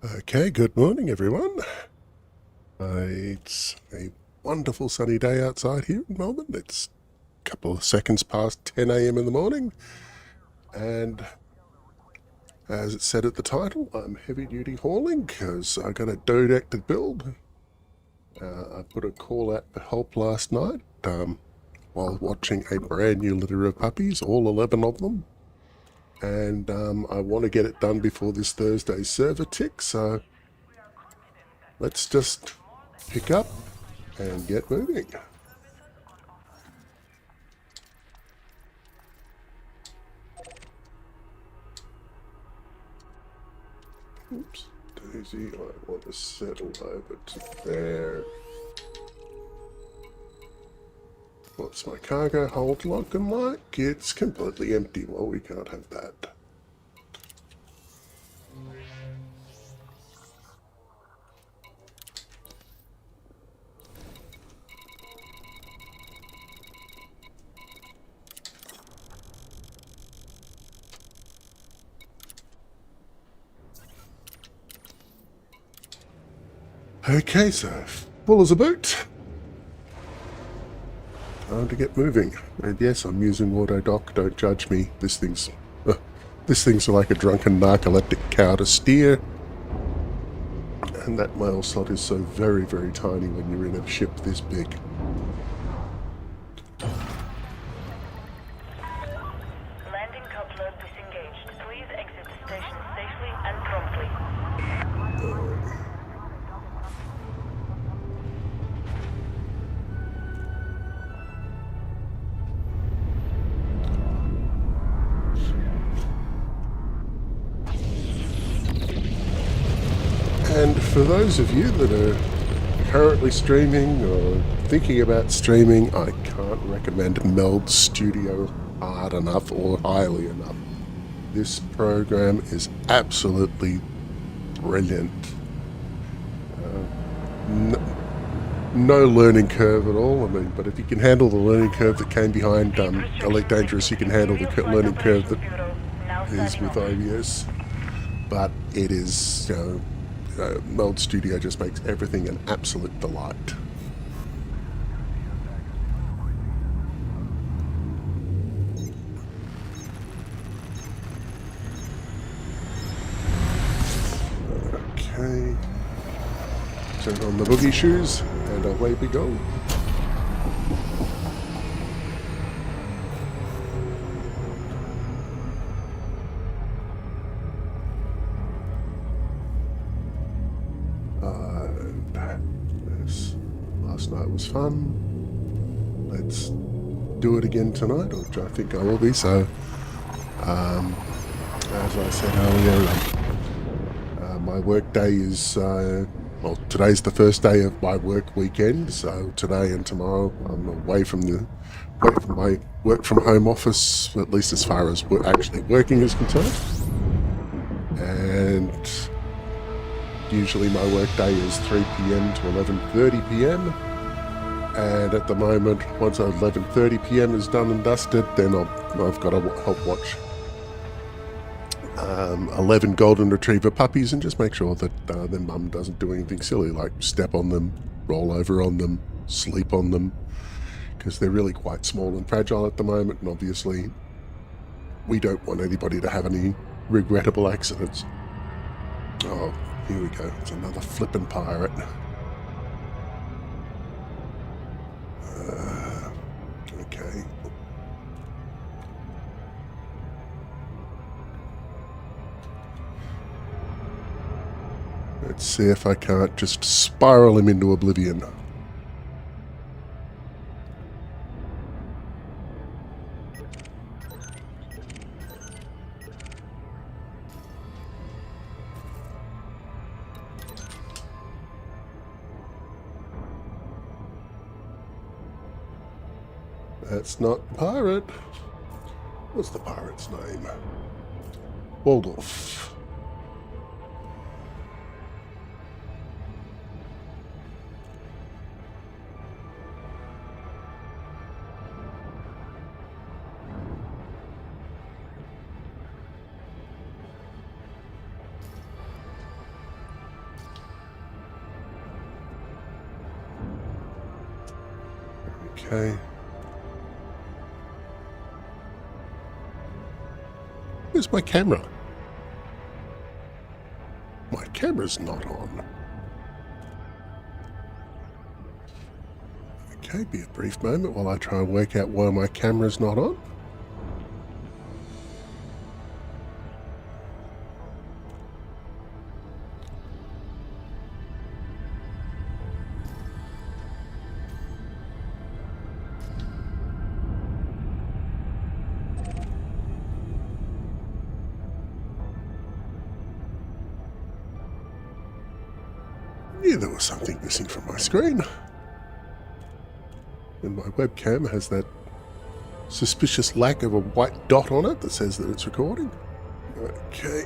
Okay, good morning, everyone. It's a wonderful sunny day outside here in Melbourne. It's a couple of seconds past 10 a.m. in the morning, and as it said at the title, I'm heavy-duty hauling because I got a Dodec to build. I put a call out for help last night while watching a brand new litter of puppies, all 11 of them. And I want to get it done before this Thursday's server tick, so let's just pick up and get moving. Oops, Daisy, I want to settle over to there. What's my cargo hold looking like? It's completely empty. Well, we can't have that. Okay, so full as a boot. Time to get moving. And yes, I'm using autodoc. Don't judge me. This thing's like a drunken narcoleptic cow to steer. And that mail slot is so very, very tiny when you're in a ship this big. Landing coupler disengaged. Please exit the station safely and promptly. And for those of you that are currently streaming or thinking about streaming, I can't recommend Meld Studio hard enough or highly enough. This program is absolutely brilliant. No learning curve at all. I mean, but if you can handle the learning curve that came behind Elite Dangerous, you can handle the learning curve that is with OBS. But it is, Meld Studio just makes everything an absolute delight. Okay. Turn on the boogie shoes, and away we go. Last night was fun. Let's do it again tonight, which I think I will be. So, as I said earlier, my work day is, well, today's the first day of my work weekend. So today and tomorrow I'm away from my work from home office, at least as far as actually working is concerned. And usually my work day is 3 p.m. to 11:30 p.m. And at the moment, once 11:30 p.m. is done and dusted, then I've got to help watch 11 golden retriever puppies and just make sure that their mum doesn't do anything silly like step on them, roll over on them, sleep on them, because they're really quite small and fragile at the moment, and obviously we don't want anybody to have any regrettable accidents. Oh, here we go. It's another flippin' pirate. Okay. Let's see if I can't just spiral him into oblivion. That's not pirate. What's the pirate's name? Waldorf. Okay. Where's my camera? My camera's not on. Okay, be a brief moment while I try and work out why my camera's not on. Yeah, there was something missing from my screen. And my webcam has that suspicious lack of a white dot on it that says that it's recording. Okay,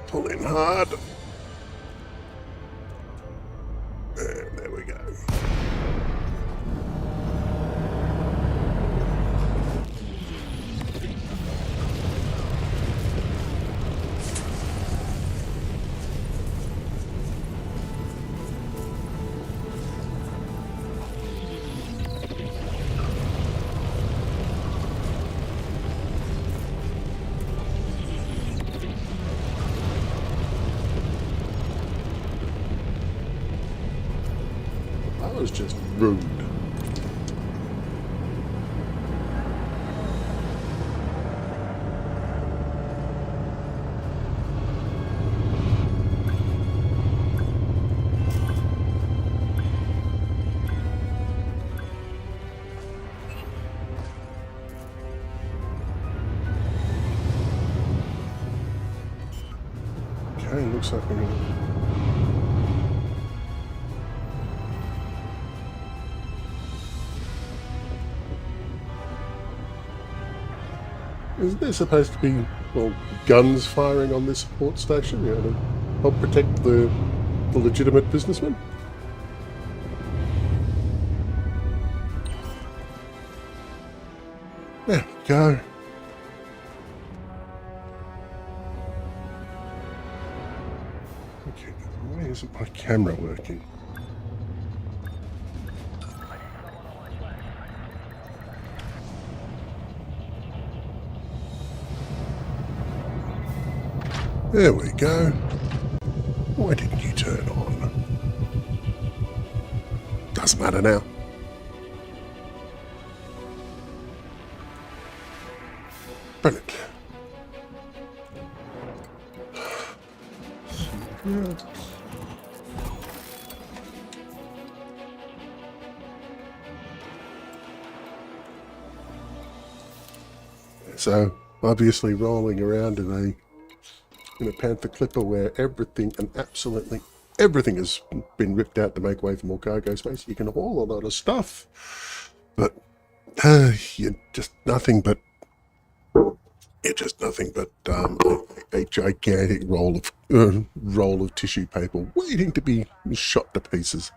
pull in hard. And there we go. That was just rude. Okay, looks like we're gonna... Isn't there supposed to be, well, guns firing on this support station, you know, to help protect the legitimate businessmen? There we go. Okay, why isn't my camera working? There we go. Why didn't you turn on? Doesn't matter now. Brilliant. So, obviously rolling around in a Panther Clipper where everything and absolutely everything has been ripped out to make way for more cargo space. You can haul a lot of stuff, but you're just nothing but a gigantic roll of tissue paper waiting to be shot to pieces.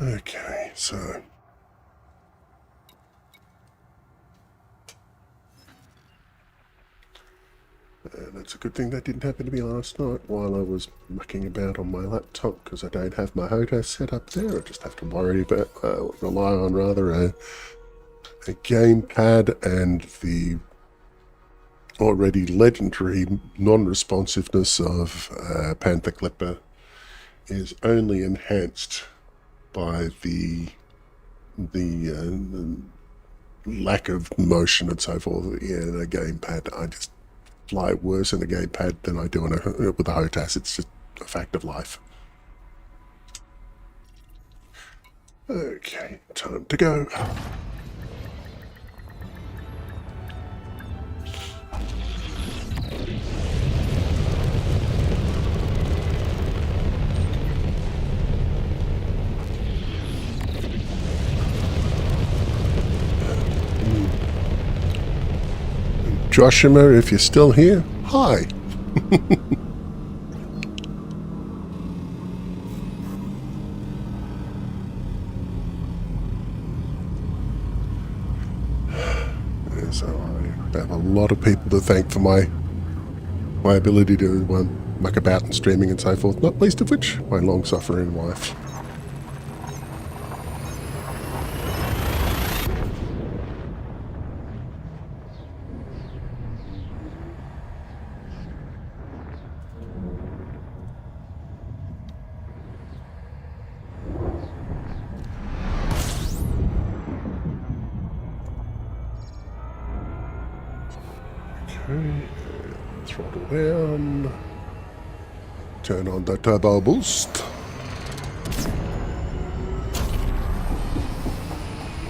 Okay, so that's a good thing that didn't happen to me last night while I was mucking about on my laptop, because I don't have my HOTAS set up there. I just have to rely on rather a gamepad, and the already legendary non-responsiveness of Panther Clipper is only enhanced by the lack of motion and so forth. Yeah, in a gamepad, I just fly worse in a gamepad than I do with a HOTAS. It's just a fact of life. Okay, time to go. Joshua, if you're still here, hi. So I have a lot of people to thank for my my ability to muck about and streaming and so forth, not least of which my long-suffering wife. Okay, throttle down, turn on the turbo boost.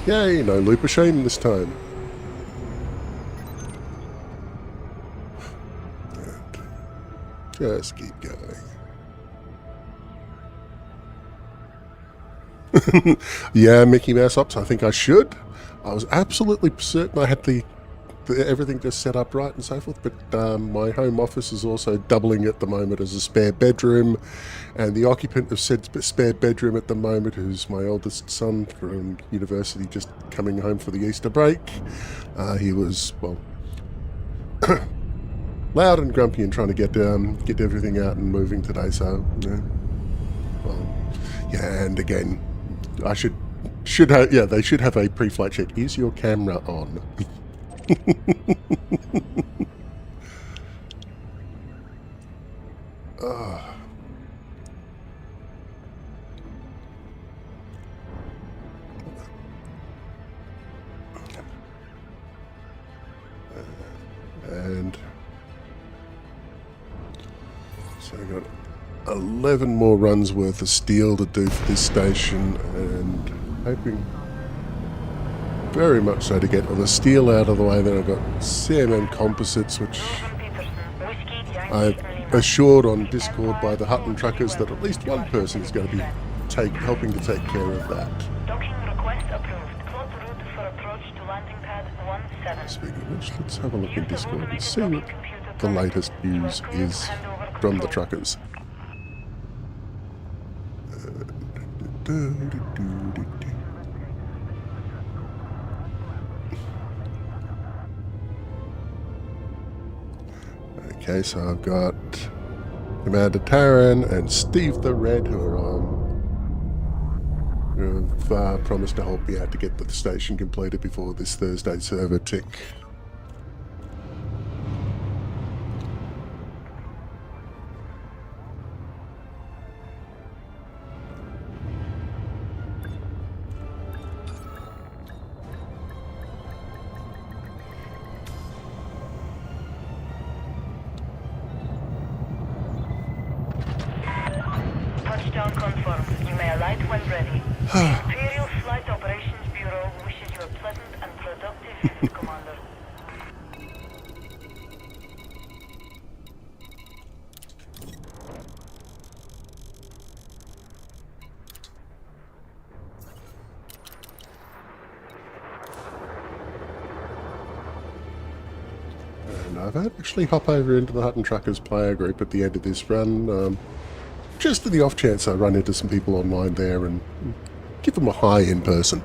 Yay, no loop of shame this time. And just keep going. Yeah, Mickey Mouse Ops, I think I should. I was absolutely certain I had everything just set up right and so forth, but my home office is also doubling at the moment as a spare bedroom, and the occupant of said spare bedroom at the moment, who's my eldest son from university, just coming home for the Easter break, he was, well, loud and grumpy and trying to get everything out and moving today, so, yeah, and again, they should have a pre-flight check. Is your camera on? And so I got 11 more runs worth of steel to do for this station, and hoping very much so to get all the steel out of the way. Then I've got CMM composites, which I've assured on Discord by the Hutton truckers that at least one person is going to be helping to take care of that. Docking request approved. Plot route for approach to landing pad 17. Speaking of which, let's have a look in Discord and see what the latest news is from the truckers. Okay, so I've got Commander Taran and Steve the Red, who have promised to help me out to get the station completed before this Thursday server tick. Touchdown confirmed. You may alight when ready. The Imperial Flight Operations Bureau wishes you a pleasant and productive visit, Commander. And I've actually hop over into the Hutton Truckers player group at the end of this run, just in the off chance I run into some people online there and give them a hi in person.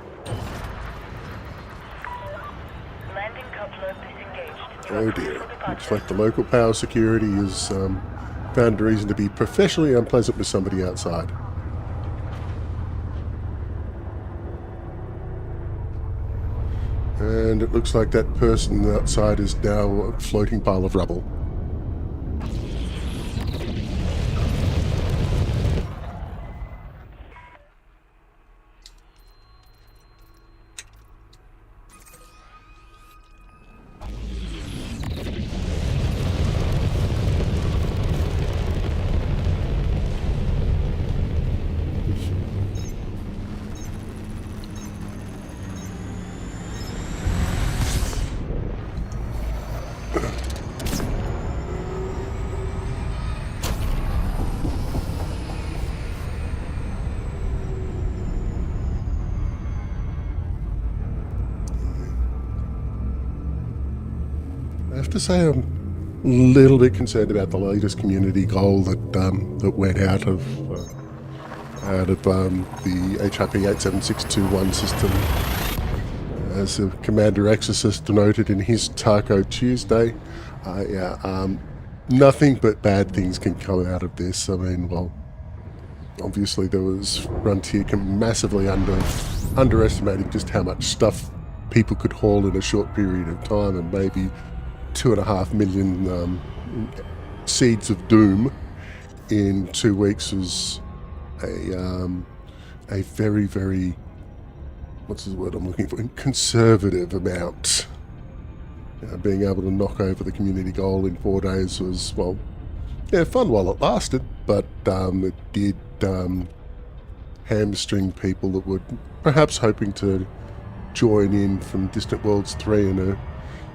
Landing coupler disengaged. Oh dear, looks like the local power security has found a reason to be professionally unpleasant with somebody outside. And it looks like that person outside is now a floating pile of rubble. I have to say I'm a little bit concerned about the latest community goal that went out of the HRP 87621 system. As Commander Exorcist noted in his Taco Tuesday, nothing but bad things can come out of this. I mean, well, obviously there was Frontier massively underestimating just how much stuff people could haul in a short period of time, and maybe 2.5 million seeds of doom in 2 weeks was a very, very, what's the word I'm looking for, conservative amount. Being able to knock over the community goal in 4 days was, well, yeah, fun while it lasted, but it did hamstring people that were perhaps hoping to join in from Distant Worlds 3 and are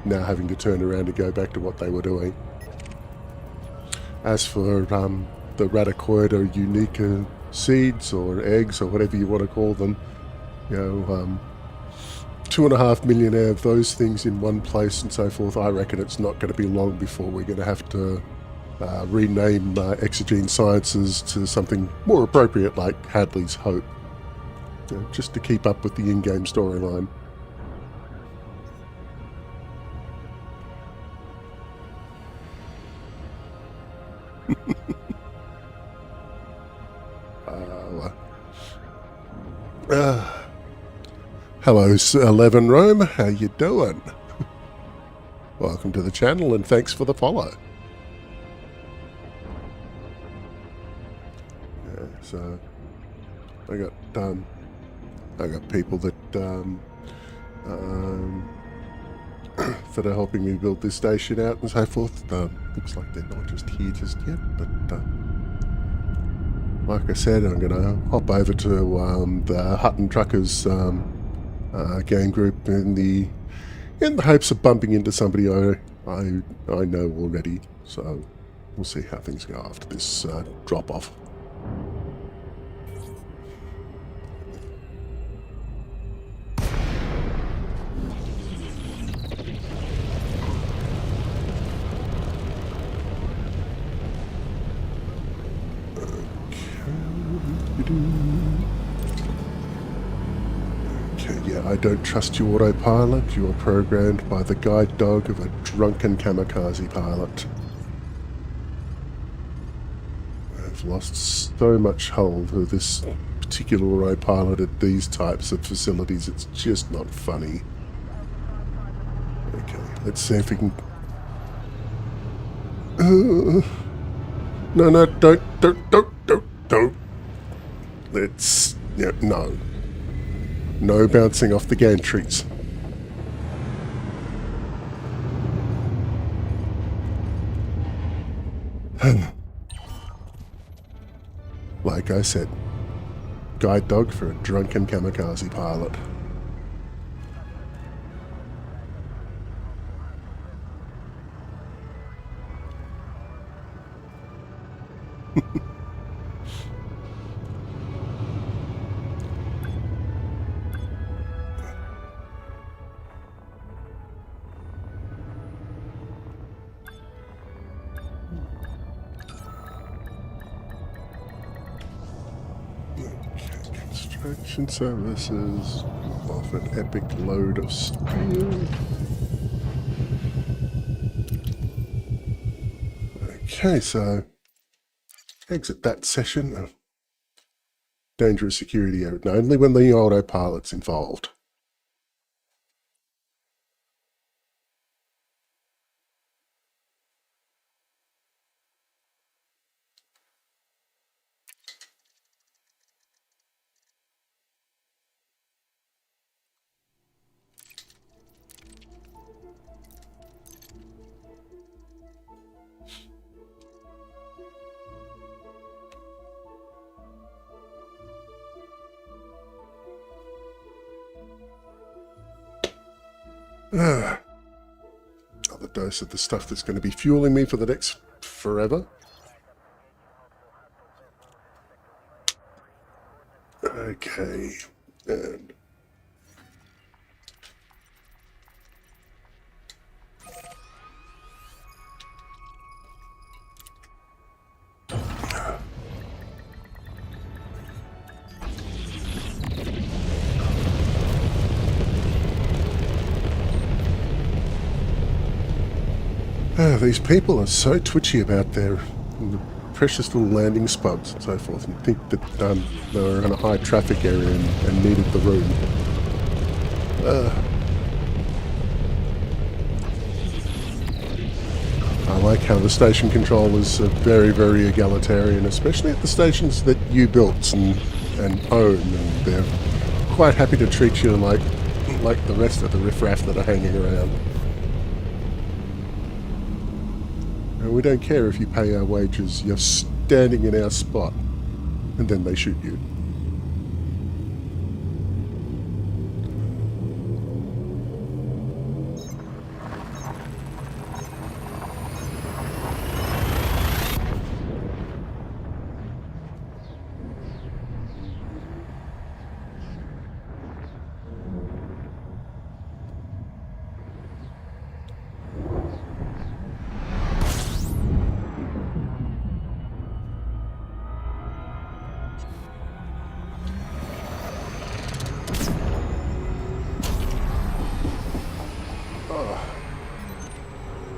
now having to turn around and go back to what they were doing. As for the Radicoida Unica seeds or eggs or whatever you want to call them, 2.5 million of those things in one place and so forth, I reckon it's not going to be long before we're going to have to rename Exogene Sciences to something more appropriate like Hadley's Hope, just to keep up with the in-game storyline. Hello, 11 Rome. How you doing? Welcome to the channel and thanks for the follow. Yeah, so I got people that that are helping me build this station out and so forth. Looks like they're not just here just yet, but like I said, I'm going to hop over to the Hutton Truckers game group in the hopes of bumping into somebody I know already. So we'll see how things go after this drop off. I don't trust you, autopilot. You are programmed by the guide dog of a drunken kamikaze pilot. I've lost so much hold of this particular autopilot at these types of facilities, it's just not funny. Okay, let's see if we can... No, don't. Let's... Yeah, no. No bouncing off the gantries. Like I said, guide dog for a drunken kamikaze pilot. Construction services off an epic load of steel. Okay, so exit that session. Dangerous security area, only when the autopilot's involved. Another dose of the stuff that's going to be fueling me for the next forever. Okay, and these people are so twitchy about their precious little landing spots and so forth, and think that they were in a high traffic area and needed the room. I like how the station controllers are very, very egalitarian, especially at the stations that you built and own, and they're quite happy to treat you like the rest of the riffraff that are hanging around. And we don't care if you pay our wages, you're standing in our spot, and then they shoot you.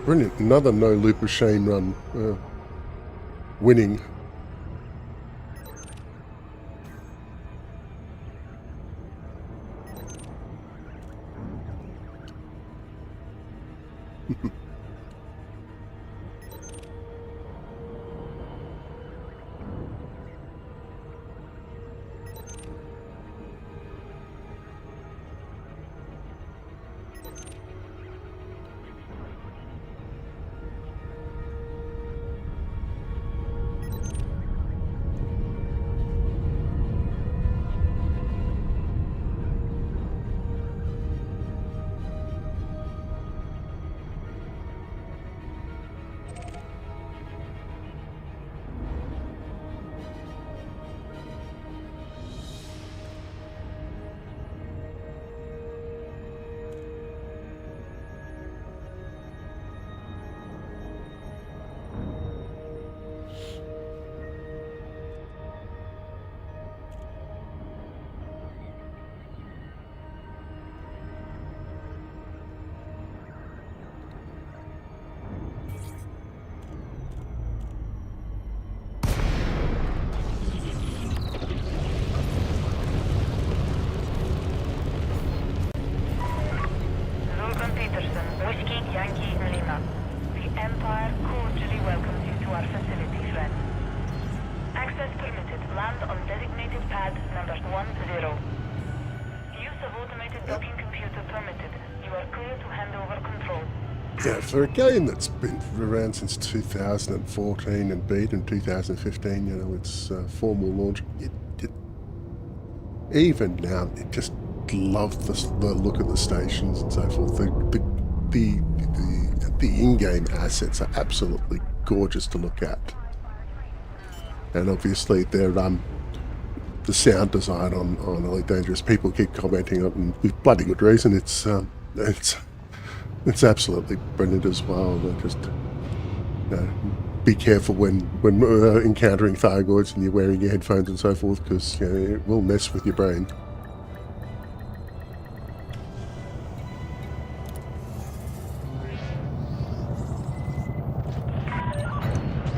Brilliant. Another no loop of shame run. Winning. Yeah, for a game that's been around since 2014 and beat in 2015, you know, its formal launch, even now, it just loved the look of the stations and so forth. The in-game assets are absolutely gorgeous to look at, and obviously they're the sound design on Elite Dangerous. People keep commenting on it, and with bloody good reason. It's absolutely brilliant as well. Just be careful when encountering Thargoids and you're wearing your headphones and so forth, because it will mess with your brain.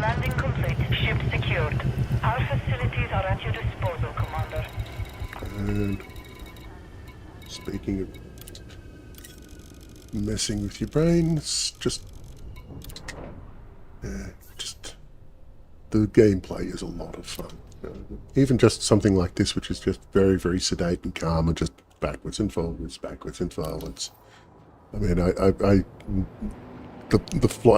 Landing complete. Ship secured. Our facilities are at your disposal, Commander. And speaking of messing with your brain, it's just the gameplay is a lot of fun. Even just something like this, which is just very, very sedate and calm, and just backwards and forwards, backwards and forwards. I mean,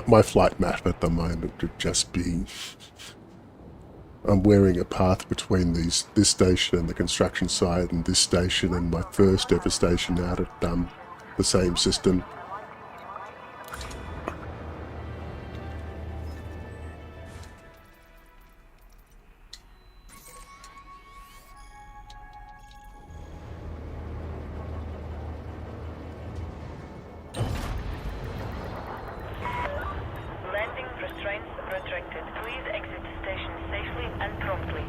my flight map at the moment would just be, I'm wearing a path between this station and the construction site, and this station and my first ever station out at the same system. Landing restraints retracted. Please exit station safely and promptly.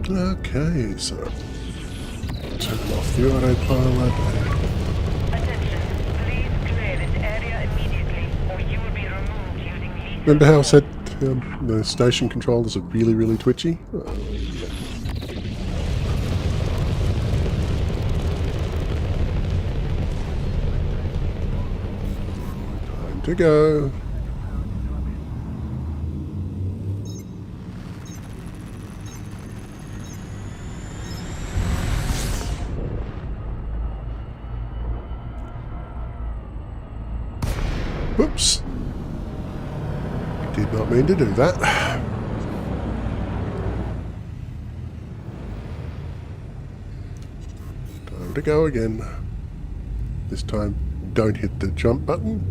Okay, so turn off the autopilot. Attention. Please clear this area immediately, or you will be removed using lethal Remember how I force. said the station controllers are really, really twitchy? Time to go. Whoops. Did not mean to do that. Time to go again. This time, don't hit the jump button,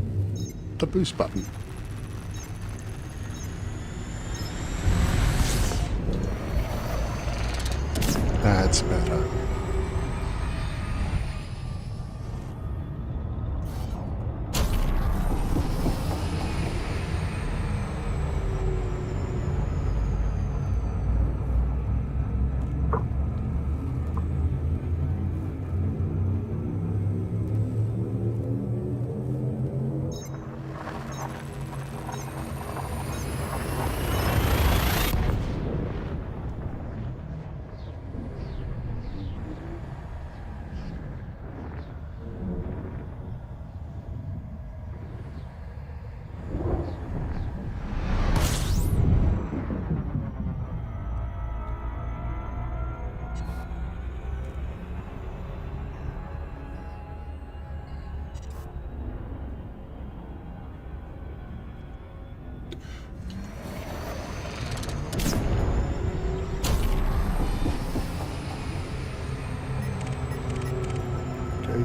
the boost button. That's better. Okay.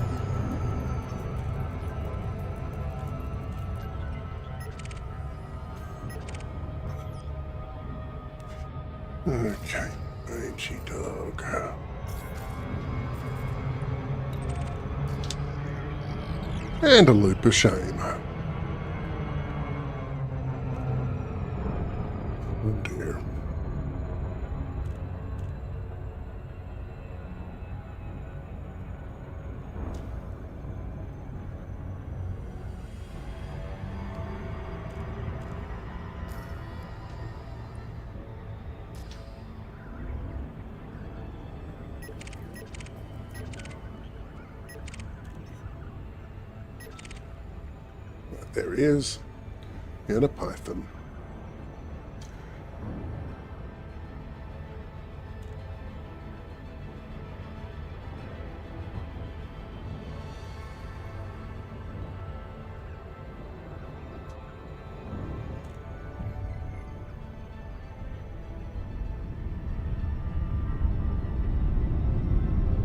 Okay, mangy dog. And a loop of shame. Oh dear. There he is, and a python.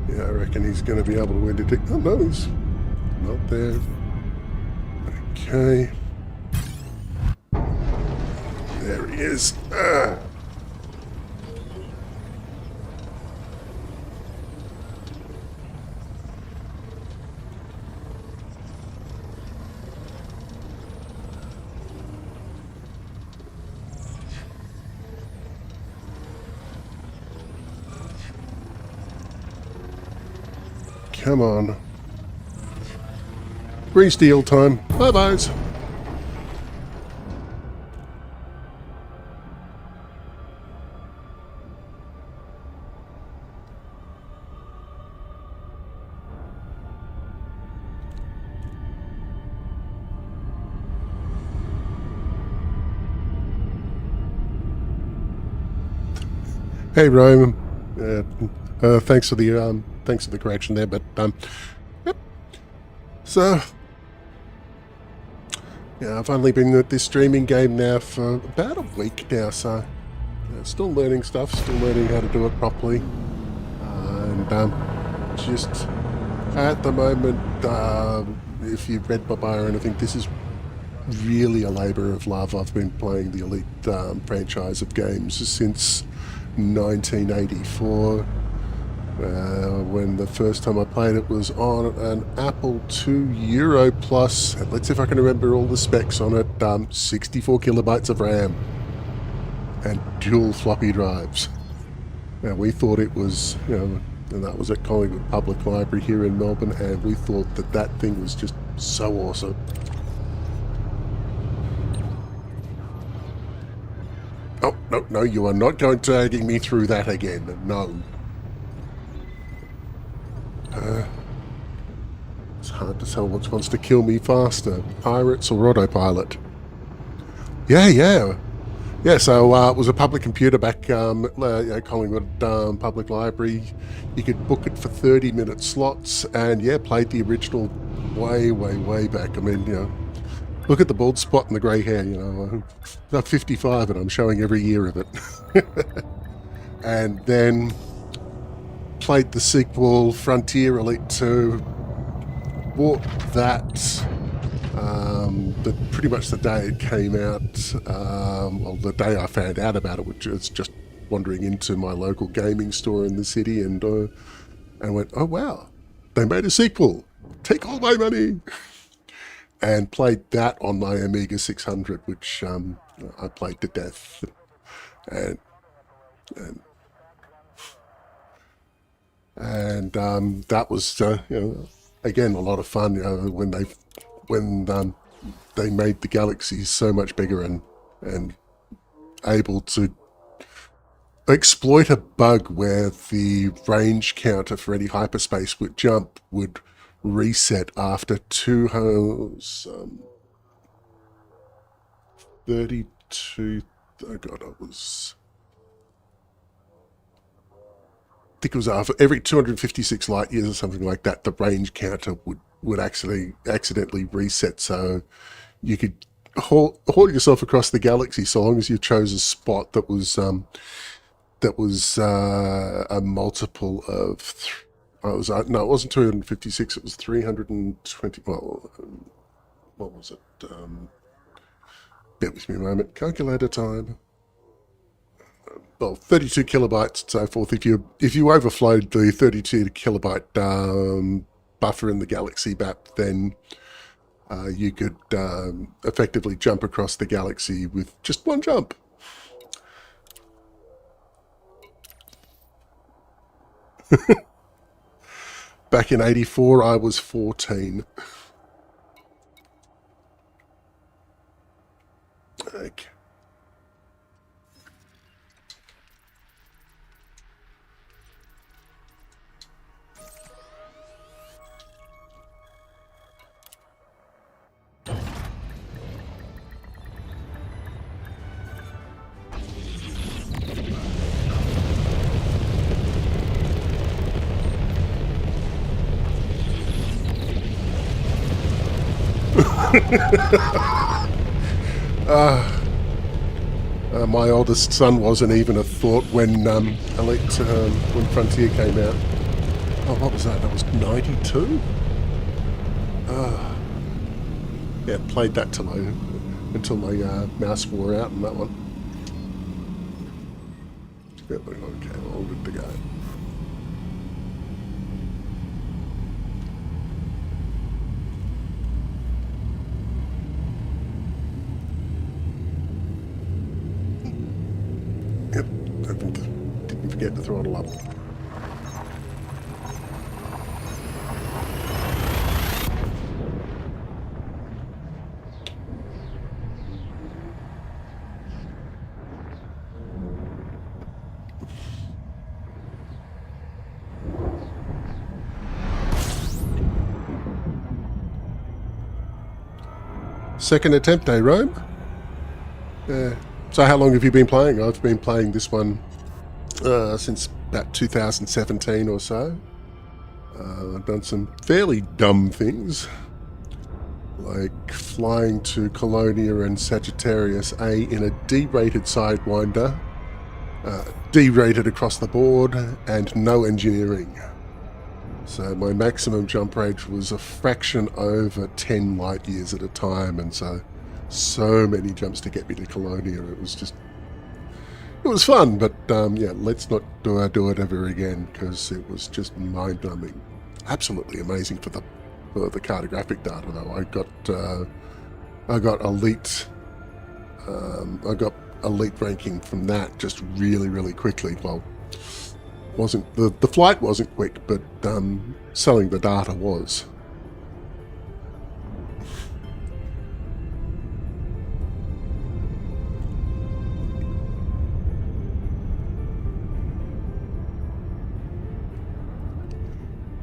Yeah, I reckon he's going to be able to detect. Oh no, he's not there. Okay. There he is. Ah. Come on. Re-steal time. Bye-byes. Hey, Rome. Thanks for the correction there, but yep. So, yeah, I've only been at this streaming game now for about a week now, so still learning stuff, still learning how to do it properly, and just at the moment, if you've read my bio or anything, this is really a labour of love. I've been playing the Elite franchise of games since 1984. When the first time I played it was on an Apple II Euro Plus. Let's see if I can remember all the specs on it. 64 kilobytes of RAM and dual floppy drives. Now, we thought it was, and that was at Collingwood Public Library here in Melbourne, and we thought that that thing was just so awesome. Oh, no, no, you are not going dragging me through that again. No. It's hard to tell which wants to kill me faster, pirates or autopilot. Yeah. Yeah, so it was a public computer back at Collingwood Public Library. You could book it for 30-minute slots, and yeah, played the original way back. I mean, look at the bald spot and the grey hair, I'm 55 and I'm showing every year of it. And then played the sequel, Frontier Elite 2, bought that pretty much the day it came out, well, the day I found out about it, which was just wandering into my local gaming store in the city, and went, oh wow, they made a sequel, take all my money, and played that on my Amiga 600, which I played to death, and that was again a lot of fun, when they made the galaxy so much bigger and able to exploit a bug where the range counter for any hyperspace jump would reset after 32. Oh god, I think it was after every 256 light years or something like that, the range counter would actually accidentally reset, so you could haul yourself across the galaxy so long as you chose a spot that was a multiple of no, it wasn't 256, it was 320. Well, what was it? Bear with me a moment. Calculator time. Well, 32 kilobytes and so forth. If you overflowed the 32 kilobyte buffer in the galaxy map, then you could effectively jump across the galaxy with just one jump. Back in '84, I was 14. Okay. My oldest son wasn't even a thought when when Frontier came out. Oh, what was that? That was 92. Yeah, played that until my mouse wore out on that one. Yeah, okay, all good to go. Yep, didn't forget to throttle up. Second attempt, eh, Rome? Yeah. So how long have you been playing? I've been playing this one since about 2017 or so. I've done some fairly dumb things, like flying to Colonia and Sagittarius A in a D-rated Sidewinder, D-rated across the board, and no engineering. So my maximum jump range was a fraction over 10 light years at a time, and so many jumps to get me to Colonia. It was fun, but yeah, let's not do it ever again, because it was just mind-numbing. Absolutely amazing for the cartographic data, though. I got elite. I got elite ranking from that just really, really quickly. Well, wasn't the flight wasn't quick, but selling the data was.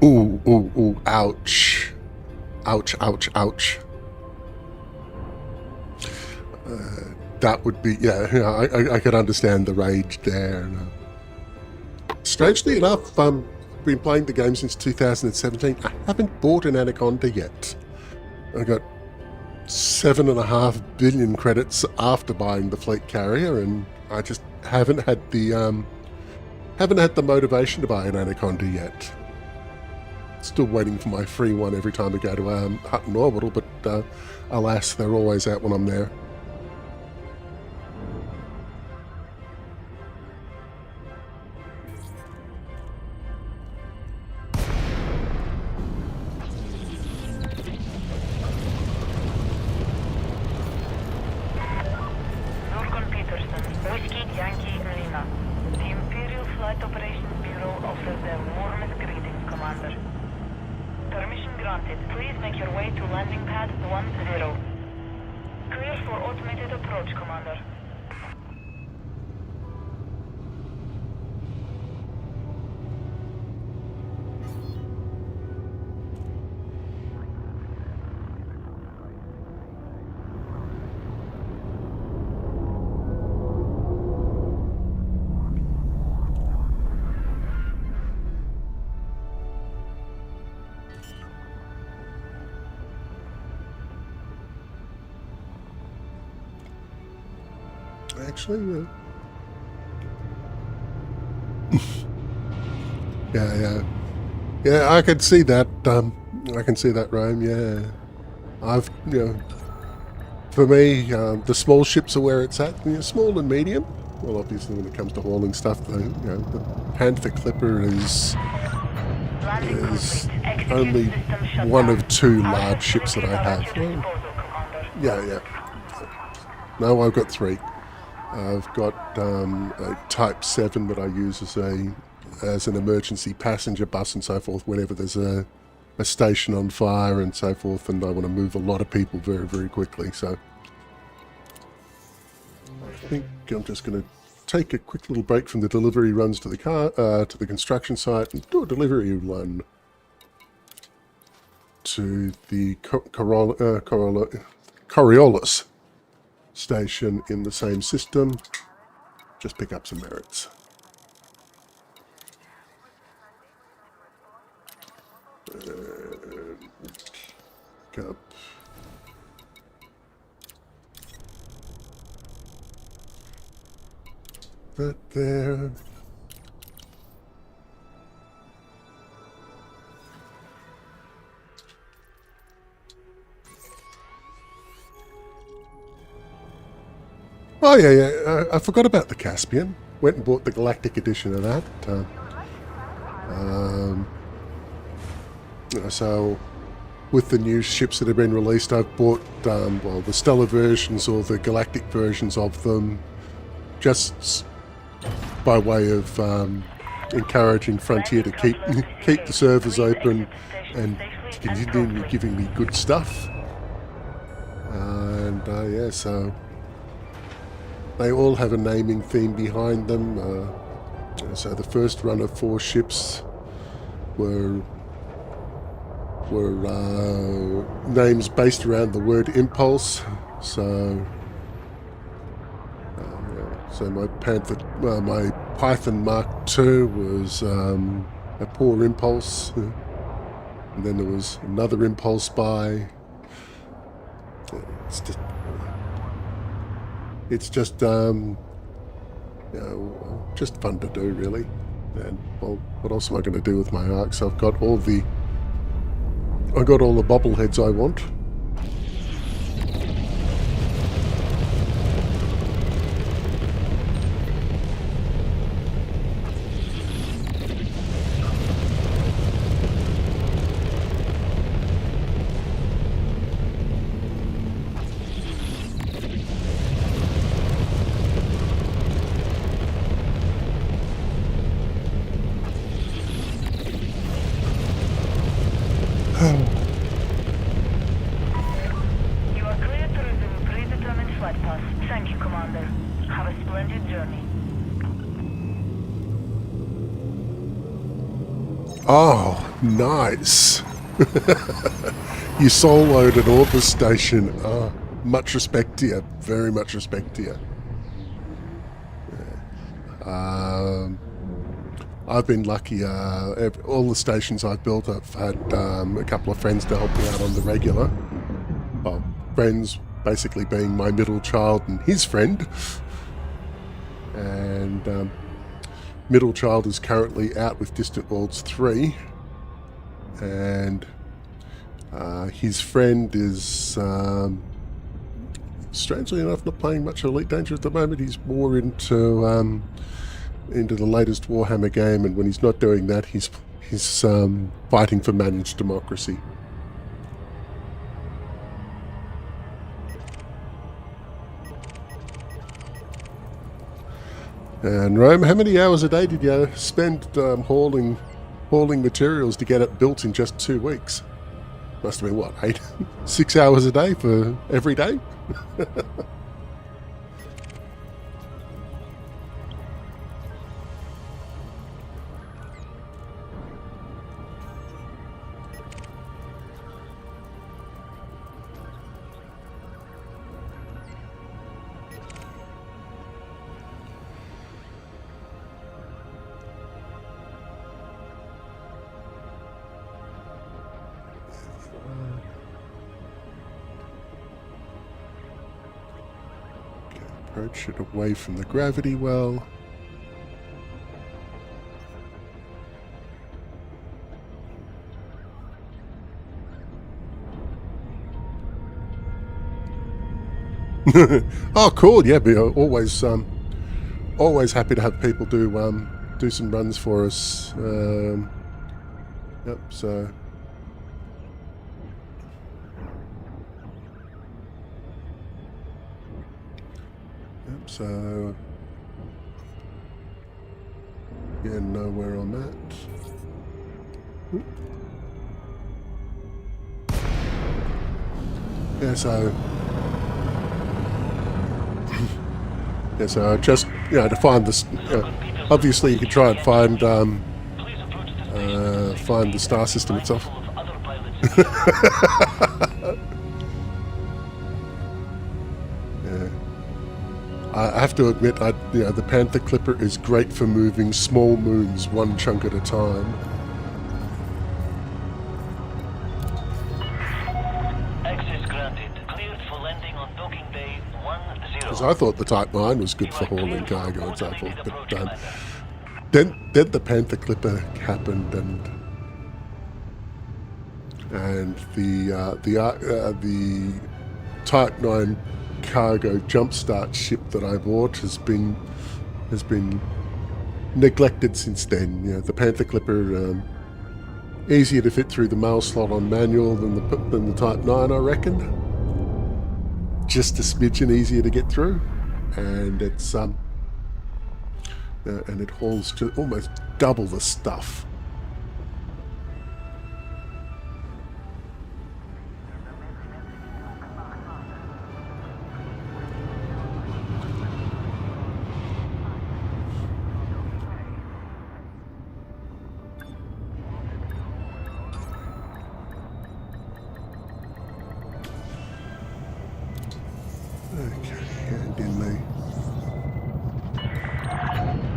Ooh, ooh, ooh, ouch. Ouch, ouch, ouch. That would be, yeah, I could understand the rage there. Strangely enough, I've been playing the game since 2017. I haven't bought an Anaconda yet. I got 7.5 billion credits after buying the fleet carrier, and I just haven't had the motivation to buy an Anaconda yet. Still waiting for my free one every time I go to Hutton Orbital, but alas, they're always out when I'm there. Whiskey Yankee Lima. The Imperial Flight Operations Bureau offers their warmest greetings, Commander. Permission granted. Please make your way to landing pad 10. Clear for automated approach, Commander. Actually, yeah, I can see that. I can see that, Rome. Yeah, for me, the small ships are where it's at. Small and medium. Well, obviously, when it comes to hauling stuff, the Panther Clipper is only one of 2 large ships that I have. Well, yeah. No, I've got 3. I've got a Type 7 that I use as an emergency passenger bus and so forth whenever there's a station on fire and so forth, and I want to move a lot of people very, very quickly. So I think I'm just going to take a quick little break from the delivery runs to the to the construction site and do a delivery run to the Coriolis station in the same system. Just pick up some merits. Pick up that there. Oh yeah. I forgot about the Caspian. Went and bought the Galactic edition of that. So with the new ships that have been released, I've bought the Stellar versions or the Galactic versions of them, just by way of encouraging Frontier to keep the servers open and continue giving me good stuff. And yeah, so they all have a naming theme behind them. So the first run of 4 ships were names based around the word impulse. So my my Python Mark II was a poor impulse, and then there was another impulse by. It's just just fun to do, really. And well, what else am I going to do with my arcs? I've got all the bobbleheads I want. Oh, nice. You soloed an Orbis station. Oh, much respect to you. Very much respect to you. I've been lucky. All the stations I've built, I've had a couple of friends to help me out on the regular. Well, friends basically being my middle child and his friend. And middle child is currently out with Distant Worlds 3. And his friend is, strangely enough, not playing much Elite Danger at the moment. He's more into the latest Warhammer game, and when he's not doing that, he's fighting for managed democracy. And Rome, how many hours a day did you spend hauling materials to get it built in just 2 weeks? Must have been what, 6 hours a day for every day? Approach it away from the gravity well. Oh, cool! Yeah, but always happy to have people do some runs for us. Yep. So. So, yeah, know where I'm at. Yeah, so, just, to find this, obviously you could try and find the star system itself. I have to admit, the Panther Clipper is great for moving small moons one chunk at a time. Access granted. Cleared for landing on docking bay 10. Because I thought the Type 9 was good for hauling cargo and so forth, but then the Panther Clipper happened, and the Type 9 cargo jumpstart ship that I bought has been neglected since then. The Panther Clipper, easier to fit through the mail slot on manual than the Type 9, I reckon. Just a smidgen easier to get through, and it's and it hauls to almost double the stuff.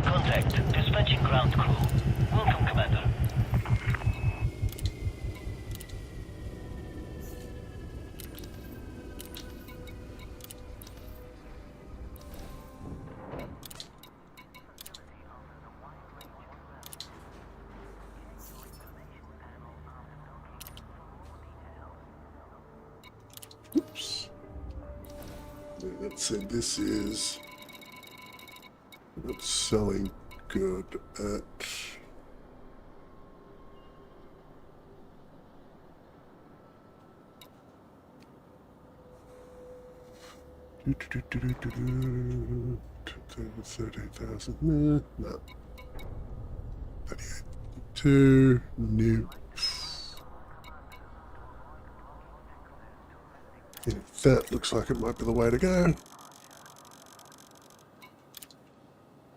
Contact. Dispatching ground crew. Welcome, Commander. Oops. Let's say this is not selling good at $30,000. No. 38. New. Yeah, that looks like it might be the way to go.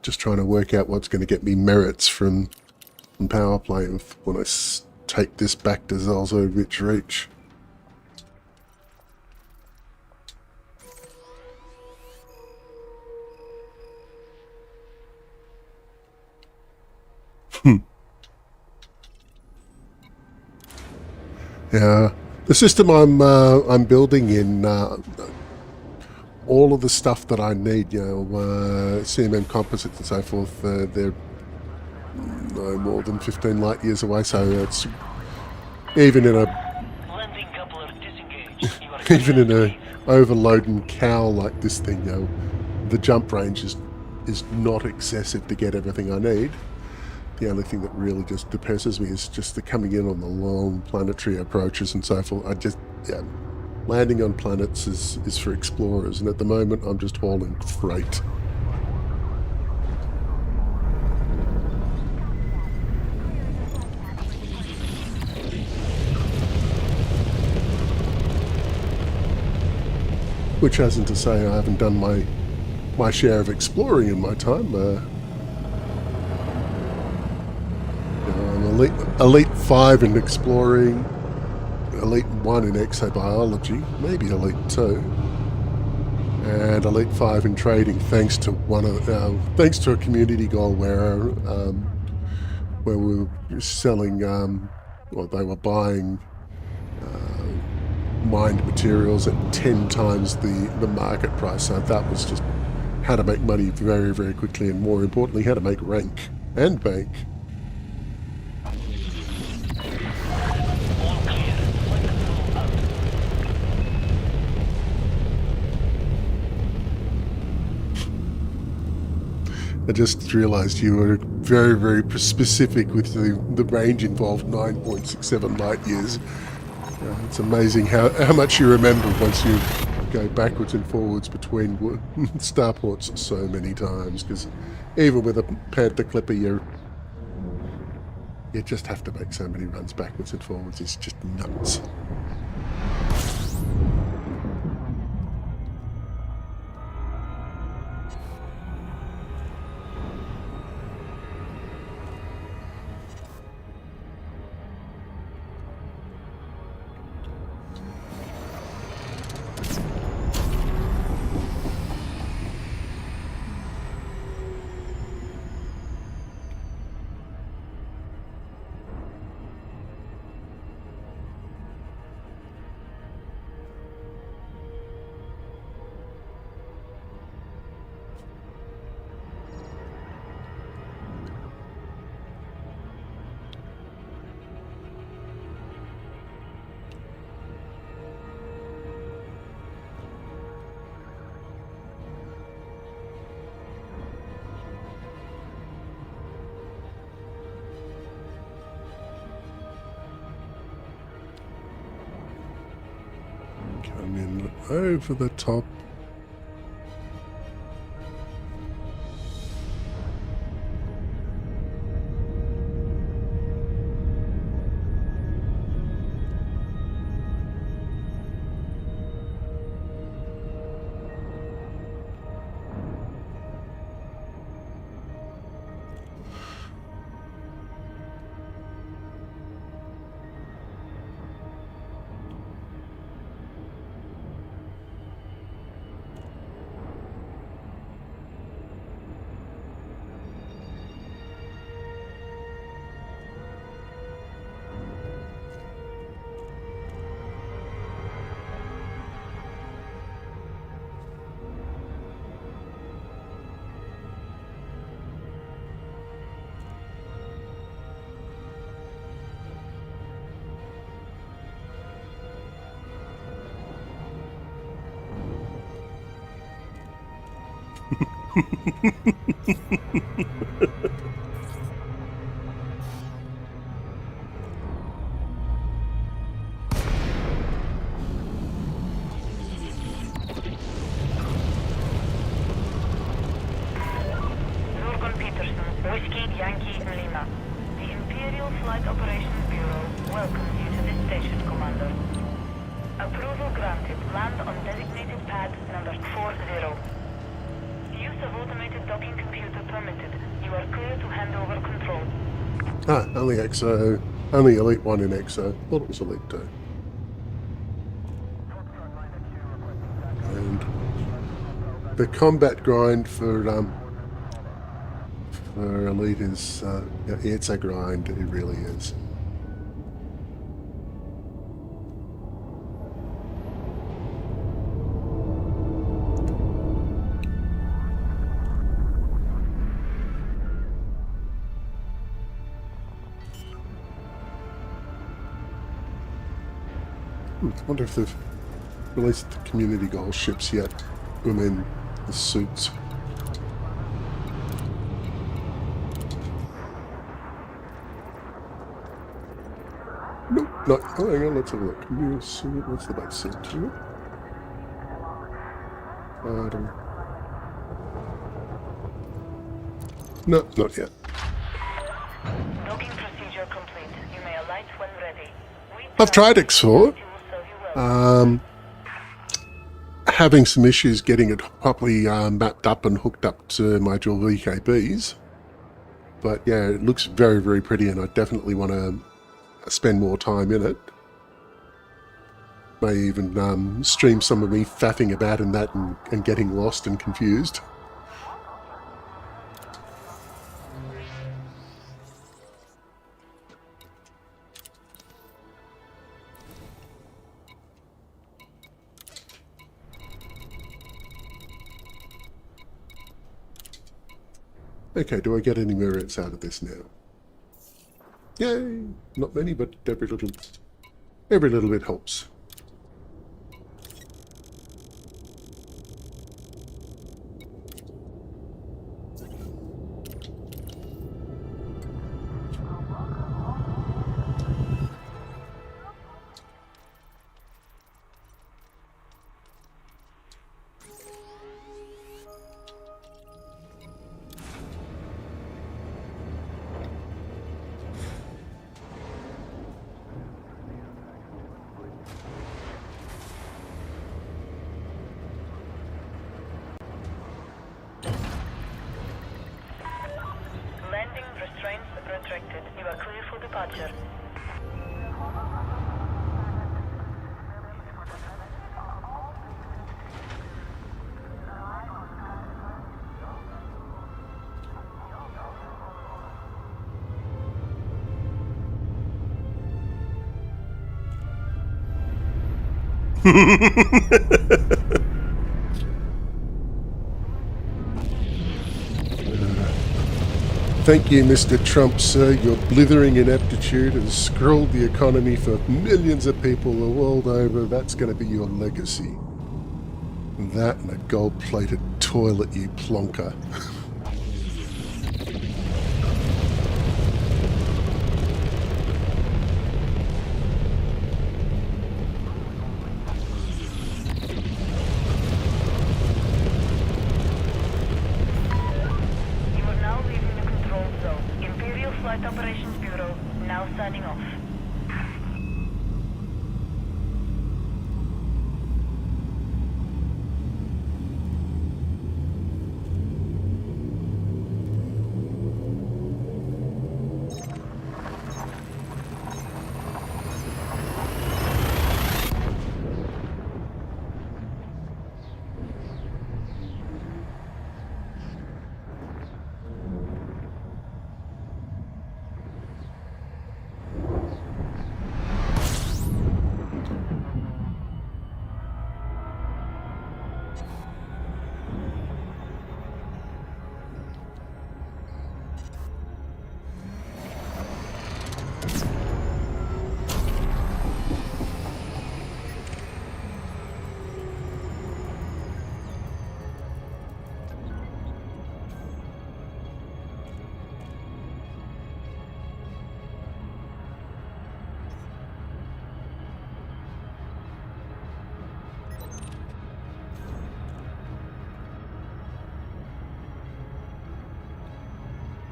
Just trying to work out what's going to get me merits from and power play when I take this back to Zelzovich Reach. Yeah, the system I'm building in, all of the stuff that I need, you know, CMM composites and so forth, they're no more than 15 light years away, so it's even in a Landing coupler disengaged. You are even in clear a to leave. overloading cow like this thing, you know, the jump range is not excessive to get everything I need. The only thing that really just depresses me is just the coming in on the long planetary approaches and so forth. Yeah, landing on planets is for explorers, and at the moment I'm just hauling freight. Which isn't to say I haven't done my share of exploring in my time. I'm elite 5 in exploring, elite 1 in exobiology, maybe elite 2, and elite 5 in trading. Thanks to thanks to a community goal where we were selling, or they were buying mined materials at 10 times the market price. So that was just how to make money very, very quickly, and more importantly, how to make rank and bank. All clear. Flight control out. I just realised you were very, very specific with the range involved, 9.67 light years. It's amazing how much you remember once you go backwards and forwards between starports so many times, because even with a Panther Clipper, you just have to make so many runs backwards and forwards. It's just nuts. Come in over the top. Whiskey Yankee Lima. The Imperial Flight Operations Bureau welcomes you to this station, Commander. Approval granted. Land on designated pad number 40. Use of automated docking computer permitted. You are clear to hand over control. Ah, only EXO. Only Elite 1 in EXO. Thought it was Elite 2. And the combat grind for Elite is, yeah, it's a grind, it really is. I wonder if they've released the community goal ships yet. I mean, the suits. Nope, not. Oh, hang on, let's have a look. New suit. What's the base suit to it? No, not yet. Docking procedure complete. You may alight when ready. I've tried export. Having some issues getting it properly mapped up and hooked up to my dual VKBs. But yeah, it looks very, very pretty, and I definitely want to spend more time in it. May even stream some of me faffing about in that and getting lost and confused. Okay, do I get any merits out of this now? Yay! Not many, but every little bit helps. Landing restraints retracted. You are clear for departure. Thank you, Mr. Trump, sir. Your blithering ineptitude has scrolled the economy for millions of people the world over. That's going to be your legacy. That and a gold-plated toilet, you plonker. Operations Bureau, now signing off.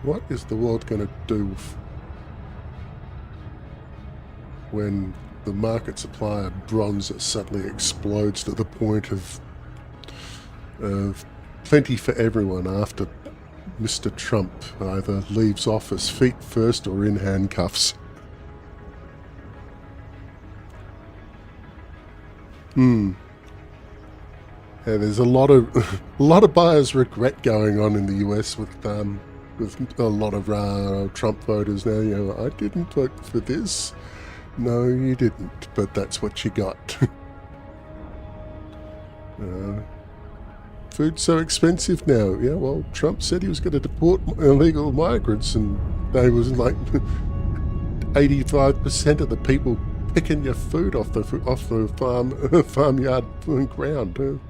What is the world going to do when the market supply of bronze suddenly explodes to the point of plenty for everyone after Mr. Trump either leaves office feet first or in handcuffs. Yeah, there's a lot of buyer's regret going on in the US with a lot of Trump voters now. You know, I didn't vote for this. No, you didn't, but that's what you got. Food's so expensive now. Yeah, well, Trump said he was going to deport illegal migrants, and they was like 85% of the people picking your food off the farmyard ground.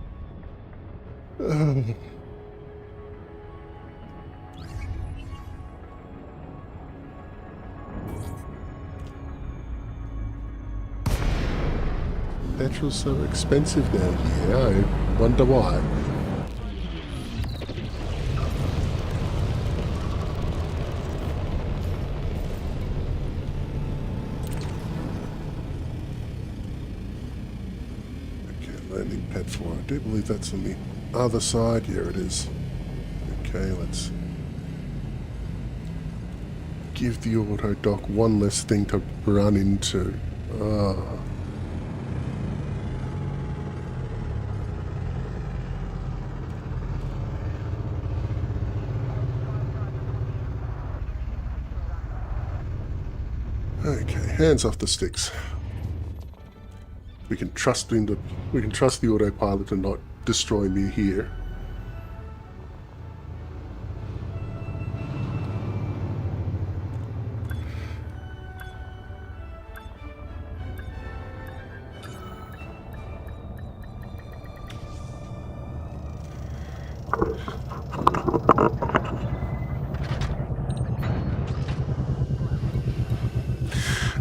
Petrol's so expensive now. Yeah, I wonder why. Okay, landing pad 4. I do believe that's on the other side. Here it is. Okay, let's give the auto dock one less thing to run into. Okay, hands off the sticks. We can trust the autopilot to not destroy me here.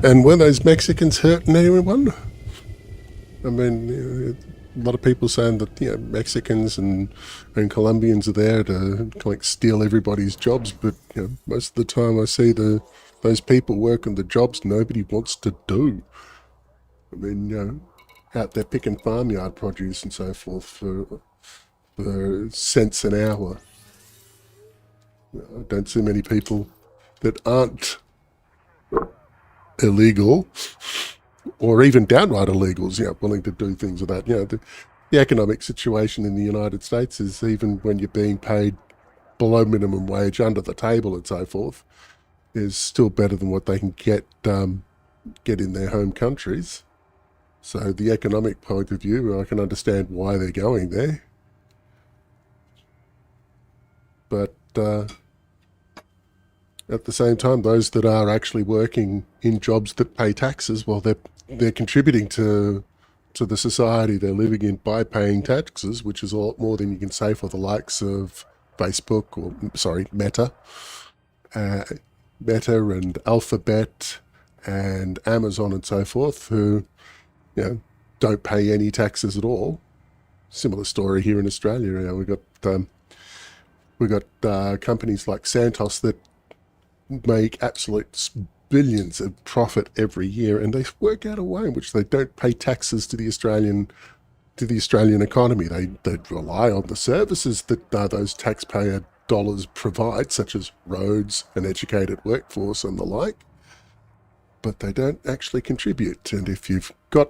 And were those Mexicans hurting anyone? I mean, a lot of people saying that, you know, Mexicans and Colombians are there to like steal everybody's jobs, but you know, most of the time I see those people working the jobs nobody wants to do. I mean, you know, out there picking farmyard produce and so forth for cents an hour. You know, I don't see many people that aren't illegal or even downright illegals, you know, willing to do things of that. You know, the economic situation in the United States is, even when you're being paid below minimum wage, under the table and so forth, is still better than what they can get in their home countries. So the economic point of view, I can understand why they're going there. But at the same time, those that are actually working in jobs that pay taxes, well, they're contributing to the society they're living in by paying taxes, which is a lot more than you can say for the likes of Facebook Meta and Alphabet and Amazon and so forth, who, you know, don't pay any taxes at all. Similar story here in Australia. You know, we got companies like Santos that make absolute billions of profit every year, and they work out a way in which they don't pay taxes to the Australian economy. They rely on the services that those taxpayer dollars provide, such as roads, an educated workforce, and the like. But they don't actually contribute. And if you've got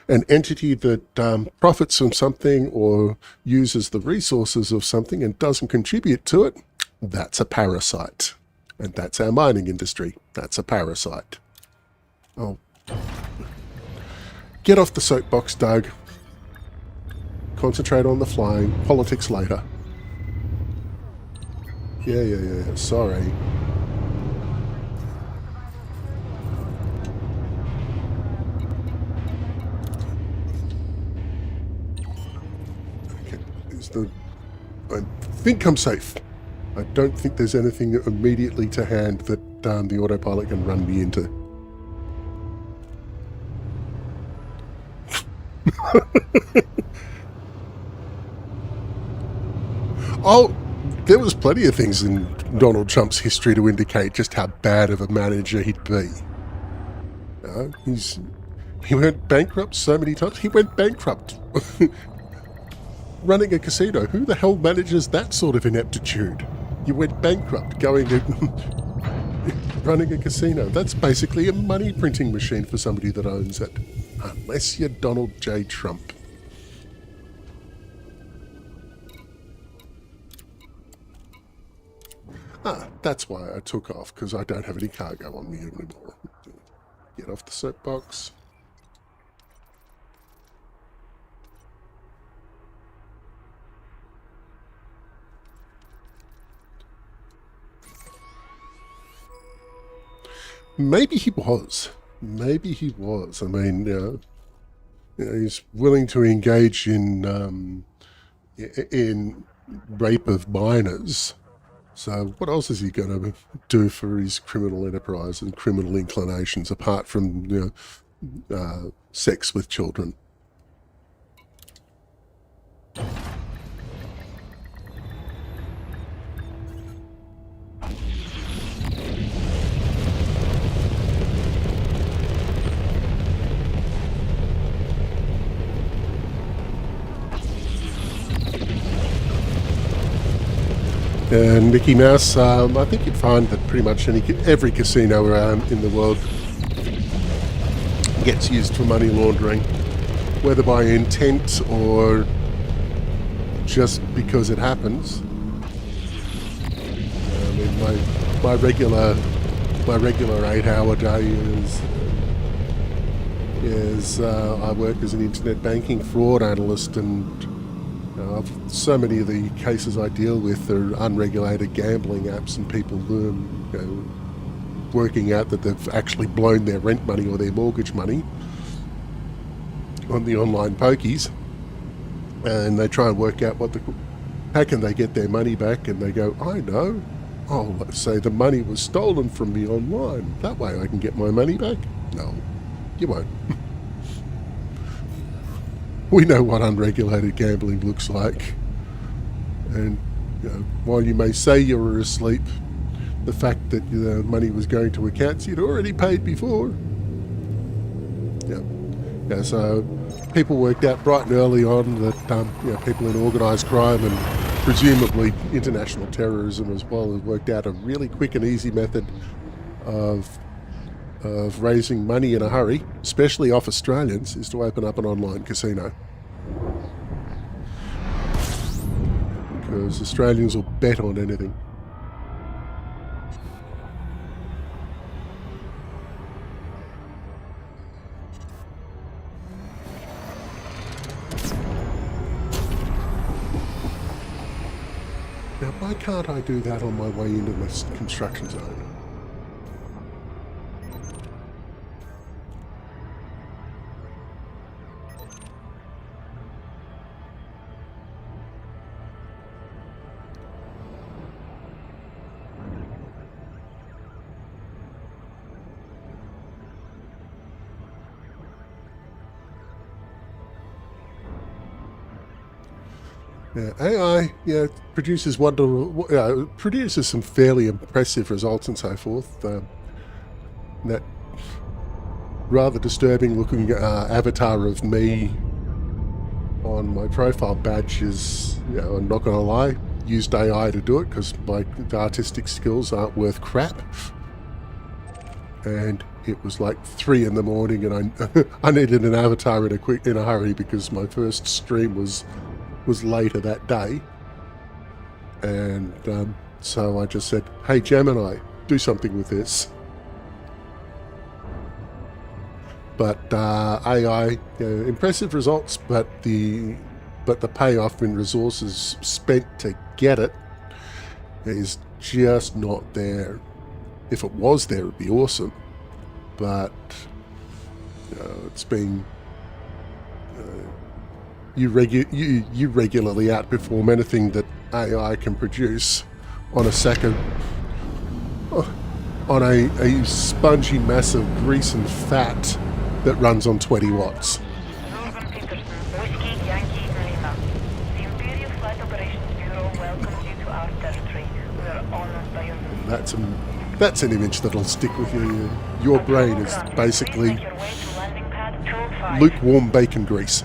an entity that profits from something or uses the resources of something and doesn't contribute to it, that's a parasite. And that's our mining industry. That's a parasite. Oh. Get off the soapbox, Doug. Concentrate on the flying. Politics later. Yeah. Sorry. Okay. I think I'm safe. I don't think there's anything immediately to hand that the autopilot can run me into. Oh, there was plenty of things in Donald Trump's history to indicate just how bad of a manager he'd be. He went bankrupt so many times. He went bankrupt running a casino. Who the hell manages that sort of ineptitude? You went bankrupt going to running a casino. That's basically a money printing machine for somebody that owns it. Unless you're Donald J. Trump. That's why I took off, because I don't have any cargo on me anymore. Get off the soapbox. Maybe he was. Maybe he was. I mean, he's willing to engage in rape of minors. So what else is he going to do for his criminal enterprise and criminal inclinations apart from sex with children? And Mickey Mouse, I think you'd find that pretty much every casino in the world gets used for money laundering, whether by intent or just because it happens. I mean, my regular 8-hour day is I work as an internet banking fraud analyst, and so many of the cases I deal with are unregulated gambling apps and people working out that they've actually blown their rent money or their mortgage money on the online pokies, and they try and work out how can they get their money back, and they go, I know, let's say the money was stolen from me online, that way I can get my money back. No, you won't. We know what unregulated gambling looks like. And while you may say you were asleep, the fact that the money was going to accounts you'd already paid before. Yeah, so people worked out bright and early on that people in organised crime and presumably international terrorism as well have worked out a really quick and easy method of raising money in a hurry, especially off Australians, is to open up an online casino. Because Australians will bet on anything. Now, why can't I do that on my way into my construction zone? AI, produces produces some fairly impressive results and so forth. That rather disturbing looking avatar of me on my profile badge is, I'm not going to lie, used AI to do it because my artistic skills aren't worth crap. And it was like 3 in the morning, and I needed an avatar in a hurry because my first stream was later that day, and so I just said, hey Gemini, do something with this. But AI, impressive results, but the payoff in resources spent to get it is just not there. If it was there, it'd be awesome, but it's been you regularly outperform anything that AI can produce on a spongy mass of grease and fat that runs on 20 watts. Whiskey Yankee Lima. The Imperial Flight Operations Bureau welcomes you to our territory. We are honored by your visit. That's an image that'll stick with you. Your brain is basically lukewarm bacon grease.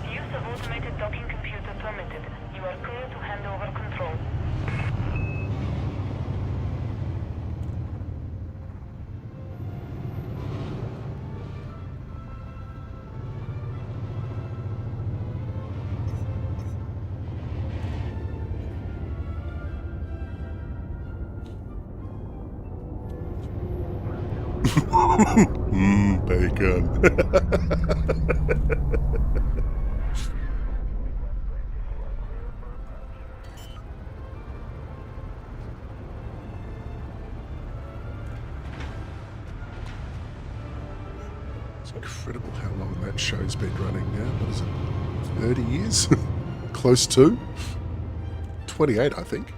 Bacon. It's incredible how long that show's been running now. What is it? 30 years? Close to? 28, I think.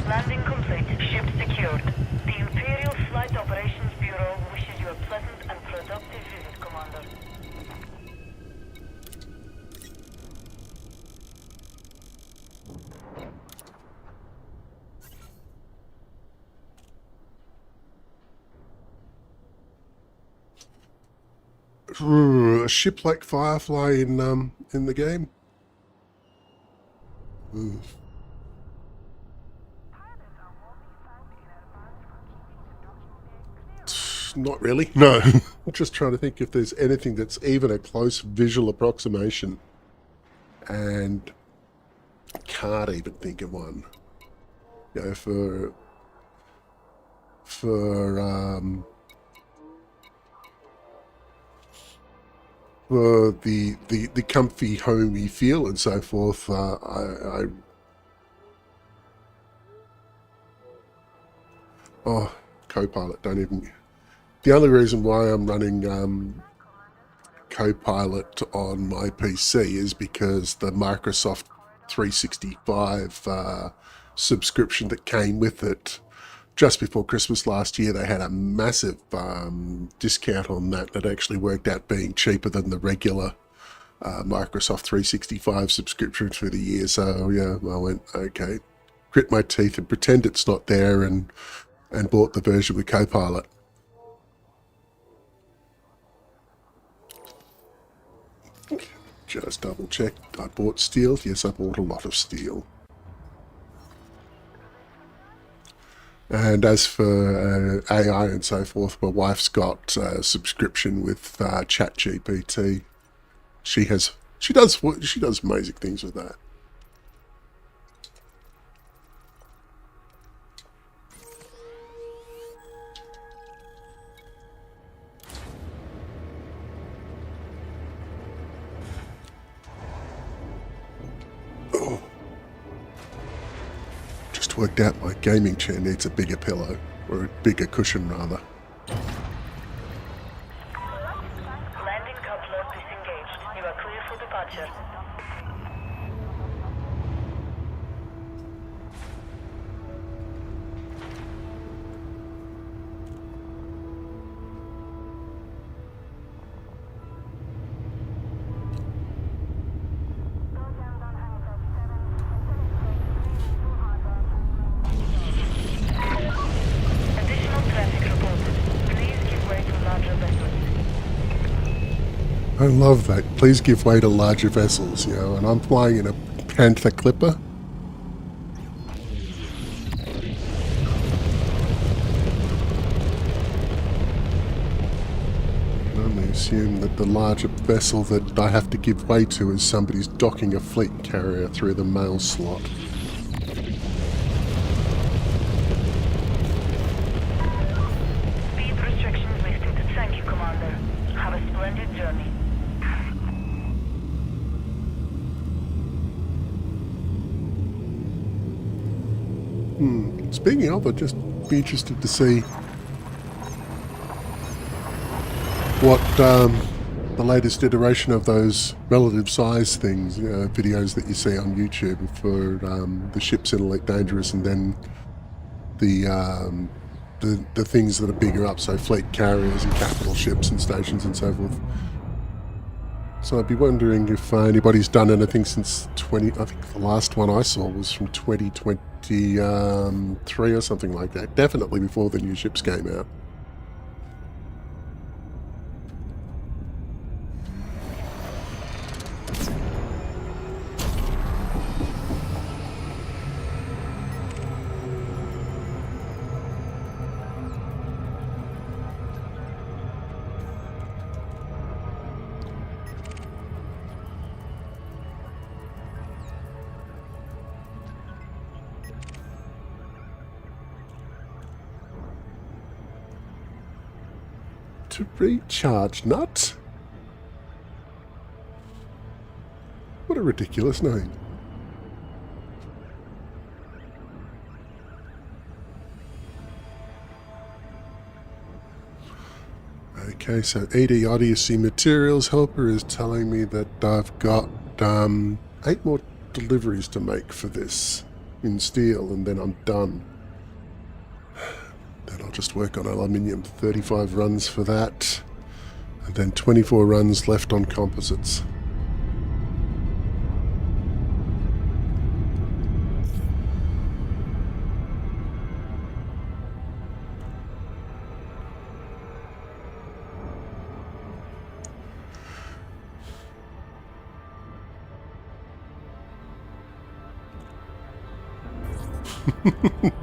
Landing complete. Ship secured. The Imperial Flight Operations Bureau wishes you a pleasant and productive visit, Commander. A ship like Firefly in the game. Not really. No. I'm just trying to think if there's anything that's even a close visual approximation. And can't even think of one. You know, for the comfy, homey feel and so forth, Copilot, don't even... The only reason why I'm running Copilot on my PC is because the Microsoft 365 subscription that came with it just before Christmas last year, they had a massive discount on that that actually worked out being cheaper than the regular Microsoft 365 subscription for the year. So yeah, I went, okay, grit my teeth and pretend it's not there, and bought the version with Copilot. Just double check. I bought steel. Yes, I bought a lot of steel. And as for AI and so forth, my wife's got a subscription with ChatGPT. She does amazing things with that. Just worked out my gaming chair needs a bigger pillow, or a bigger cushion rather. Landing coupler disengaged. You are clear for departure. Additional traffic reported. Please give way to larger vessels. I love that. Please give way to larger vessels, you know, and I'm flying in a Panther Clipper. I can only assume that the larger vessel that I have to give way to is somebody's docking a fleet carrier through the mail slot. Speed restrictions lifted. Thank you, Commander. Have a splendid journey. Speaking of, I'd just be interested to see what the latest iteration of those relative size things, videos that you see on YouTube for the ships in Elite Dangerous, and then the things that are bigger up, so fleet carriers and capital ships and stations and so forth. So I'd be wondering if anybody's done anything since I think the last one I saw was from 2023 or something like that. Definitely before the new ships came out. to recharge, nut. What a ridiculous name. Okay, so ED Odyssey Materials Helper is telling me that I've got 8 more deliveries to make for this in steel, and then I'm done. Then I'll just work on aluminium. 35 runs for that, and then 24 runs left on composites.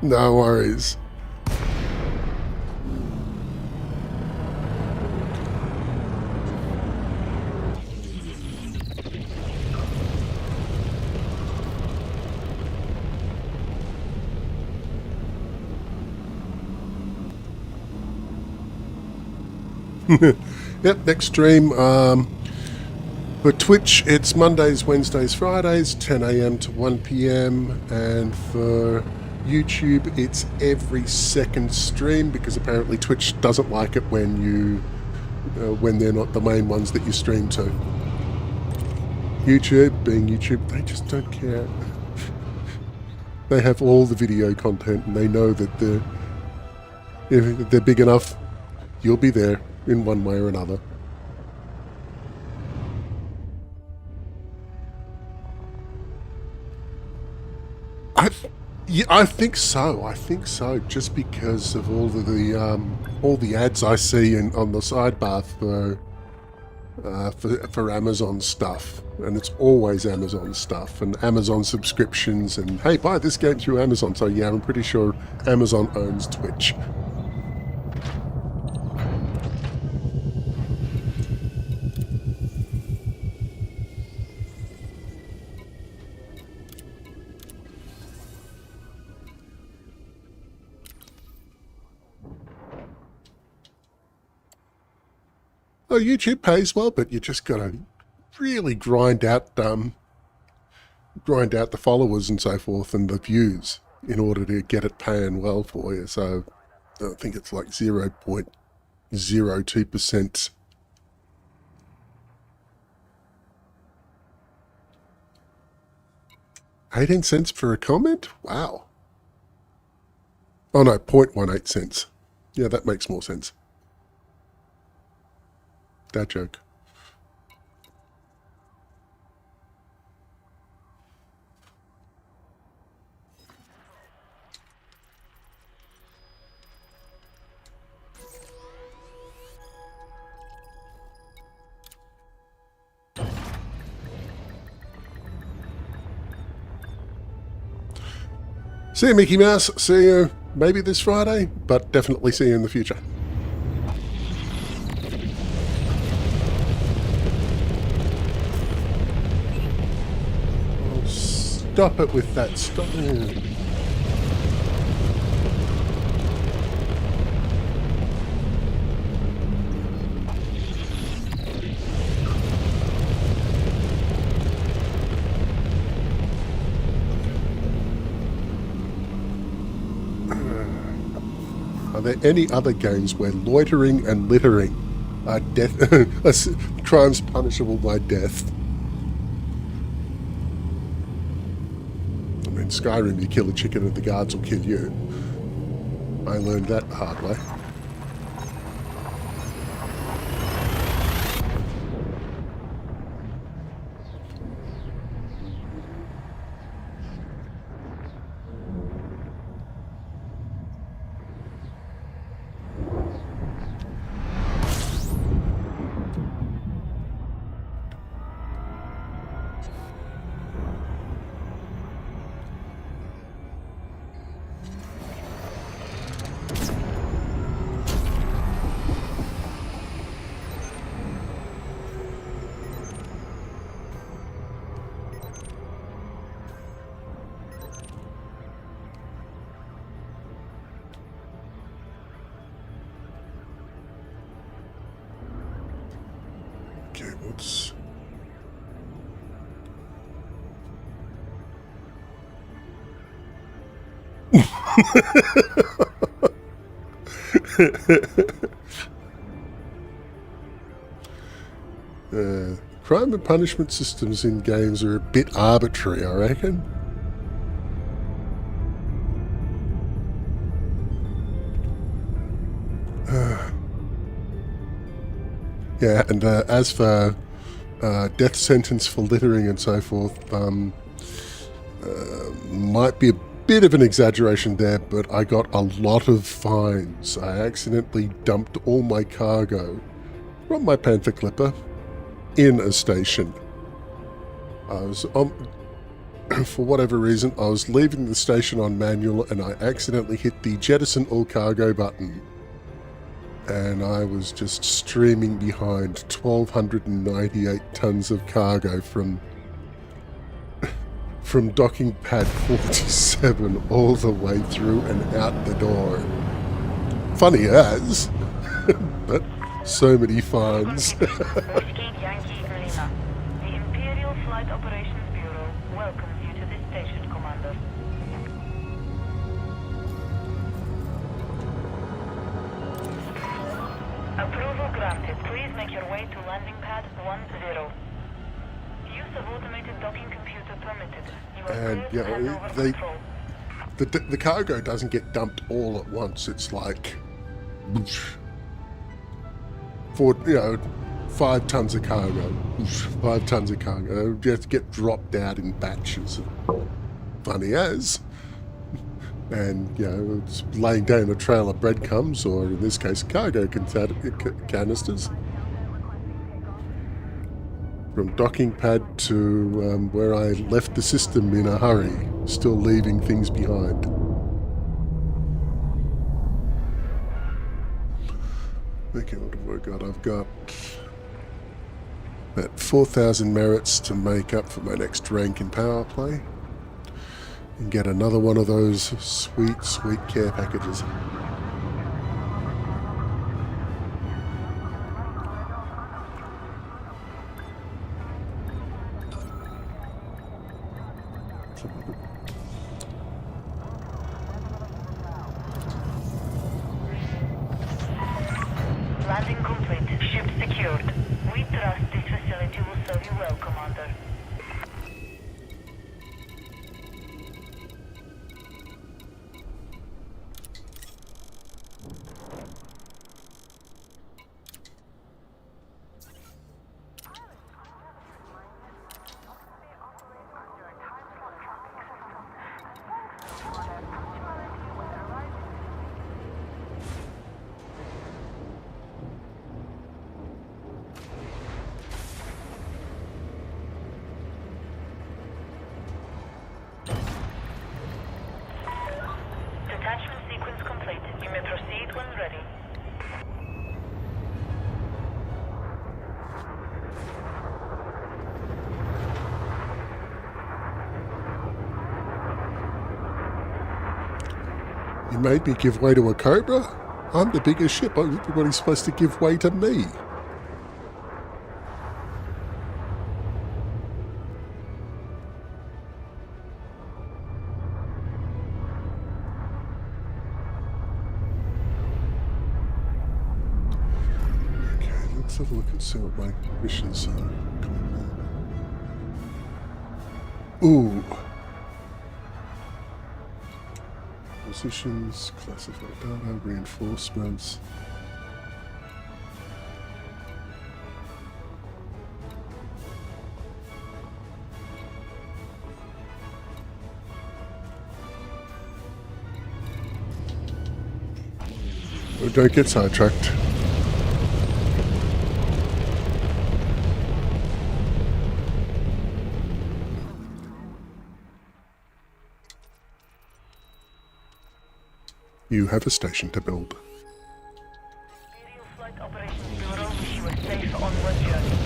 No worries. Yep, next stream. For Twitch, it's Mondays, Wednesdays, Fridays, 10 a.m. to 1 p.m. And for YouTube, it's every second stream, because apparently Twitch doesn't like it when when they're not the main ones that you stream to. YouTube, being YouTube, they just don't care. They have all the video content, and they know that if they're big enough, you'll be there in one way or another. I think so. I think so. Just because of all the ads I see on the sidebar for Amazon stuff, and it's always Amazon stuff and Amazon subscriptions, and hey, buy this game through Amazon. So yeah, I'm pretty sure Amazon owns Twitch. Oh, YouTube pays well, but you just gotta really grind out the followers and so forth and the views in order to get it paying well for you. So I think it's like 0.02%. $0.18 for a comment? Wow. Oh no, 0.18 cents. Yeah, that makes more sense. That joke. See you, Mickey Mouse. See you maybe this Friday, but definitely see you in the future. Stop it with that. Stop it. Are there any other games where loitering and littering are crimes punishable by death? In Skyrim, you kill a chicken and the guards will kill you. I learned that the hard way. What's... crime and punishment systems in games are a bit arbitrary, I reckon. Yeah, and as for death sentence for littering and so forth, might be a bit of an exaggeration there, but I got a lot of fines. I accidentally dumped all my cargo from my Panther Clipper in a station. I was for whatever reason, I was leaving the station on manual and I accidentally hit the jettison all cargo button. And I was just streaming behind 1,298 tons of cargo from docking pad 47 all the way through and out the door. Funny as, but so many fines. Whiskey Yankee Lima. The Imperial Flight Operations Bureau welcomes you to this station, Commander. Approval granted. Please make your way to landing pad 10. Use of automated docking computer permitted. You are And cleared to hand over control. the cargo doesn't get dumped all at once. It's like, for 5 tons of cargo, 5 tons of cargo, just get dropped out in batches. Funny as. And, it's laying down a trail of breadcrumbs, or in this case, cargo canisters. From docking pad to where I left the system in a hurry, still leaving things behind. Okay, what have I got? I've got about 4,000 merits to make up for my next rank in power play. And get another one of those sweet, sweet care packages. Landing complete. Ship secured. We trust this facility will serve you well, Commander. Detachment sequence complete. You may proceed when ready. You made me give way to a Cobra? I'm the biggest ship. Everybody's supposed to give way to me. Okay, let's have a look and see what my missions are. Ooh. Positions, classified data, reinforcements. Oh, don't get sidetracked. You have a station to build. Imperial Flight Operations Bureau wish you a safe onward journey.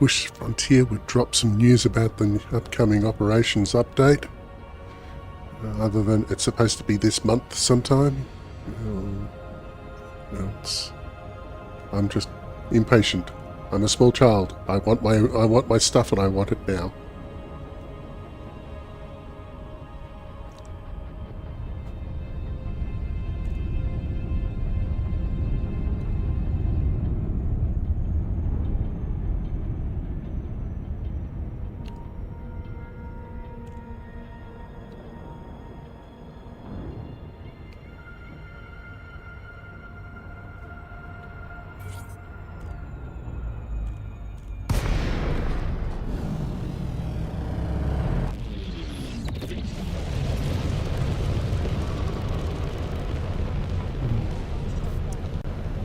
Wish Frontier would drop some news about the upcoming operations update. Other than it's supposed to be this month sometime. No, I'm just impatient. I'm a small child. I want my stuff and I want it now.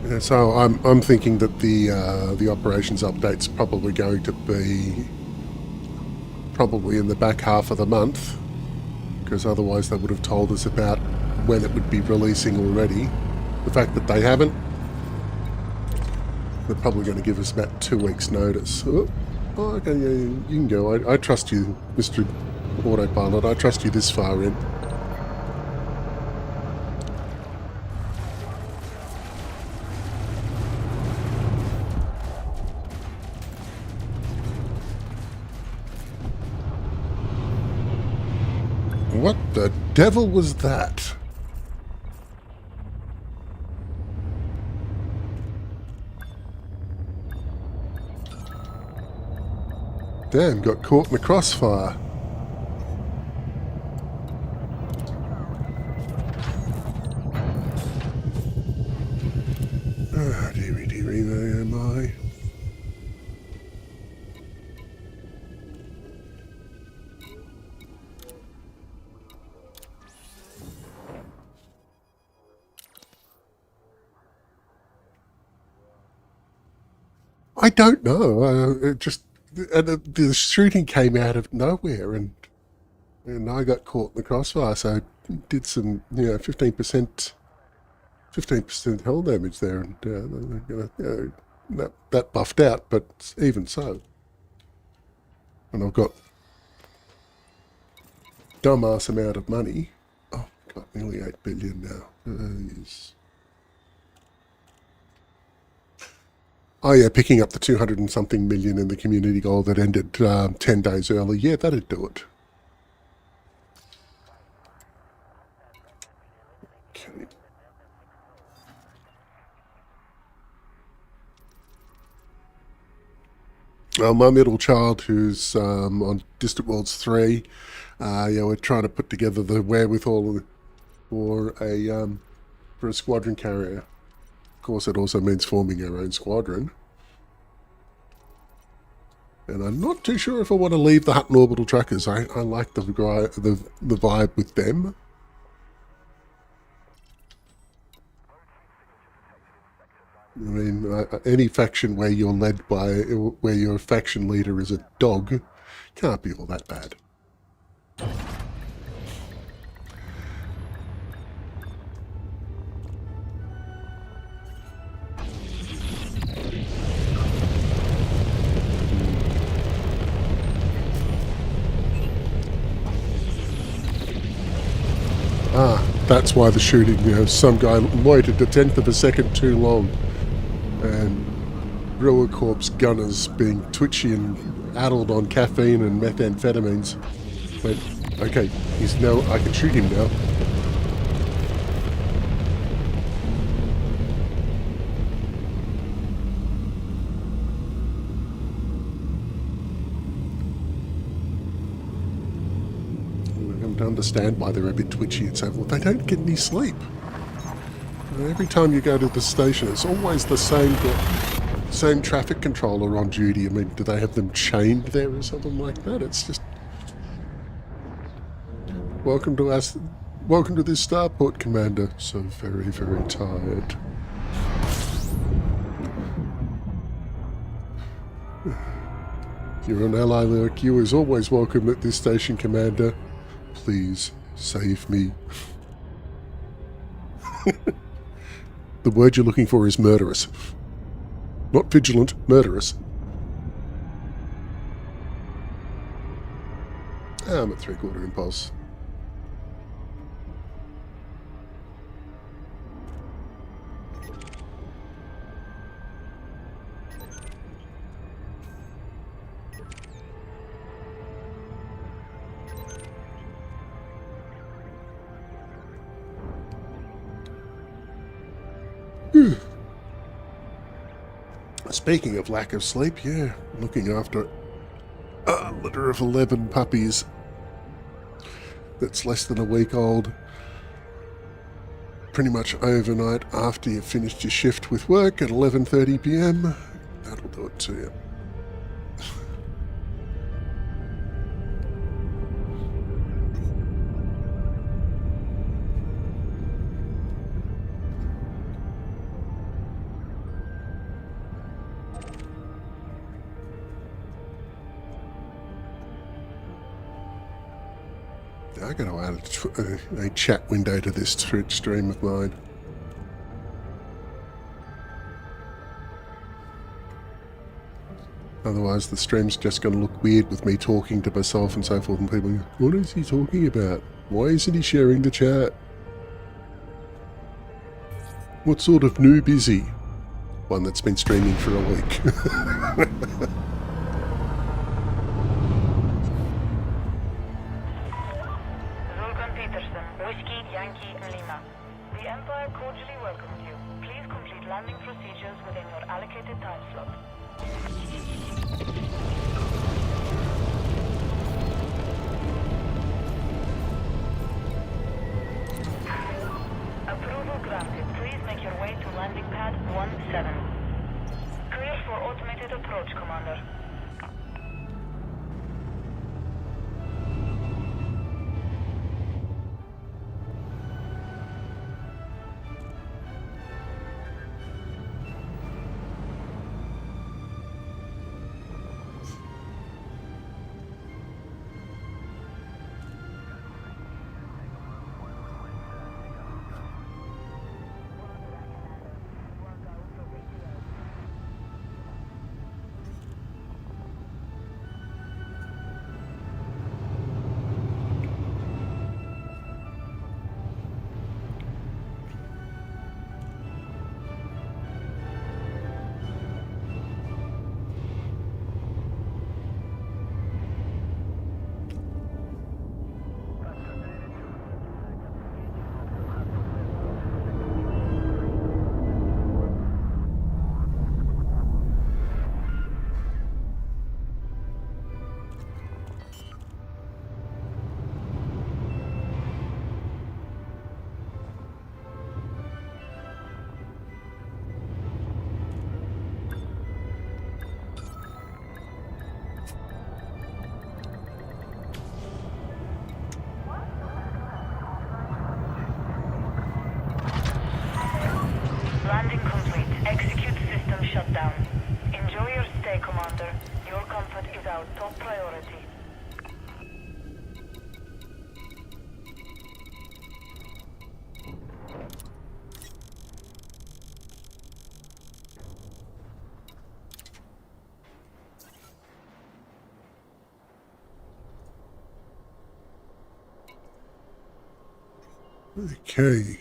Yeah, so I'm thinking that the operations update's probably going to be probably in the back half of the month, because otherwise they would have told us about when it would be releasing already. The fact that they haven't, they're probably going to give us about 2 weeks' notice. Oh, okay, yeah, you can go. I trust you, Mr. Autopilot. I trust you this far in. What the devil was that? Damn, got caught in the crossfire. Ah, dearie, dearie, there am I. I don't know. It just the shooting came out of nowhere, and I got caught in the crossfire. So I did some, 15% hull damage there, and that buffed out. But even so, and I've got dumbass amount of money. Oh, got nearly 8 billion now. Yes. Oh yeah, picking up the 200 and something million in the community goal that ended 10 days early. Yeah, that'd do it. Okay. My middle child, who's on Distant Worlds 3, we're trying to put together the wherewithal for a squadron carrier. Of course, it also means forming our own squadron. And I'm not too sure if I want to leave the Hutton Orbital Trackers. I like the vibe with them. I mean, any faction where you're led by, where your faction leader is a dog, can't be all that bad. Ah, that's why the shooting, some guy loitered a tenth of a second too long. And Brewer Corp's gunners being twitchy and addled on caffeine and methamphetamines. But, okay, I can shoot him now. To understand why they're a bit twitchy and so forth. They don't get any sleep. Every time you go to the station, it's always the same traffic controller on duty. I mean, do they have them chained there or something like that? It's just... Welcome to this starport, Commander. So very, very tired. You're an ally like you is always welcome at this station, Commander. Please save me. The word you're looking for is murderous. Not vigilant, murderous. I'm at 3/4 impulse. Speaking of lack of sleep, yeah, looking after a litter of 11 puppies that's less than a week old, pretty much overnight after you've finished your shift with work at 11:30 p.m. That'll do it to you. I got to add a chat window to this stream of mine. Otherwise the stream's just going to look weird with me talking to myself and so forth, and people go, what is he talking about? Why isn't he sharing the chat? What sort of noob is he? One that's been streaming for a week. Landing procedures within your allocated time slot. Approval granted. Please make your way to landing pad 17. Clear for automated approach, Commander. Landing complete. Execute system shutdown. Enjoy your stay, Commander. Your comfort is our top priority. Okay.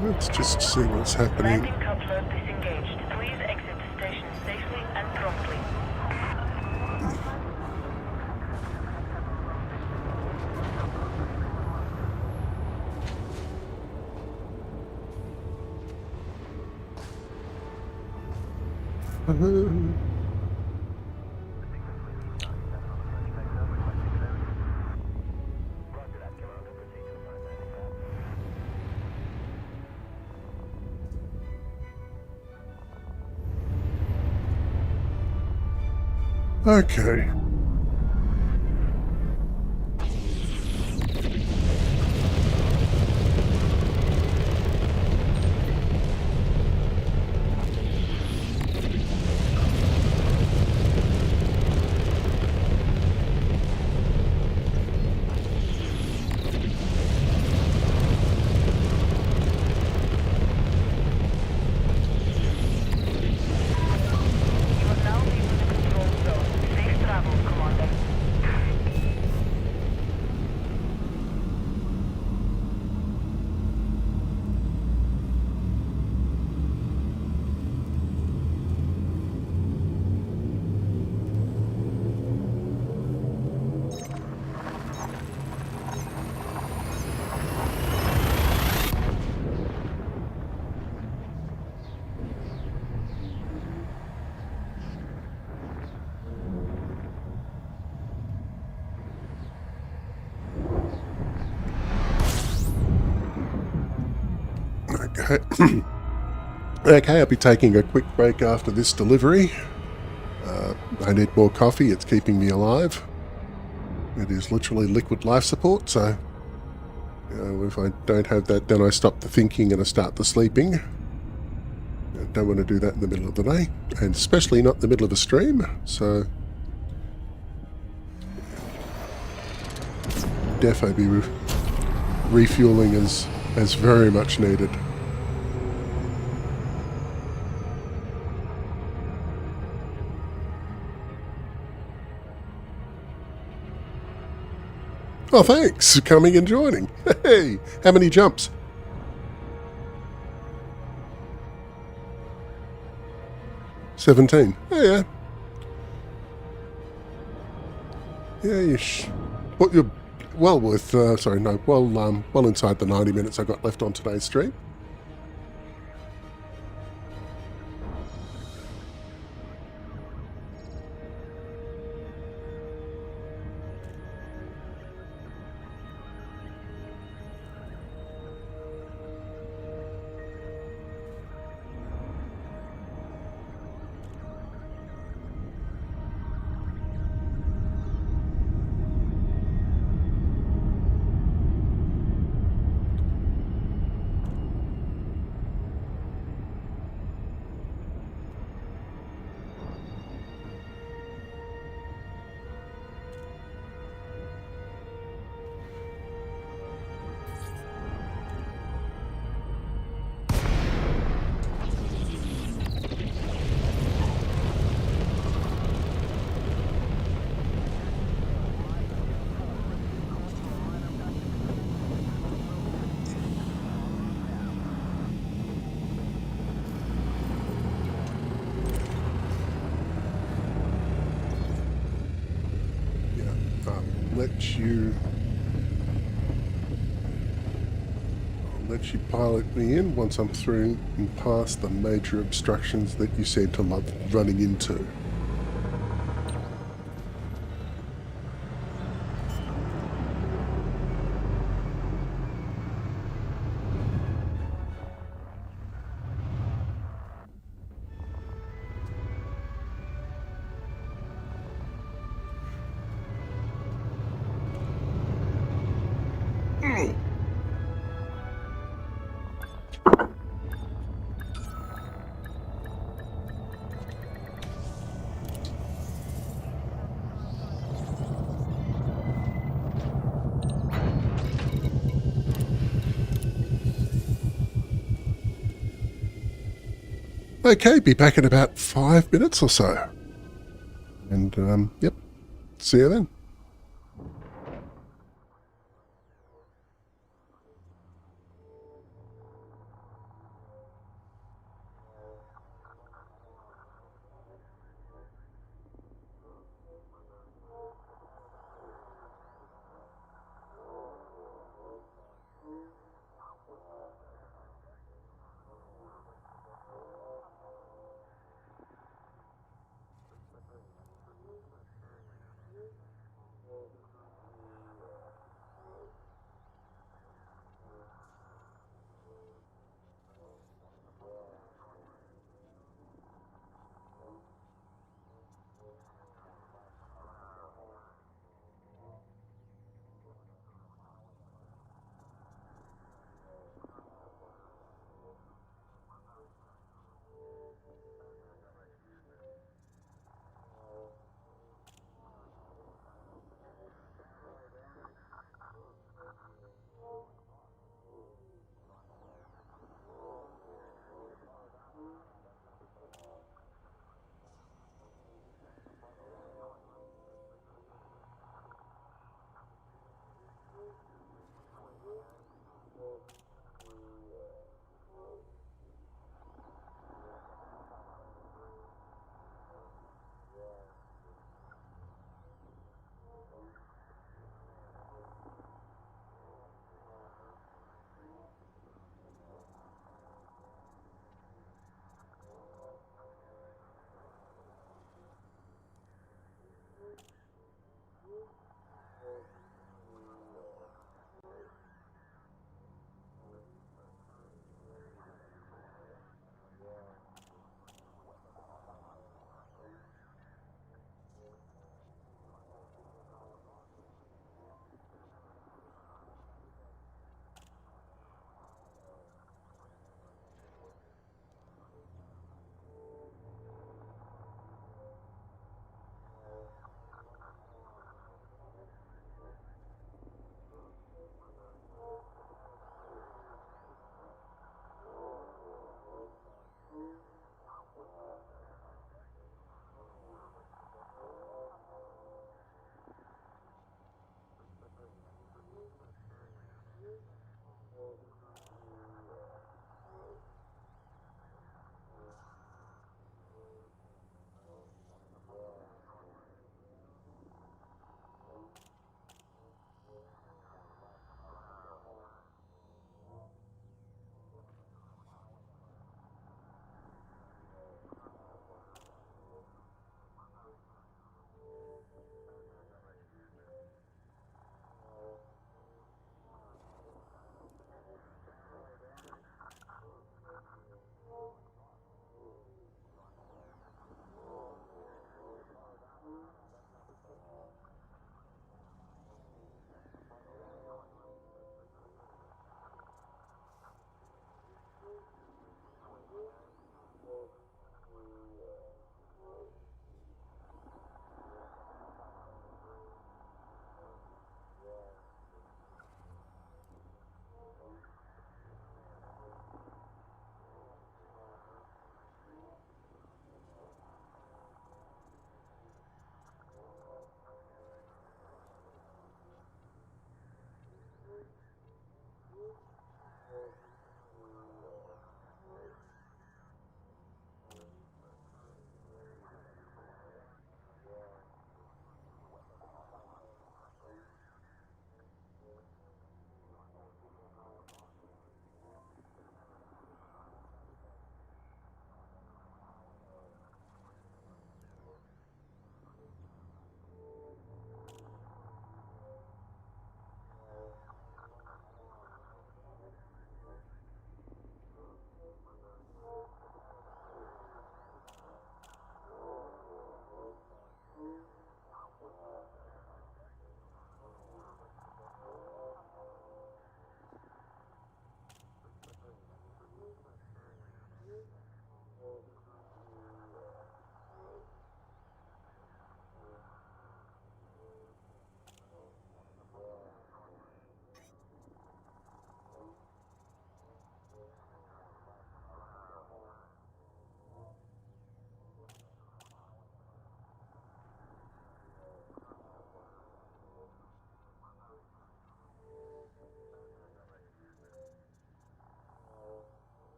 Let's just see what's happening. Landing coupler disengaged. Please exit station safely and promptly. Okay. You are now leaving the control zone. Safe travels, Commander. Okay. Okay, I'll be taking a quick break after this delivery. I need more coffee, it's keeping me alive. It is literally liquid life support, so if I don't have that, then I stop the thinking and I start the sleeping. I don't want to do that in the middle of the day, and especially not in the middle of a stream, so defo be refueling as very much needed. Oh, thanks for coming and joining. Hey, how many jumps? 17. Oh, yeah. Yeah, what you're well worth. Sorry, no. Well inside the 90 minutes I got left on today's stream. I'll let you pilot me in once I'm through and past the major obstructions that you seem to love running into. Okay, be back in about 5 minutes or so. And, yep, see you then.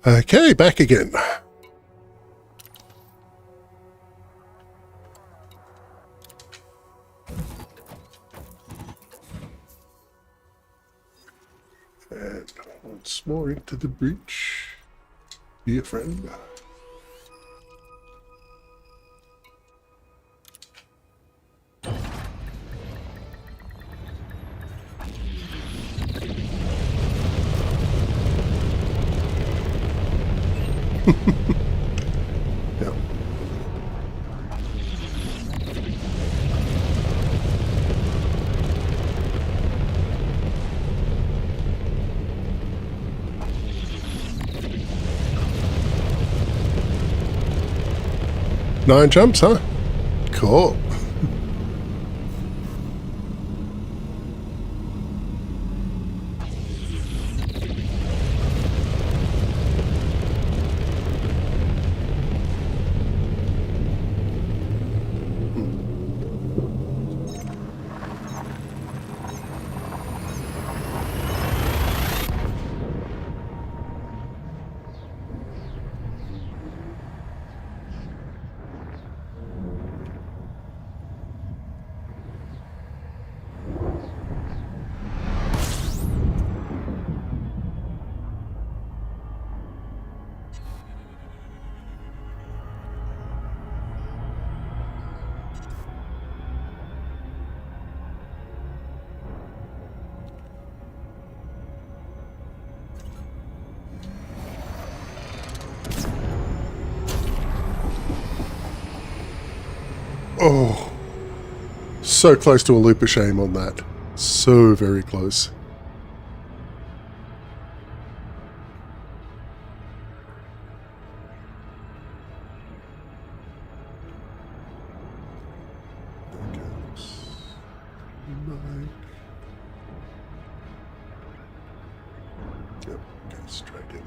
Okay, back again. And once more into the breach. Be a friend. Yep. Nine jumps, huh? Cool. Oh, so close to a loop of shame on that. So very close. Yep, go straight in.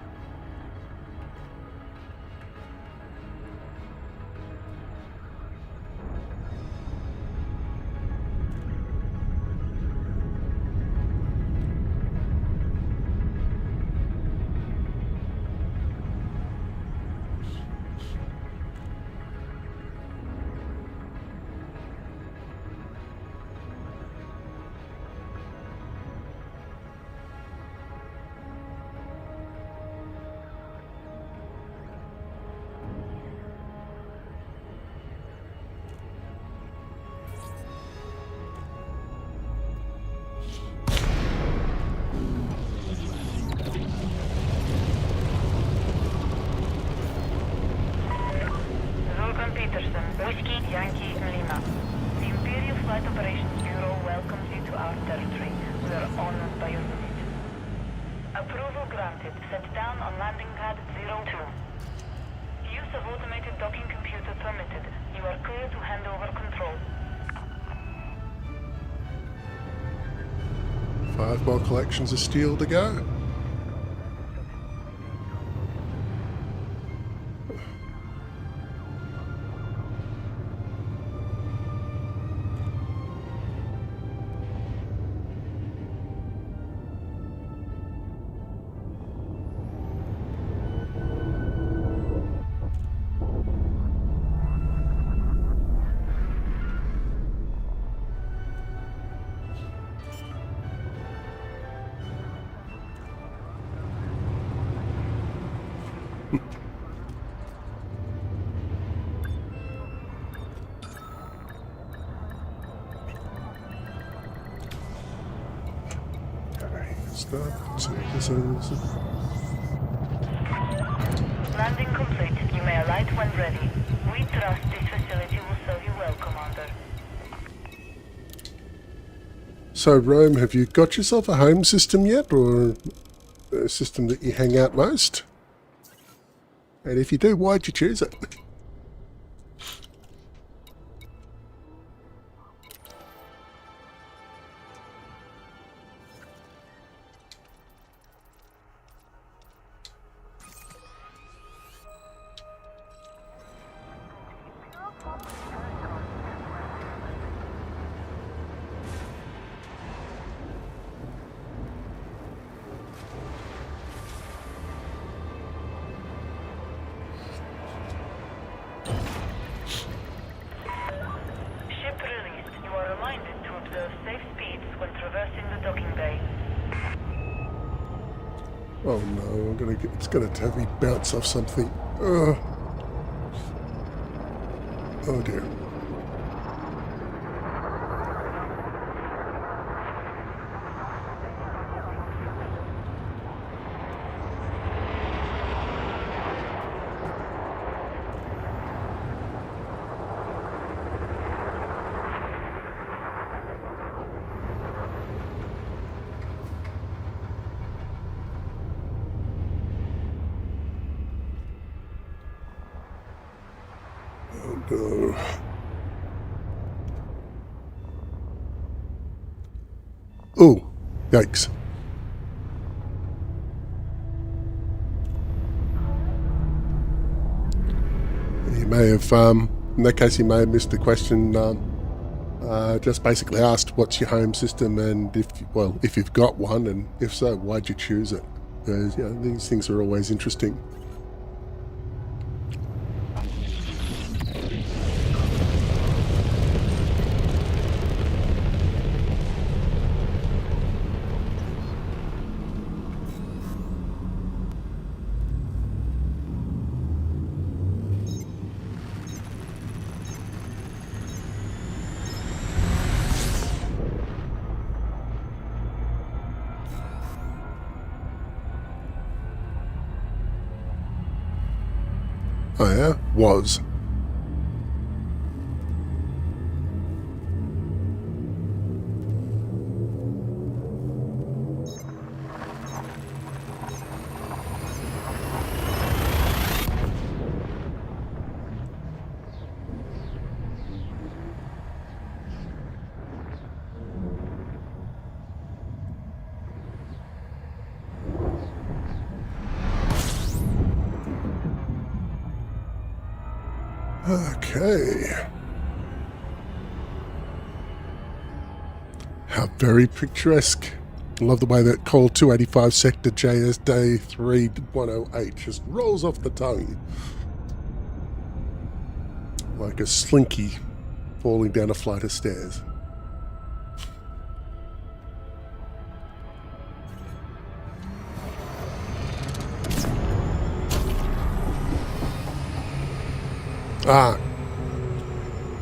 Whiskey Yankee Lima. The Imperial Flight Operations Bureau welcomes you to our territory. We are honored by your visit. Approval granted. Set down on landing pad 02. Use of automated docking computer permitted. You are clear to hand over control. 5 more collections of steel to go. Landing complete. You may alight when ready. We trust this facility will serve you well, Commander. So, Rome, have you got yourself a home system yet, or a system that you hang out most? And if you do, why'd you choose it? no, it's gonna have me bounce off something. Oh dear. No. Oh, yikes. You may have, in that case, you may have missed the question. Just basically asked what's your home system, and if you've got one, and if so, why'd you choose it? Because these things are always interesting. Oh yeah, was. Okay. How very picturesque. I love the way that Call 285 Sector JSD 3108 just rolls off the tongue. Like a slinky falling down a flight of stairs. Ah,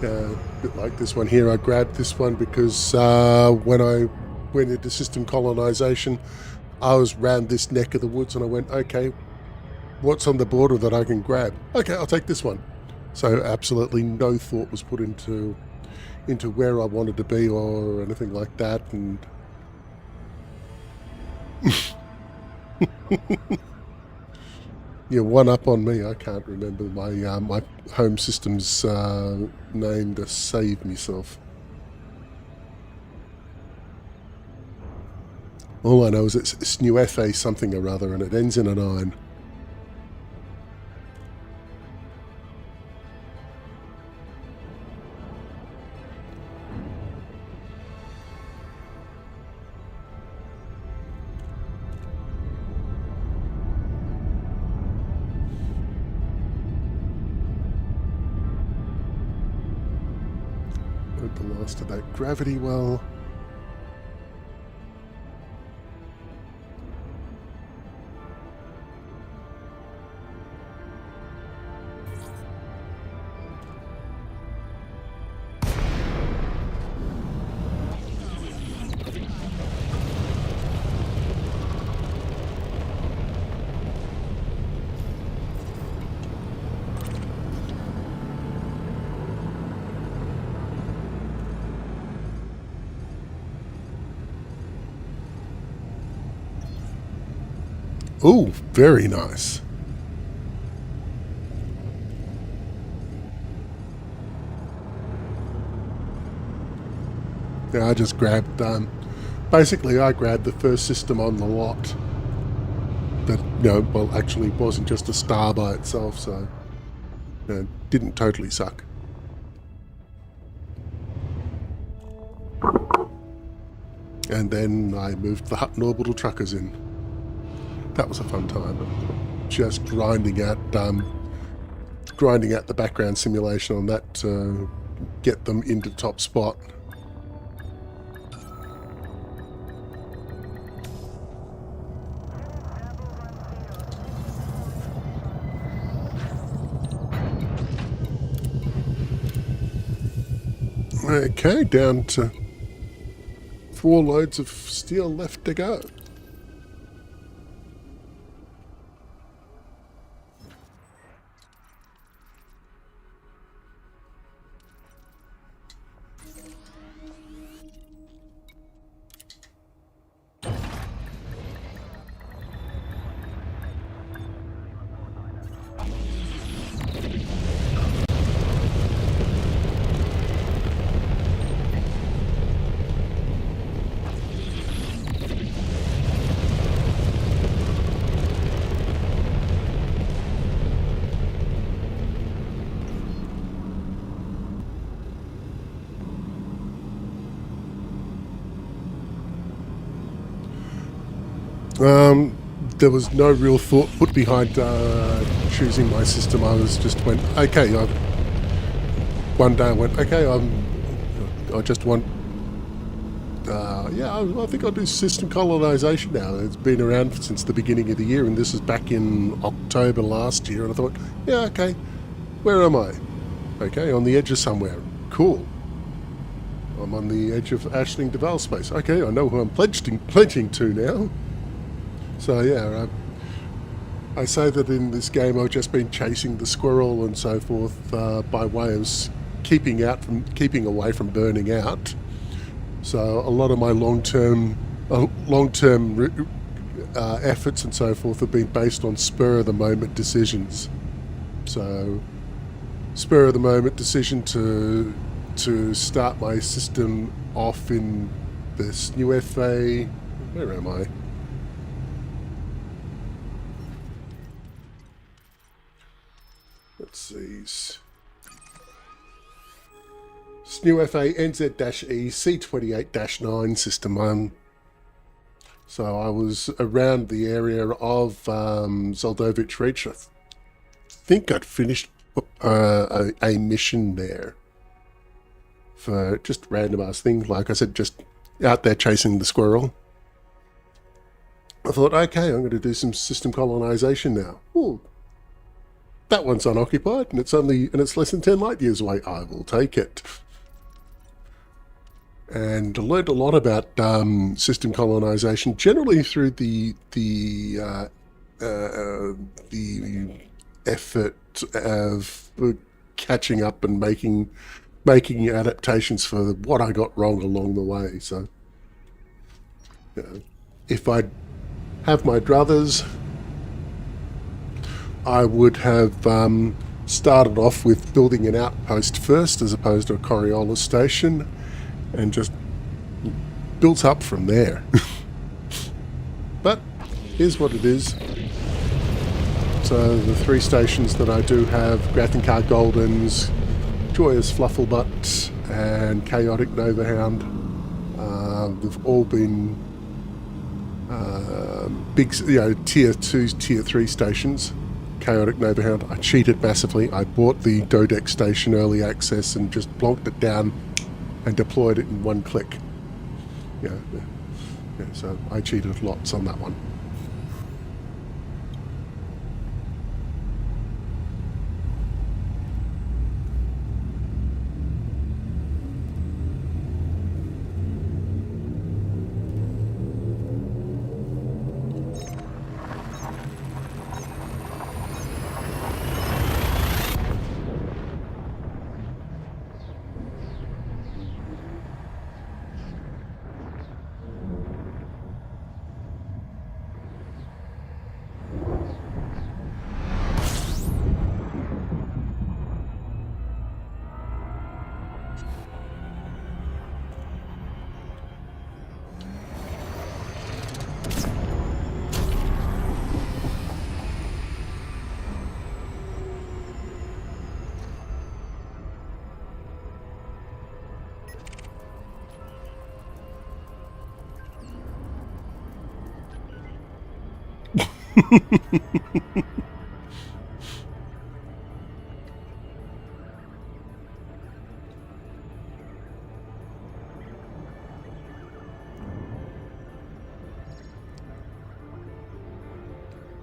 a bit like this one here. I grabbed this one because when I went into system colonization, I was round this neck of the woods and I went, okay, what's on the border that I can grab? Okay, I'll take this one. So absolutely no thought was put into where I wanted to be or anything like that. And yeah, one up on me. I can't remember my my home system's name to save myself. All I know is it's Synuefe something or other, and it ends in a 9. The last of that gravity well. Oh, very nice. Yeah, I just grabbed, basically I grabbed the first system on the lot that, well, actually wasn't just a star by itself, so, didn't totally suck. And then I moved the Hutton Orbital Truckers in. That was a fun time. Just grinding out the background simulation on that to get them into the top spot. Okay, down to 4 loads of steel left to go. There was no real thought put behind choosing my system. I was just went, okay, one day I went, okay, I just want, yeah, I think I'll do system colonization now. It's been around since the beginning of the year, and this is back in October last year, and I thought, yeah, okay, where am I? Okay, on the edge of somewhere. Cool. I'm on the edge of Ashling Deval space. Okay, I know who I'm pledging to now. So yeah, I say that in this game I've just been chasing the squirrel and so forth by way of keeping away from burning out. So a lot of my long-term efforts and so forth have been based on spur-of-the-moment decisions. So spur-of-the-moment decision to start my system off in the Synuefe. Where am I? Let's see. Synuefe NZ-E C28-9 system. So I was around the area of Zoldovich Reach. I think I'd finished a mission there for just random ass things. Like I said, just out there chasing the squirrel. I thought, okay, I'm going to do some system colonization now. Ooh. That one's unoccupied, and it's less than 10 light years away. I will take it. And I learned a lot about system colonization, generally through the effort of catching up and making adaptations for what I got wrong along the way. So, you know, if I'd have my druthers, I would have started off with building an outpost first as opposed to a Coriolis station and just built up from there. But here's what it is. So the 3 stations that I do have, Grathinkar Goldens, Joyous Flufflebutt and Chaotic Novahound, they've all been big, tier 2, tier 3 stations. Chaotic Novahound, I cheated massively. I bought the Dodec station early access and just blonked it down and deployed it in one click. Yeah, so I cheated lots on that one.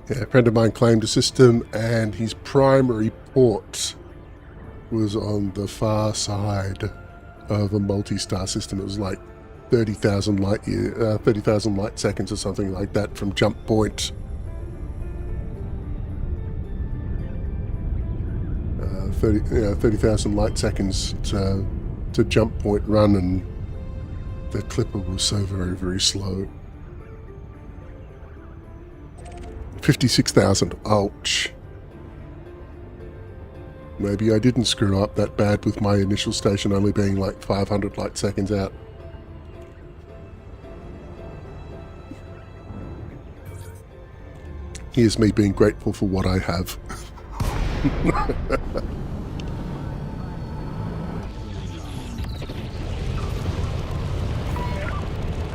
Yeah, a friend of mine claimed a system and his primary port was on the far side of a multi-star system. It was like 30,000 light seconds or something like that from jump point. 30,000 light seconds to jump point run, and the clipper was so very, very slow. 56,000. Ouch. Maybe I didn't screw up that bad with my initial station only being like 500 light seconds out. Here's me being grateful for what I have.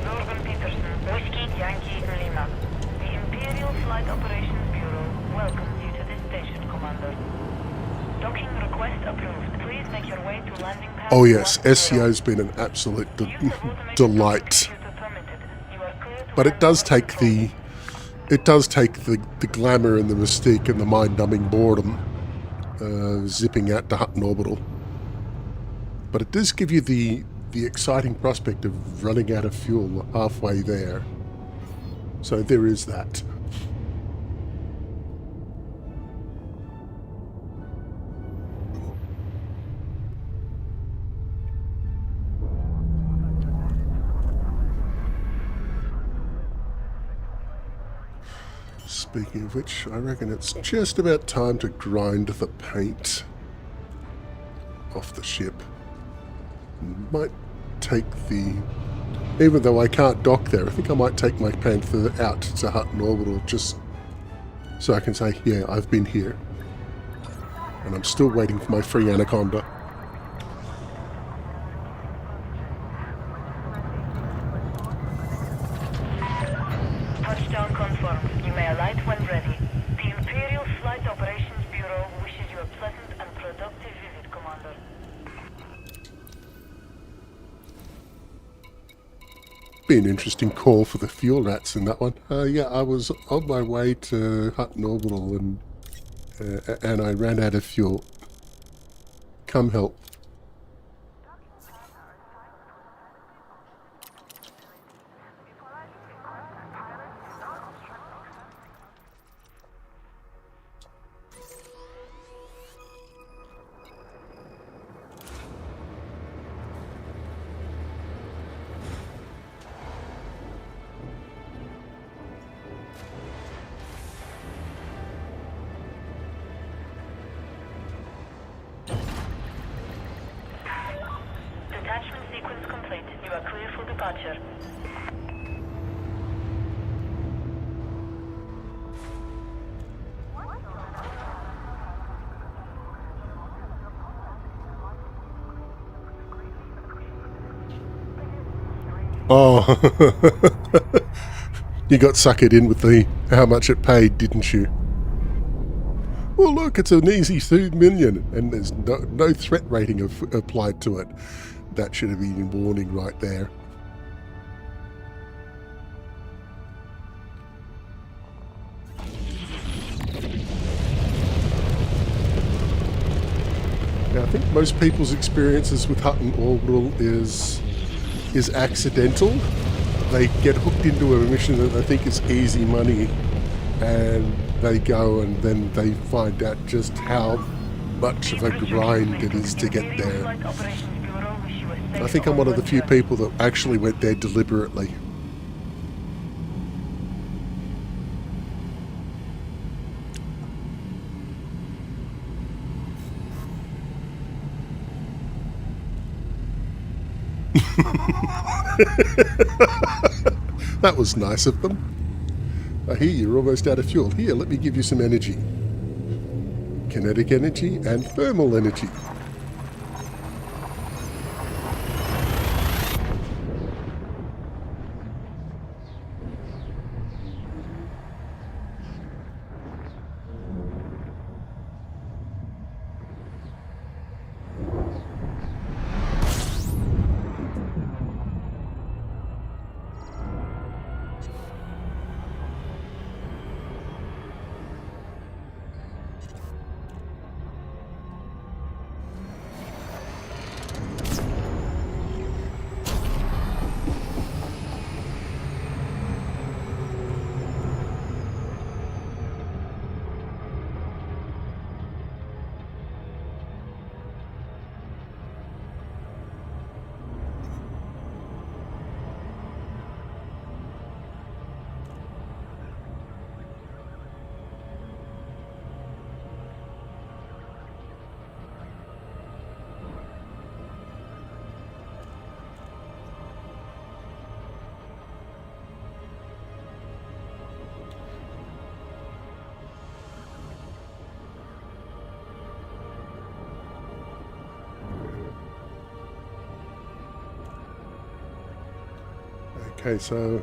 Northern Peterson, Whiskey Yankee Lima. The Imperial Flight Operations Bureau welcomes you to this station, Commander. Docking request approved. Please make your way to landing pad. Oh yes, 10. SCO's been an absolute Use of automated delight. computer permitted. You are clear to But it land does on take control. the glamour and the mystique and the mind-numbing boredom zipping out to Hutton Orbital. But it does give you the exciting prospect of running out of fuel halfway there. So there is that. Speaking of which, I reckon it's just about time to grind the paint off the ship. Might take the... Even though I can't dock there, I think I might take my Panther out to Hutton Orbital just so I can say, yeah, I've been here. And I'm still waiting for my free Anaconda. Touchdown confirmed. You may alight when ready. The Imperial Flight Operations Bureau wishes you a pleasant and productive visit, Commander. Be an interesting call for the fuel rats in that one. Yeah, I was on my way to Hutton Orbital and I ran out of fuel. Come help. Detachment sequence complete. You are clear for departure. Oh, you got suckered in with the how much it paid, didn't you? Well, look, it's an easy 2 million, and there's no threat rating applied to it. That should have been a warning right there. Now, I think most people's experiences with Hutton Orbital is accidental. They get hooked into a mission that they think is easy money, and they go and then they find out just how much of a grind it is to get there. I think I'm one of the few people that actually went there deliberately. That was nice of them. I hear you're almost out of fuel. Here, let me give you some energy. Kinetic energy and thermal energy. Okay, so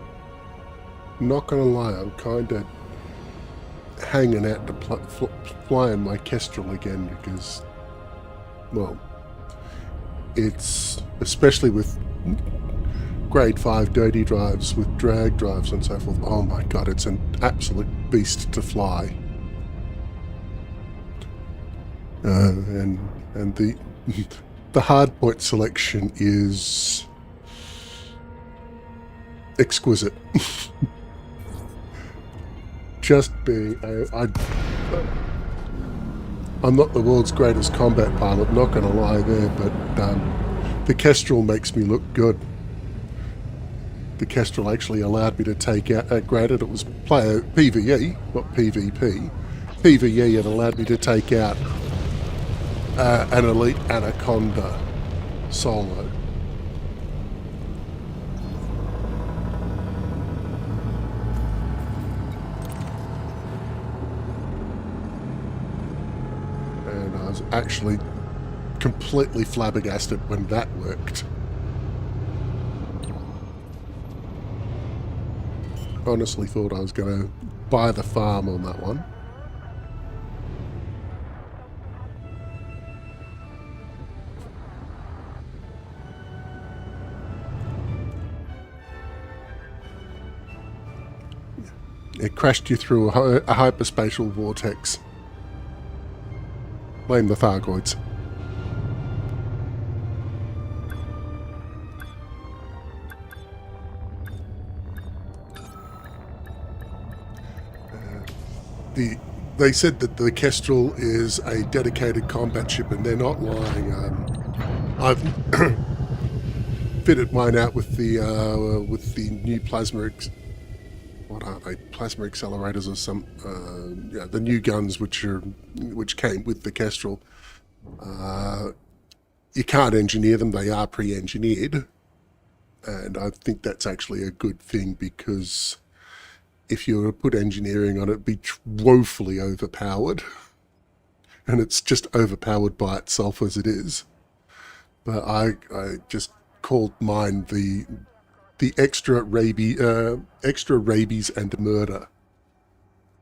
not gonna lie, I'm kind of hanging out to flying my Kestrel again because, well, it's especially with grade 5 dirty drives with drag drives and so forth. Oh my god, it's an absolute beast to fly. And the the hardpoint selection is exquisite. Just being I'm not the world's greatest combat pilot, not gonna lie there, but the Kestrel makes me look good. The Kestrel actually allowed me to take out, granted it was player PvE, not PvP. PvE, it allowed me to take out an elite Anaconda solo. And I was actually completely flabbergasted when that worked. Honestly thought I was going to buy the farm on that one. It crashed you through a hyperspatial vortex. Blame the Thargoids. They said that the Kestrel is a dedicated combat ship, and they're not lying. I've fitted mine out with the new plasma. What are they? Plasma accelerators or some? Yeah, the new guns which came with the Kestrel. You can't engineer them; they are pre-engineered, and I think that's actually a good thing because if you were to put engineering on it, it'd be woefully overpowered. And it's just overpowered by itself as it is. But I just called mine the extra rabies and murder.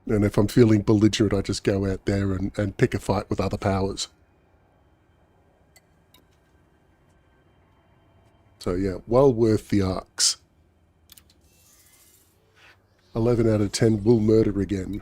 And if I'm feeling belligerent, I just go out there and pick a fight with other powers. So yeah, well worth the arcs. 11 out of 10 will murder again.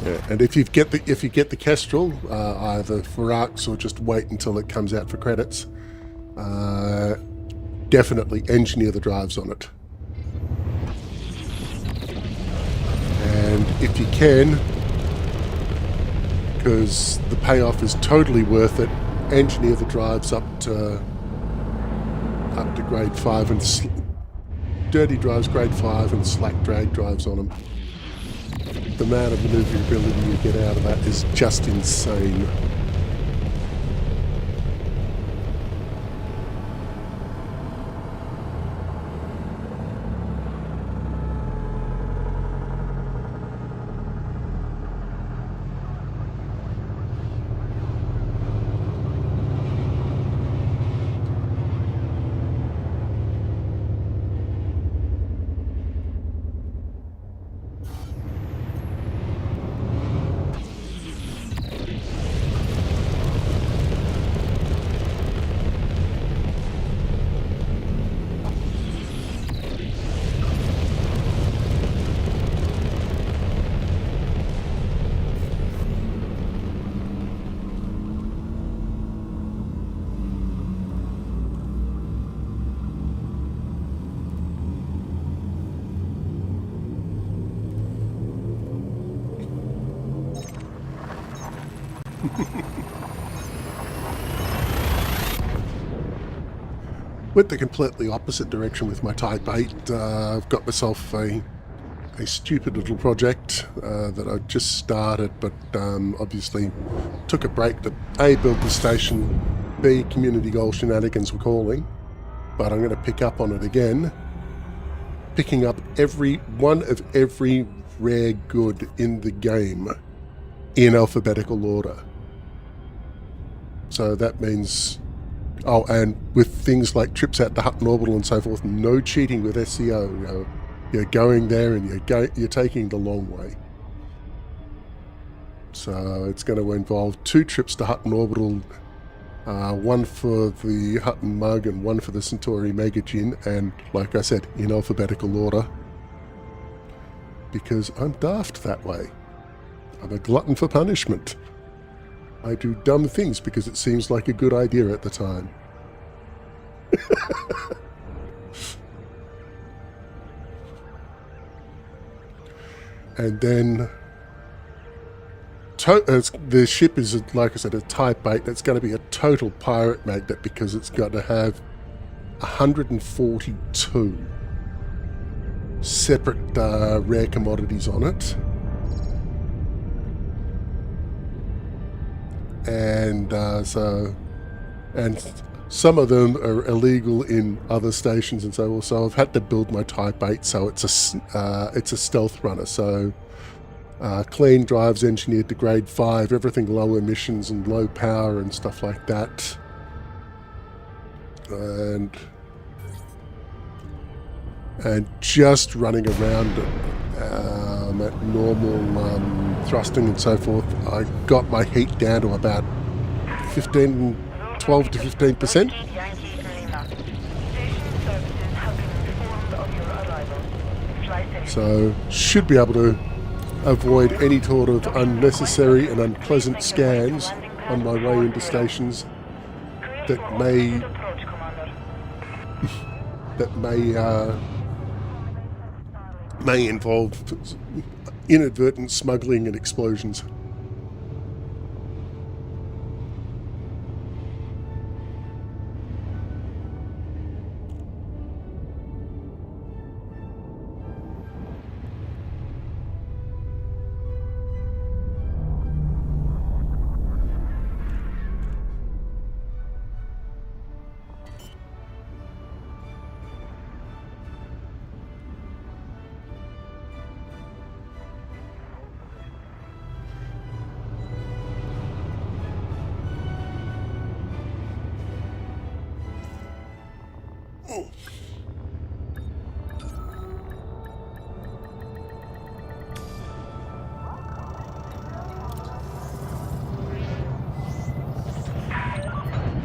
Yeah, and if you get the Kestrel, either for arcs or just wait until it comes out for credits, definitely engineer the drives on it. And if you can, because the payoff is totally worth it, engineer the drives up to grade 5 and dirty drives grade 5 and slack drag drives on them. The amount of maneuverability you get out of that is just insane. Went the completely opposite direction with my Type 8. I've got myself a a stupid little project that I just started, but obviously took a break to A, build the station, B, community goal shenanigans were calling, but I'm going to pick up on it again, picking up every one of every rare good in the game in alphabetical order. So that means, oh, and with things like trips out to Hutton Orbital and so forth, no cheating with SEO. You're going there and you're taking the long way. So it's going to involve 2 trips to Hutton Orbital, one for the Hutton Mug and one for the Centauri Mega Gin, and like I said, in alphabetical order, because I'm daft that way. I'm a glutton for punishment. I do dumb things because it seems like a good idea at the time. And then the ship is, like I said, a Type 8. It's going to be a total pirate magnet because it's got to have 142 separate rare commodities on it. And some of them are illegal in other stations and so on. So I've had to build my Type 8, so it's a stealth runner. So clean drives engineered to grade 5, everything low emissions and low power and stuff like that. And just running around at normal thrusting and so forth, I got my heat down to about 12 to 15%. So should be able to avoid any sort of unnecessary and unpleasant scans on my way into stations that may involve inadvertent smuggling and explosions.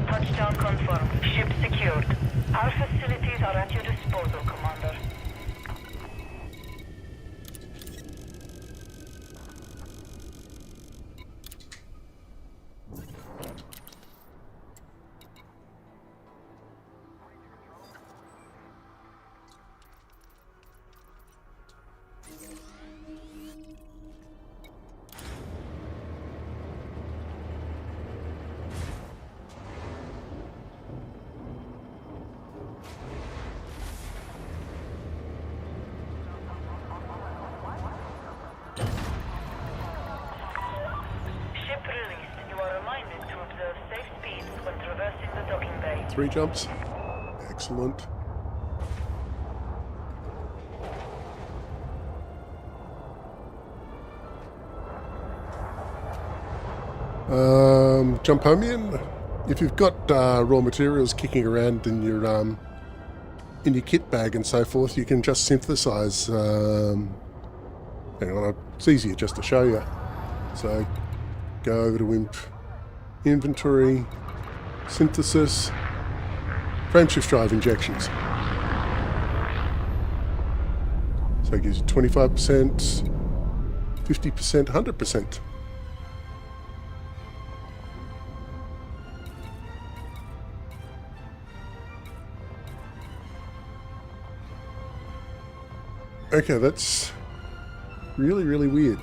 Touchdown confirmed. Ship secured. Our facilities are at your disposal, Commander. Ship released. You are reminded to observe safe speeds when traversing the docking bay. 3 jumps. Excellent. Jump home in. If you've got raw materials kicking around in your kit bag and so forth, you can just synthesize. Hang on, it's easier just to show you. So go over to inventory, synthesis, frameshift drive injections. So it gives you 25%, 50%, 100%. Okay, that's really, really weird.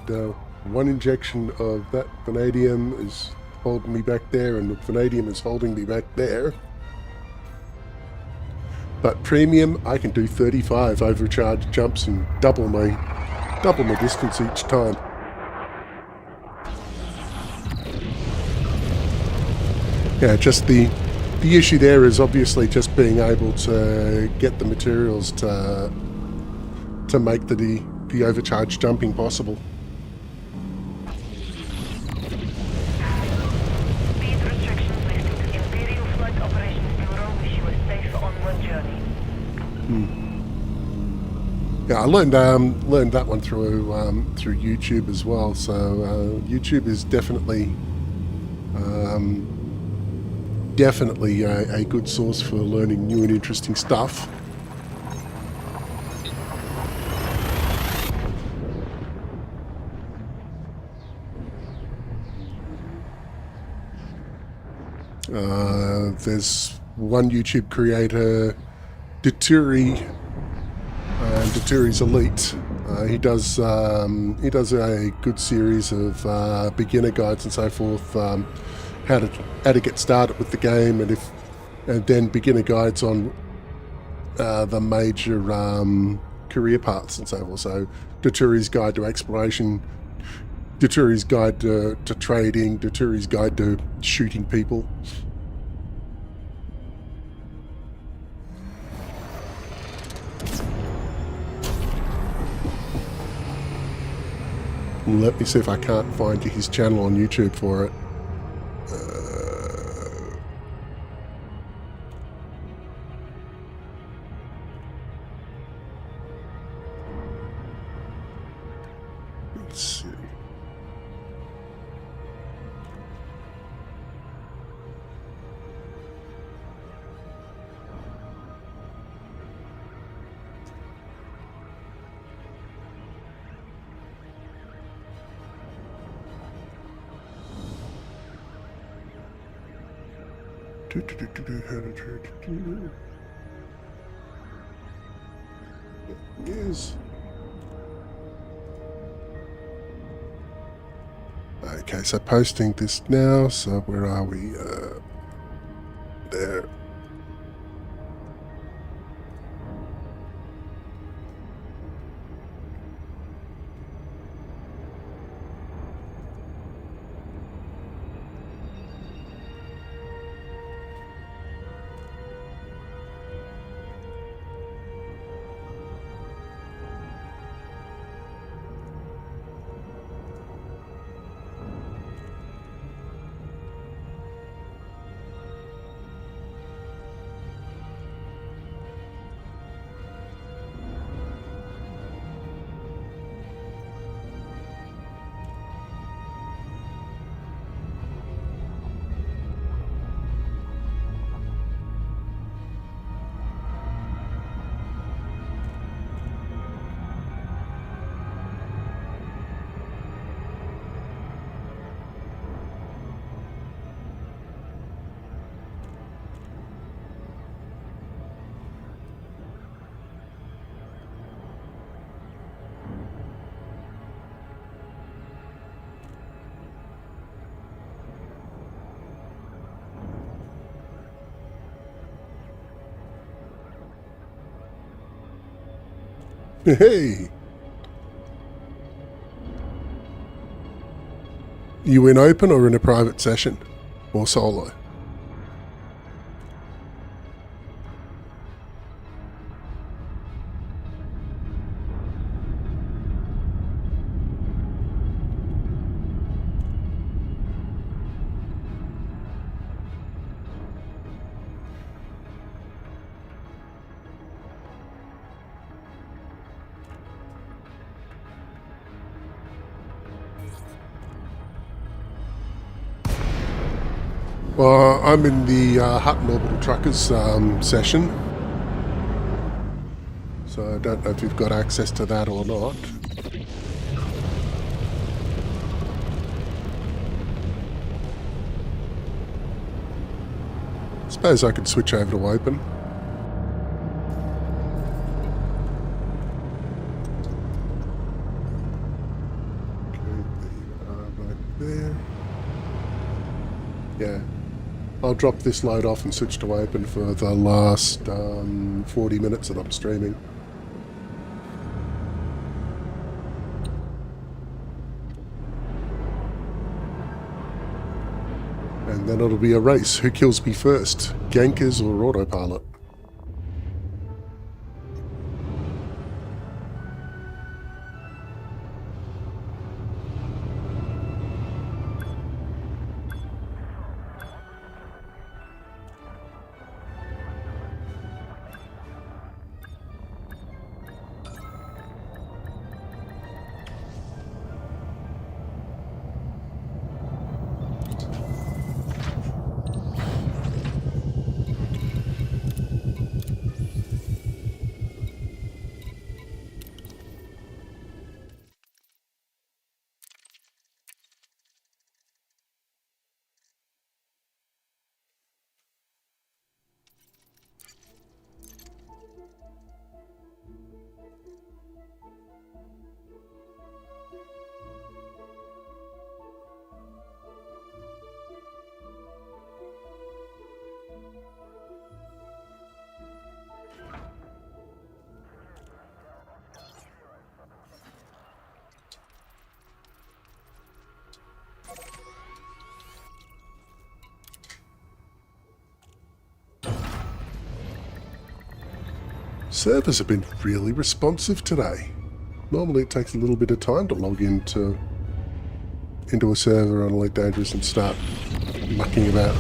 One injection of that vanadium is holding me back there, and the vanadium is holding me back there. But premium, I can do 35 overcharged jumps and double my double my distance each time. Yeah, just the issue there is obviously just being able to get the materials to make the overcharge jumping possible. Speed restrictions lifted. Imperial Flight Operations Bureau wish you a safe onward journey. Yeah, I learned that one through YouTube as well. So YouTube is definitely a good source for learning new and interesting stuff. There's one YouTube creator, Daturi, Daturi's Elite. He does a good series of beginner guides and so forth, how to get started with the game, and then beginner guides on the major career paths and so forth. So Daturi's Guide to Exploration, Daturi's Guide to Trading, Daturi's Guide to Shooting People. Let me see if I can't find his channel on YouTube for it. Let's see. Yes. Okay, so posting this now. So where are we? There. Hey! You in open or in a private session? Or solo? Well, I'm in the Hutton Orbital Truckers session, so I don't know if you've got access to that or not. I suppose I could switch over to open. Okay, right there. Yeah. I'll drop this load off and switch to open for the last 40 minutes that I'm streaming. then it'll be a race. Who kills me first? Gankers or autopilot? Servers have been really responsive today. Normally it takes a little bit of time to log into a server on Elite Dangerous and start mucking about.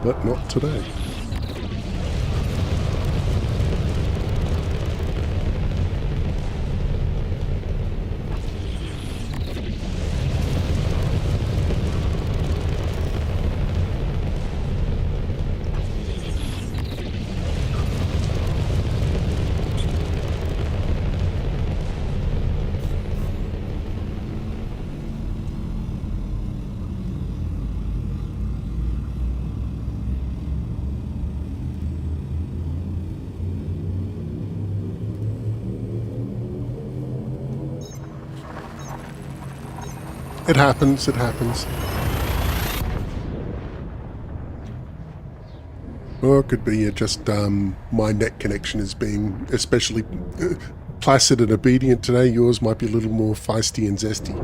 But not today. It happens, it happens. Or it could be just my net connection is being especially placid and obedient today. Yours might be a little more feisty and zesty.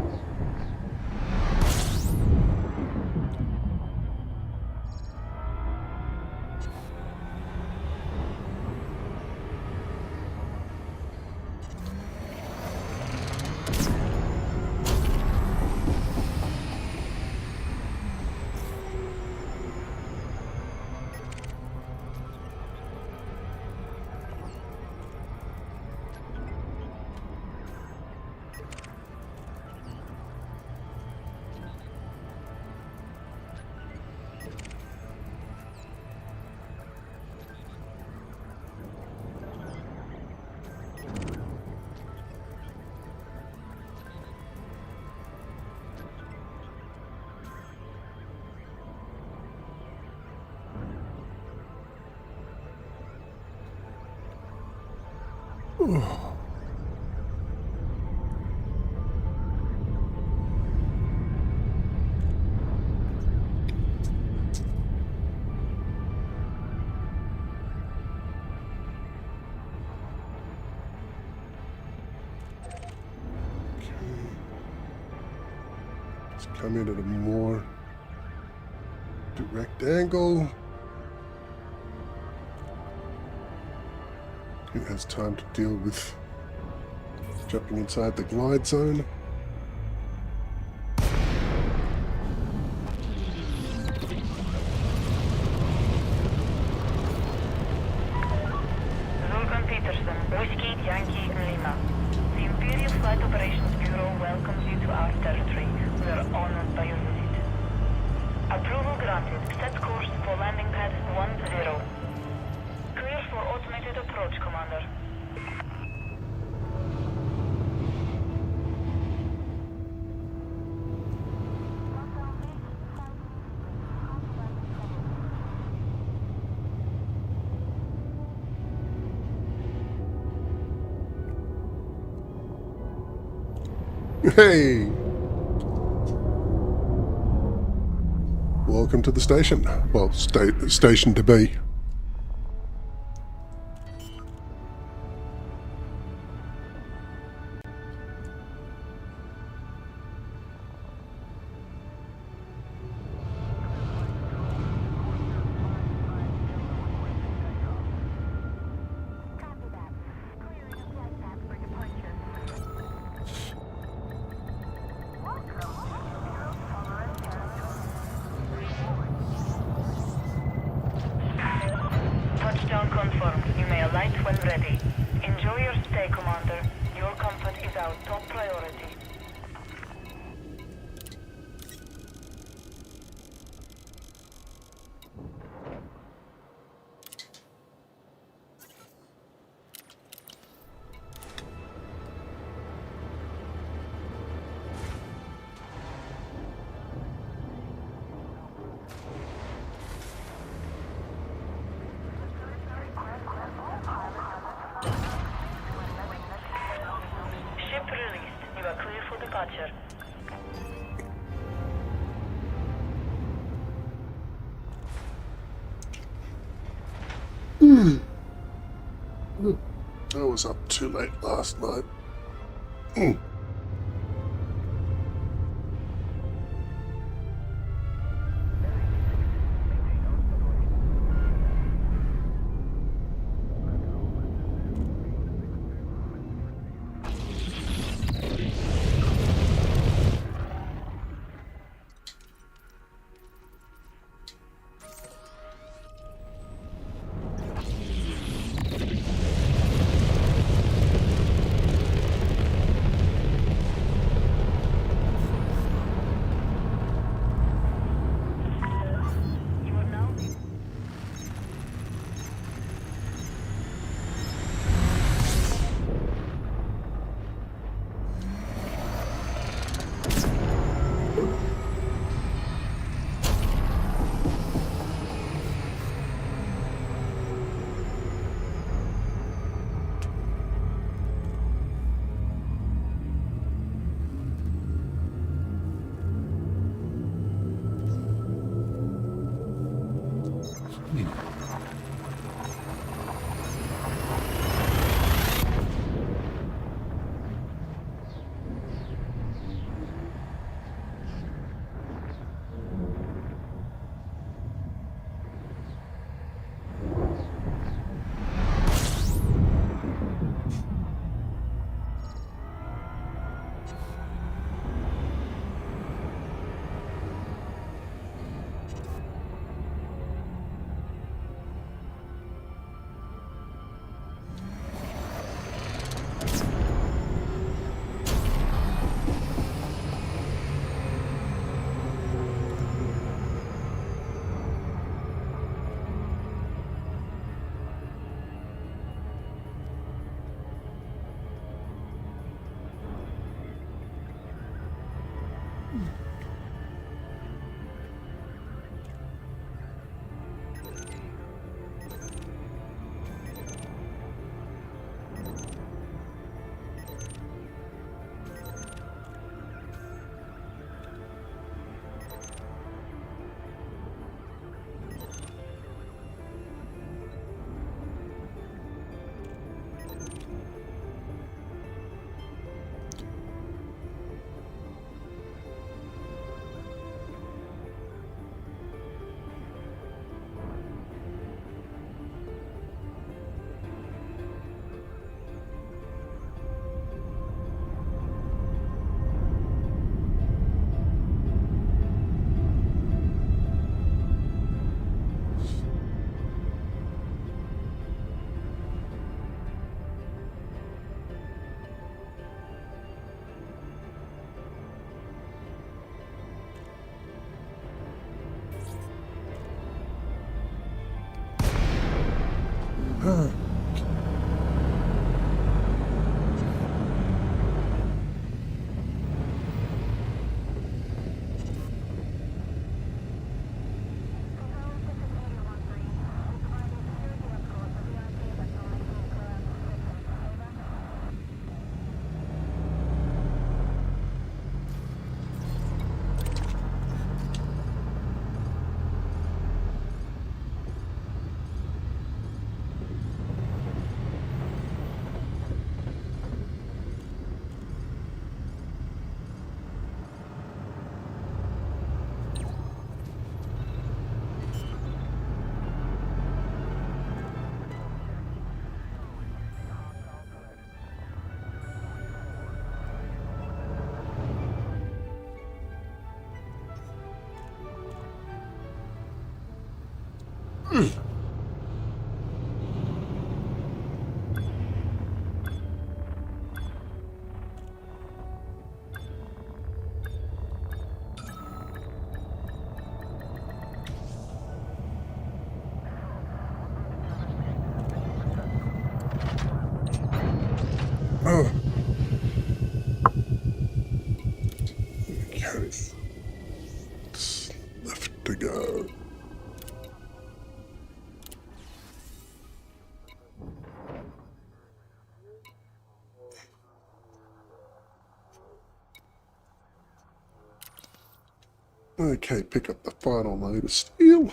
Let's come in at a more direct angle. Who has time to deal with jumping inside the glide zone? Vulcan Peterson, Whiskey, Yankee, Lima. The Imperial Flight Operations Bureau welcomes you to our territory. We are honored by your visit. Approval granted. Set course for landing pad 10. Clear for automated approach, Commander. Hey! Welcome to the station. Well, station to be. confirmed. You may alight when ready. Enjoy your stay, Commander. Your comfort is our top priority. Ship released. You are clear for departure. I was up too late last night. You are now... Okay. It's left to go. Okay, pick up the final load of steel.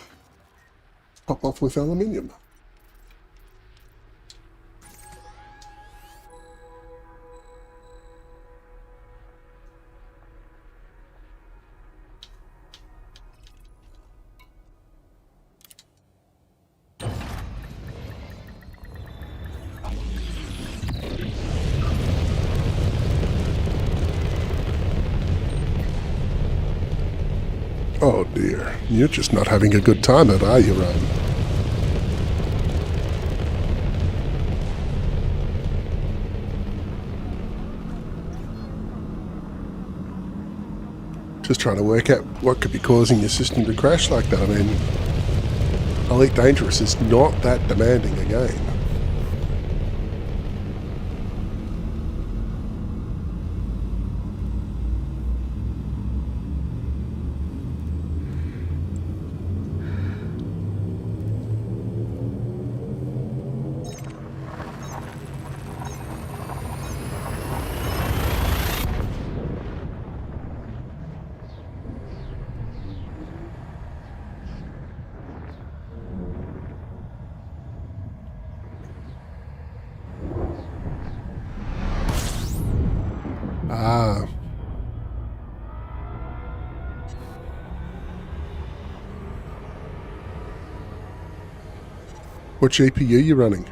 Pop off with aluminium. Oh dear, you're just not having a good time of it, are you, Ryan? Just trying to work out what could be causing your system to crash like that. I mean, Elite Dangerous is not that demanding a game. Ah. What GPU are you running?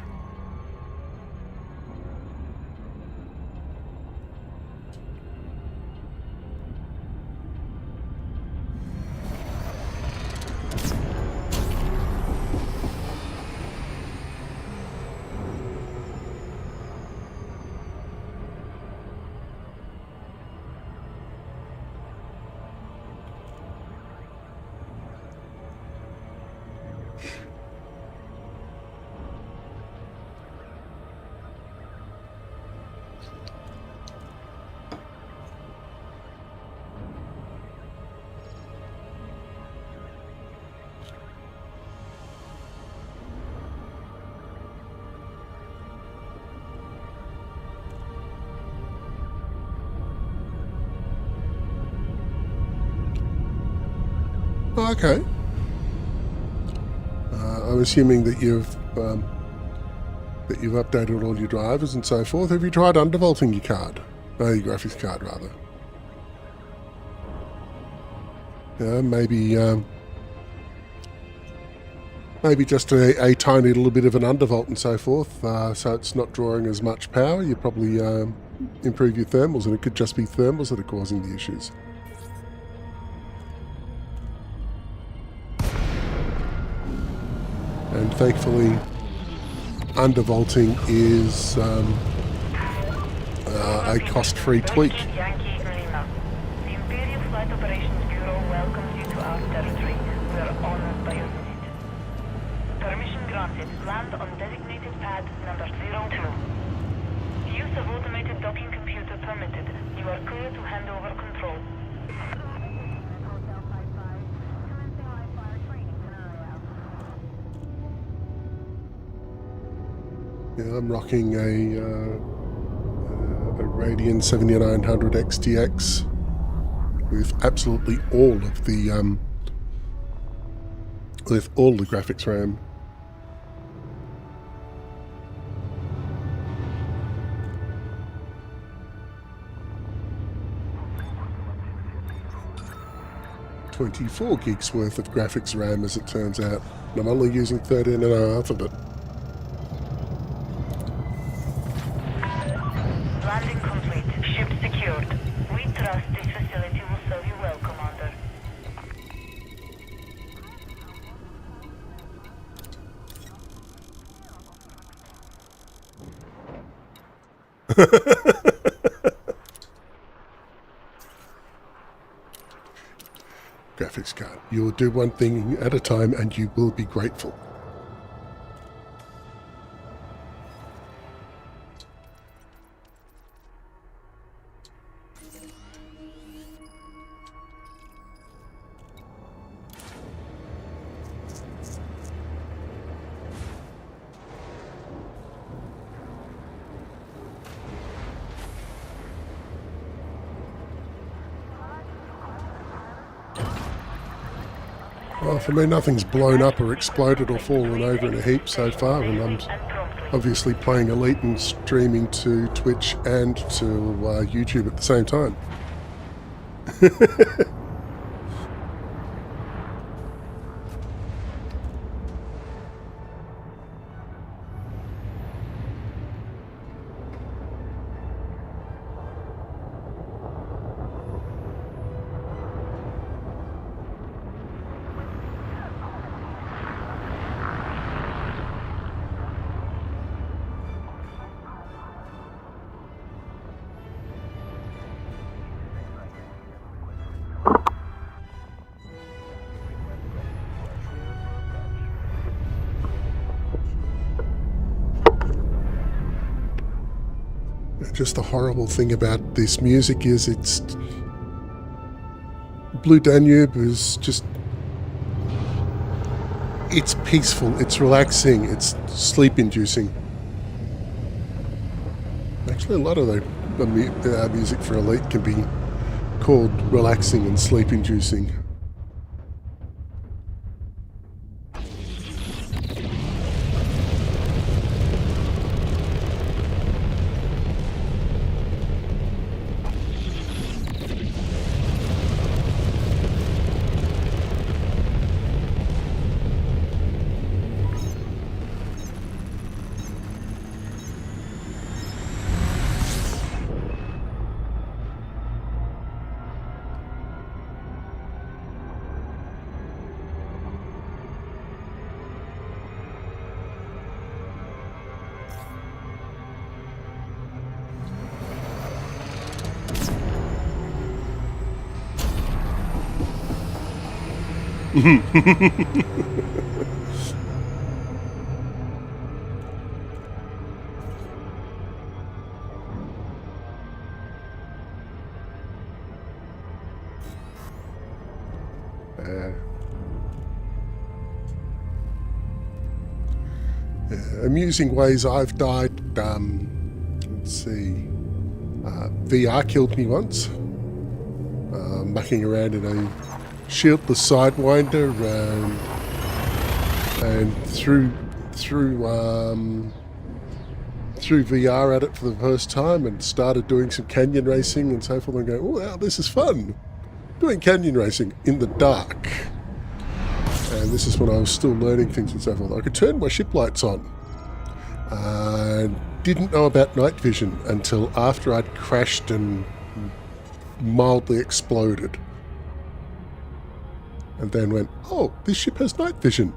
Oh, okay. I'm assuming that you've updated all your drivers and so forth. Have you tried undervolting your card? Your graphics card, rather. Yeah, maybe just a tiny little bit of an undervolt and so forth, so it's not drawing as much power. You probably improve your thermals, and it could just be thermals that are causing the issues. And thankfully, undervolting is a cost-free tweak. Yankee Lima. The Imperial Flight Operations Bureau welcomes you to our territory. We are honored by your visit. Permission granted. Land on designated pad number 02. Use of automated docking computer permitted. You are clear to hand over control. Yeah, I'm rocking a Radeon 7900 XTX with absolutely all of the graphics RAM. $24 gigs worth of graphics RAM, as it turns out. And I'm only using 13.5 of it. Landing complete. Ship secured. We trust this facility will serve you well, Commander. Graphics card. You will do one thing at a time and you will be grateful. Well, for me, nothing's blown up or exploded or fallen over in a heap so far, and I'm obviously playing Elite and streaming to Twitch and to YouTube at the same time. Just the horrible thing about this music is it's... Blue Danube is just... It's peaceful, it's relaxing, it's sleep-inducing. Actually, a lot of the music for Elite can be called relaxing and sleep-inducing. Amusing ways I've died. Let's see. VR killed me once. Mucking around in a shieldless sidewinder and threw VR at it for the first time and started doing some canyon racing and so forth and going, oh wow, this is fun. Doing canyon racing in the dark. And this is when I was still learning things and so forth. I could turn my ship lights on. Didn't know about night vision until after I'd crashed and mildly exploded. And then went, oh, this ship has night vision.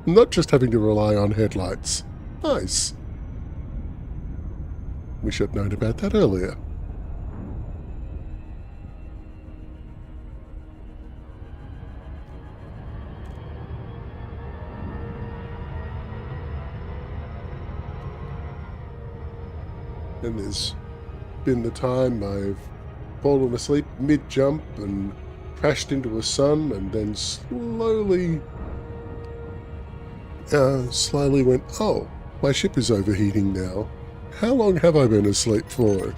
I'm not just having to rely on headlights. Nice. Wish I'd known about that earlier. And there's been the time I've fallen asleep mid-jump and crashed into a sun and then slowly went, oh, my ship is overheating now. How long have I been asleep for?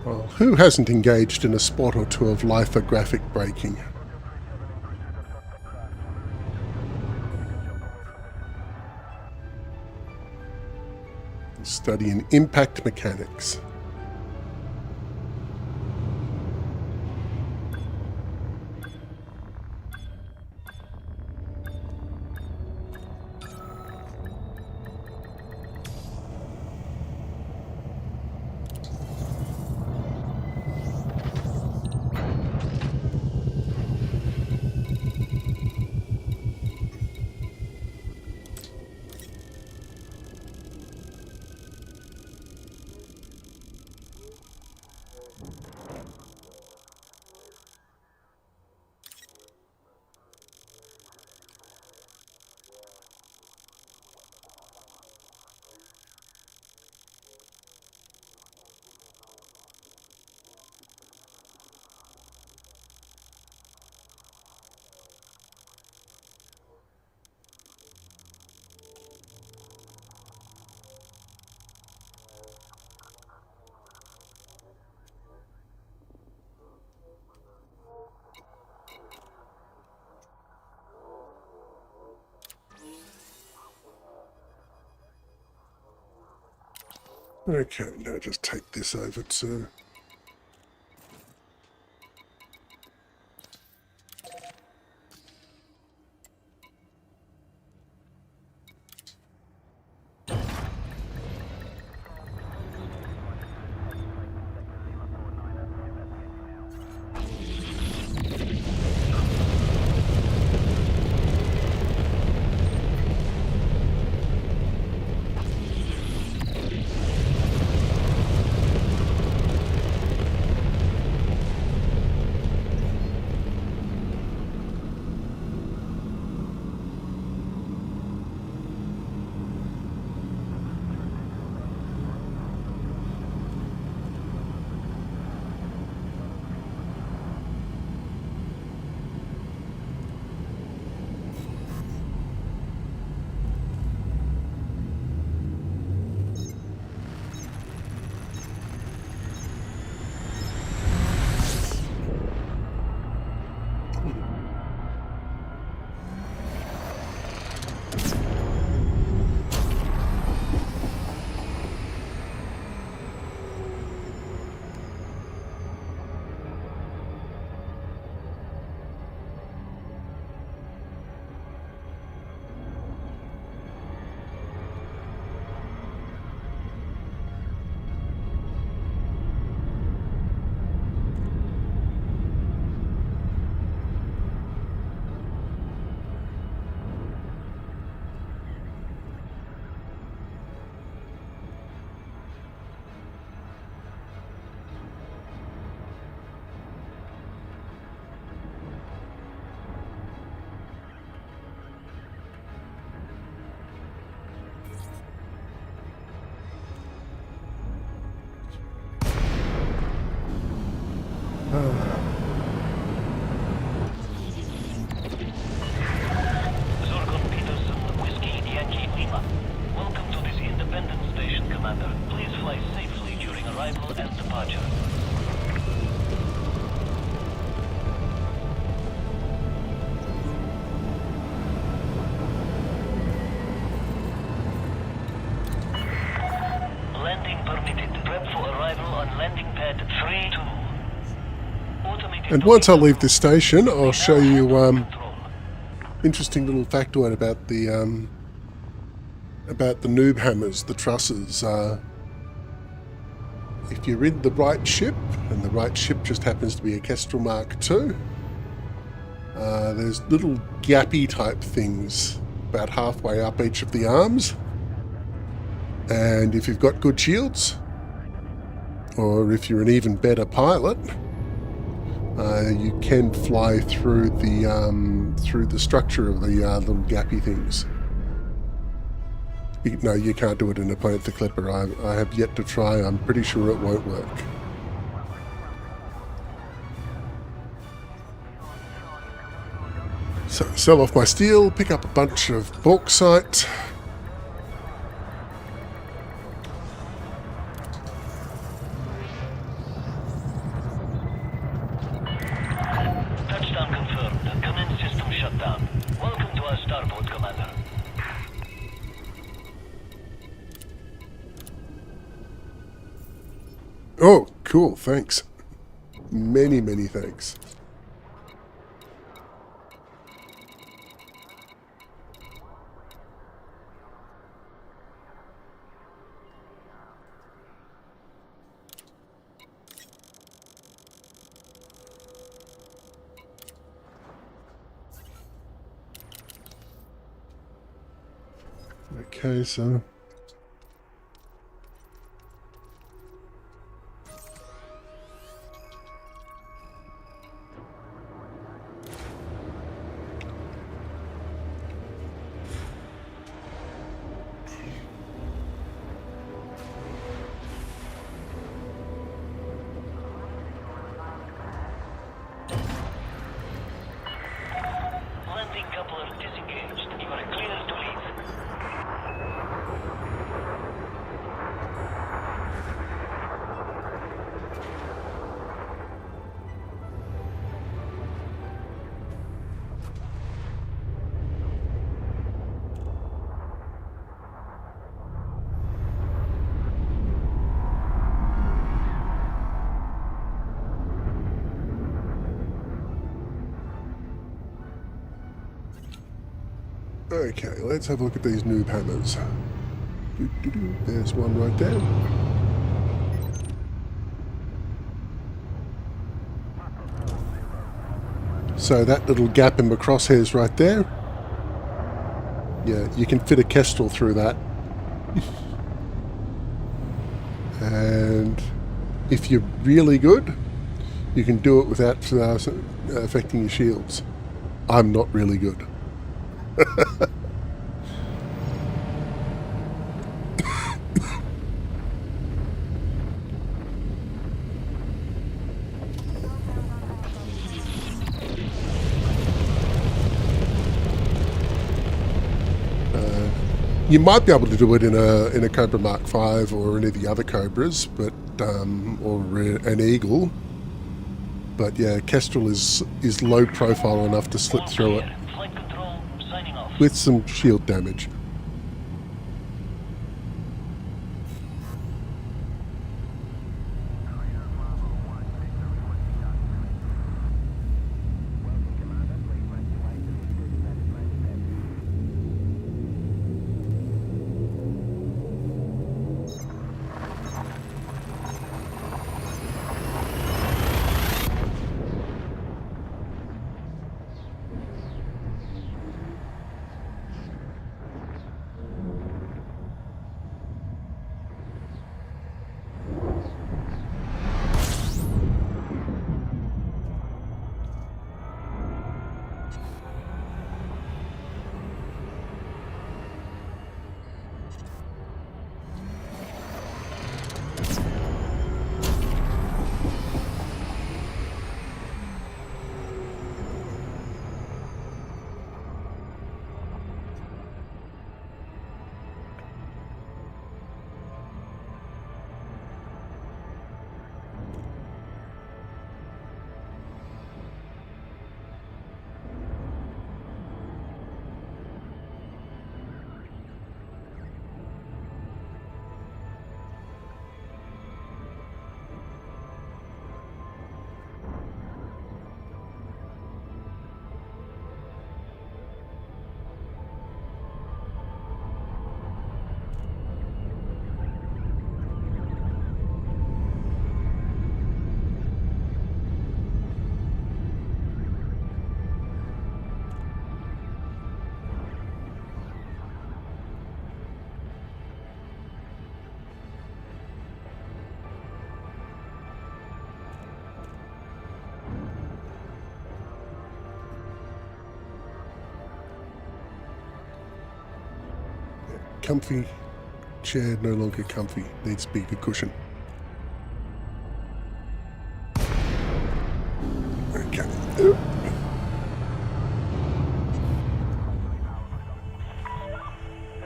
Well, who hasn't engaged in a spot or two of lithographic breaking? Studying impact mechanics. Okay, now just take this over to... Zorgon Peterson, Whiskey Yankee Lima. Welcome to this independent station, Commander. Please fly safely during arrival and departure. Landing permitted. Prep for arrival on landing pad 3-2. And once I leave this station, I'll show you interesting little factoid about the noob hammers, the trusses. If you're in the right ship, and the right ship just happens to be a Kestrel Mark II, there's little gappy type things about halfway up each of the arms, and if you've got good shields, or if you're an even better pilot, you can fly through the structure of the little gappy things. No, you can't do it in a Panther Clipper. I have yet to try. I'm pretty sure it won't work. So sell off my steel, pick up a bunch of bauxite. Cool, thanks. Many, many thanks. Okay, so Landing coupler disengaged. You are clear to leave. okay, let's have a look at these noob hammers. There's one right there. So that little gap in the crosshairs right there. Yeah, you can fit a Kestrel through that. And if you're really good, you can do it without affecting your shields. I'm not really good. You might be able to do it in a Cobra Mark V or any of the other Cobras, but or an Eagle. But yeah, Kestrel is low profile enough to slip through it Flight control signing off. with some shield damage. Comfy chair, no longer comfy. Needs to be the cushion. Okay.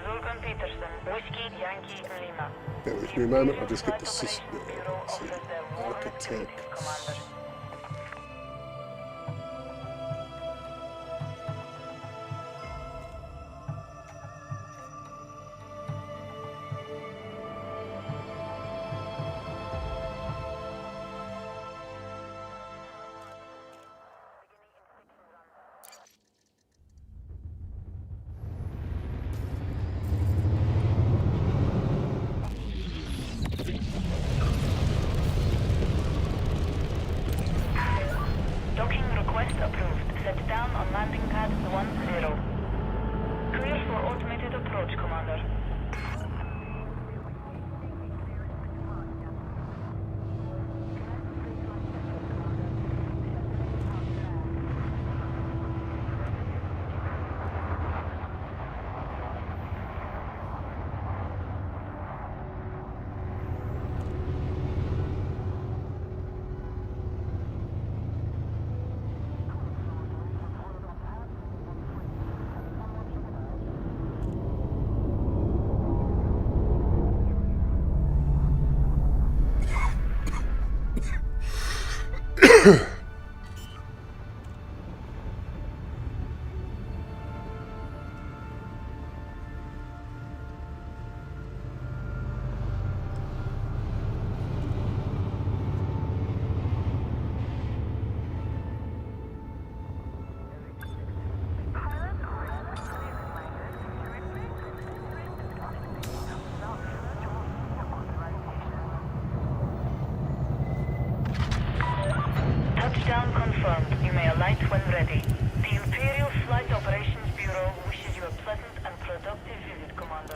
Vulcan Peterson, Whiskey Yankee Lima. Bear with me a moment, I'll just get the Flight Operations Bureau let's see. offers their warmest greetings, Architects. Commander. Request approved. Set down on landing pad 10. Clear for automated approach, Commander. Touchdown confirmed. You may alight when ready. The Imperial Flight Operations Bureau wishes you a pleasant and productive visit, Commander.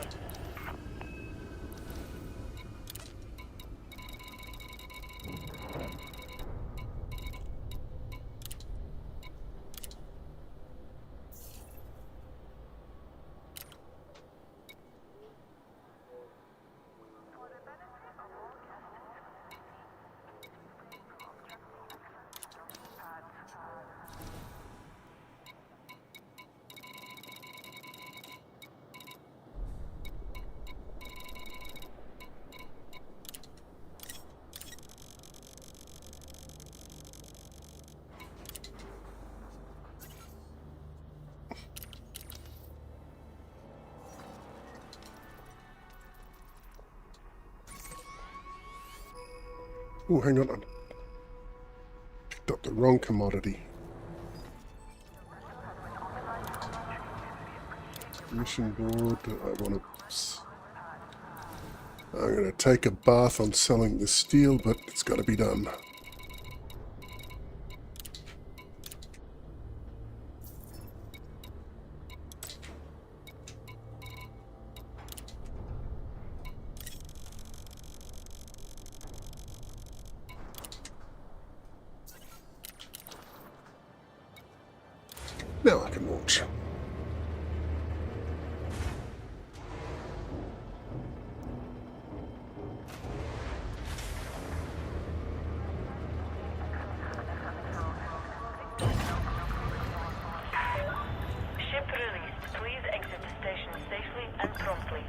Oh, hang on. Picked up the wrong commodity. Mission board. I'm going to take a bath on selling the steel, but it's got to be done. Now I can launch. Ship released. Please exit the station safely and promptly.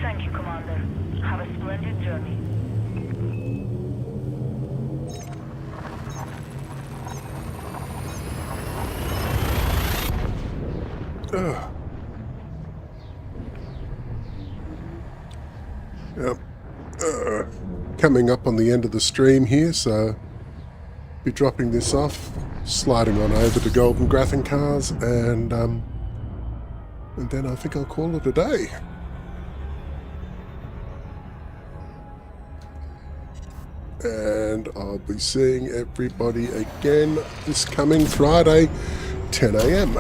Thank you, Commander. Have a splendid journey. Yep. Coming up on the end of the stream here, so be dropping this off, sliding on over to Golden Graphing Cars, and then I think I'll call it a day. And I'll be seeing everybody again this coming Friday, 10 a.m.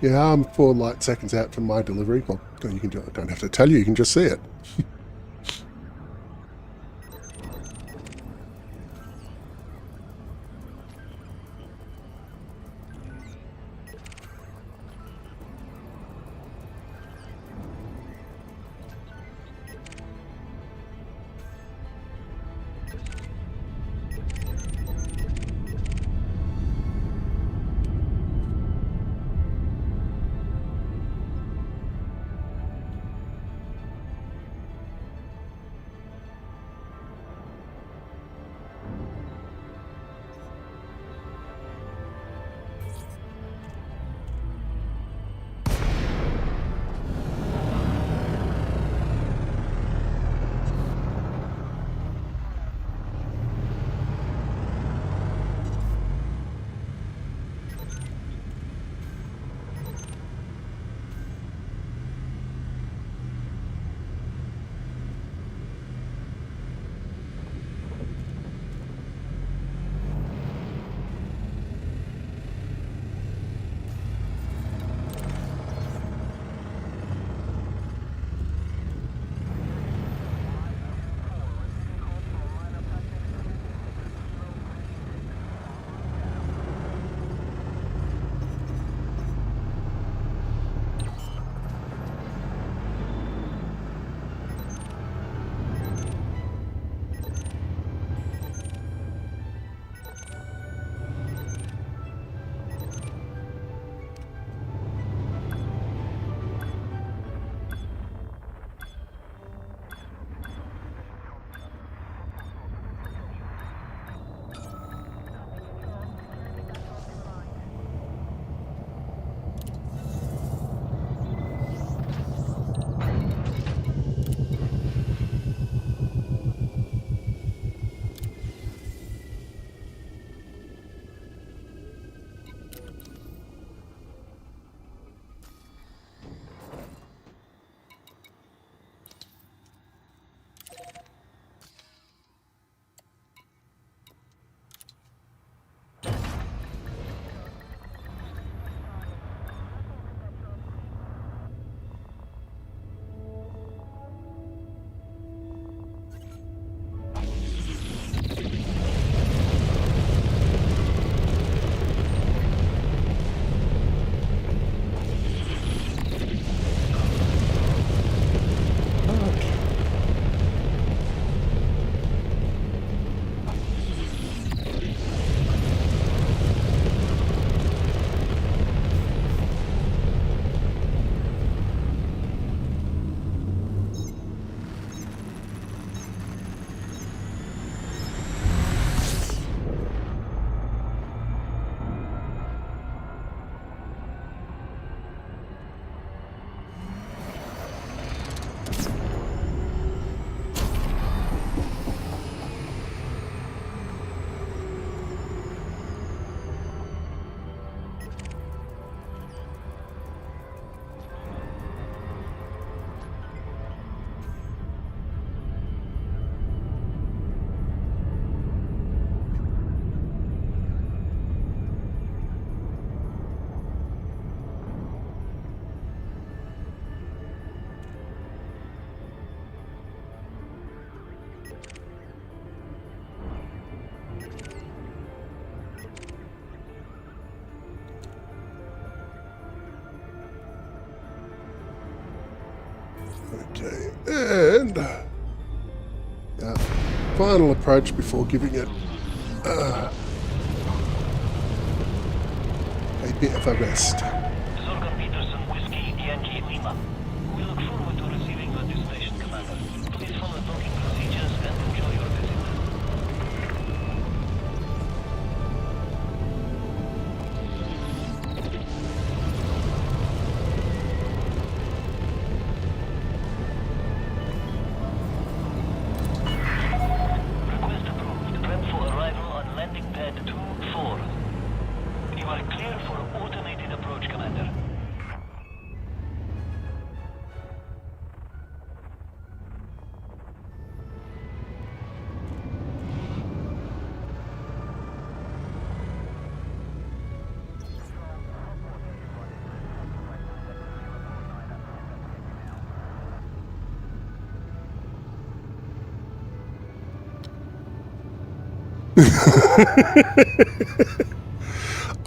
Yeah, I'm 4 light seconds out from my delivery. Well, you can I don't have to tell you, you can just see it. Okay, and final approach before giving it a bit of a rest. Zorgon Peterson, Whiskey, Yankee Lima. We look forward to receiving you at this station, Commander. Please follow docking procedures and enjoy your visit. Request approved. Prep for arrival on landing pad 2-4. You are clear for automated approach, Commander.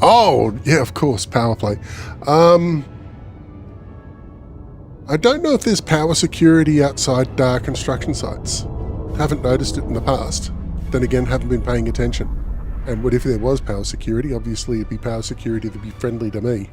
Oh, yeah, of course, power play. I don't know if there's power security outside construction sites. Haven't noticed it in the past. Then again, haven't been paying attention. And what if there was power security? Obviously, it'd be power security that'd be friendly to me.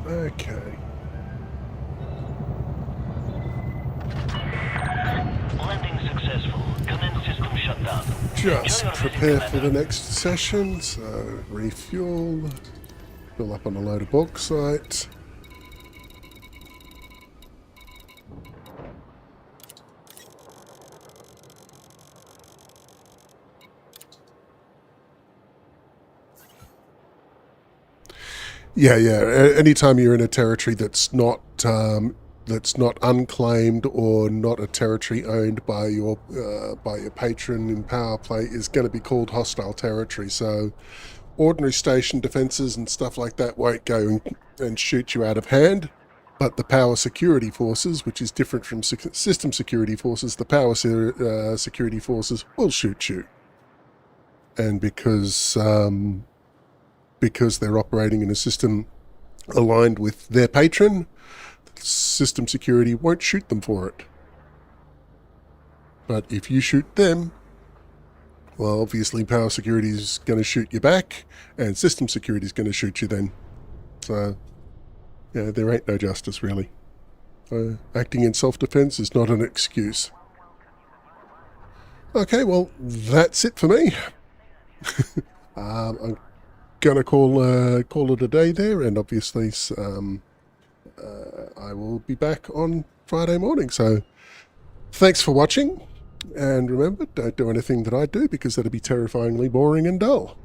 Okay. Landing successful. Commence system shutdown. Just Enjoy your prepare visit, for the Commander. next session. So, refuel. Fill up on a load of bauxite. Yeah. Anytime you're in a territory that's not unclaimed or not a territory owned by your patron in power play is going to be called hostile territory. So, ordinary station defences and stuff like that won't go and shoot you out of hand. But the power security forces, which is different from system security forces, the power security forces will shoot you. And because they're operating in a system aligned with their patron, system security won't shoot them for it. But if you shoot them, well, obviously power security is going to shoot you back, and system security is going to shoot you then. So, yeah, there ain't no justice, really. Acting in self-defense is not an excuse. Okay, well, that's it for me. I'm gonna call it a day there, and obviously I will be back on Friday morning. So thanks for watching, and remember, don't do anything that I do because that'd be terrifyingly boring and dull.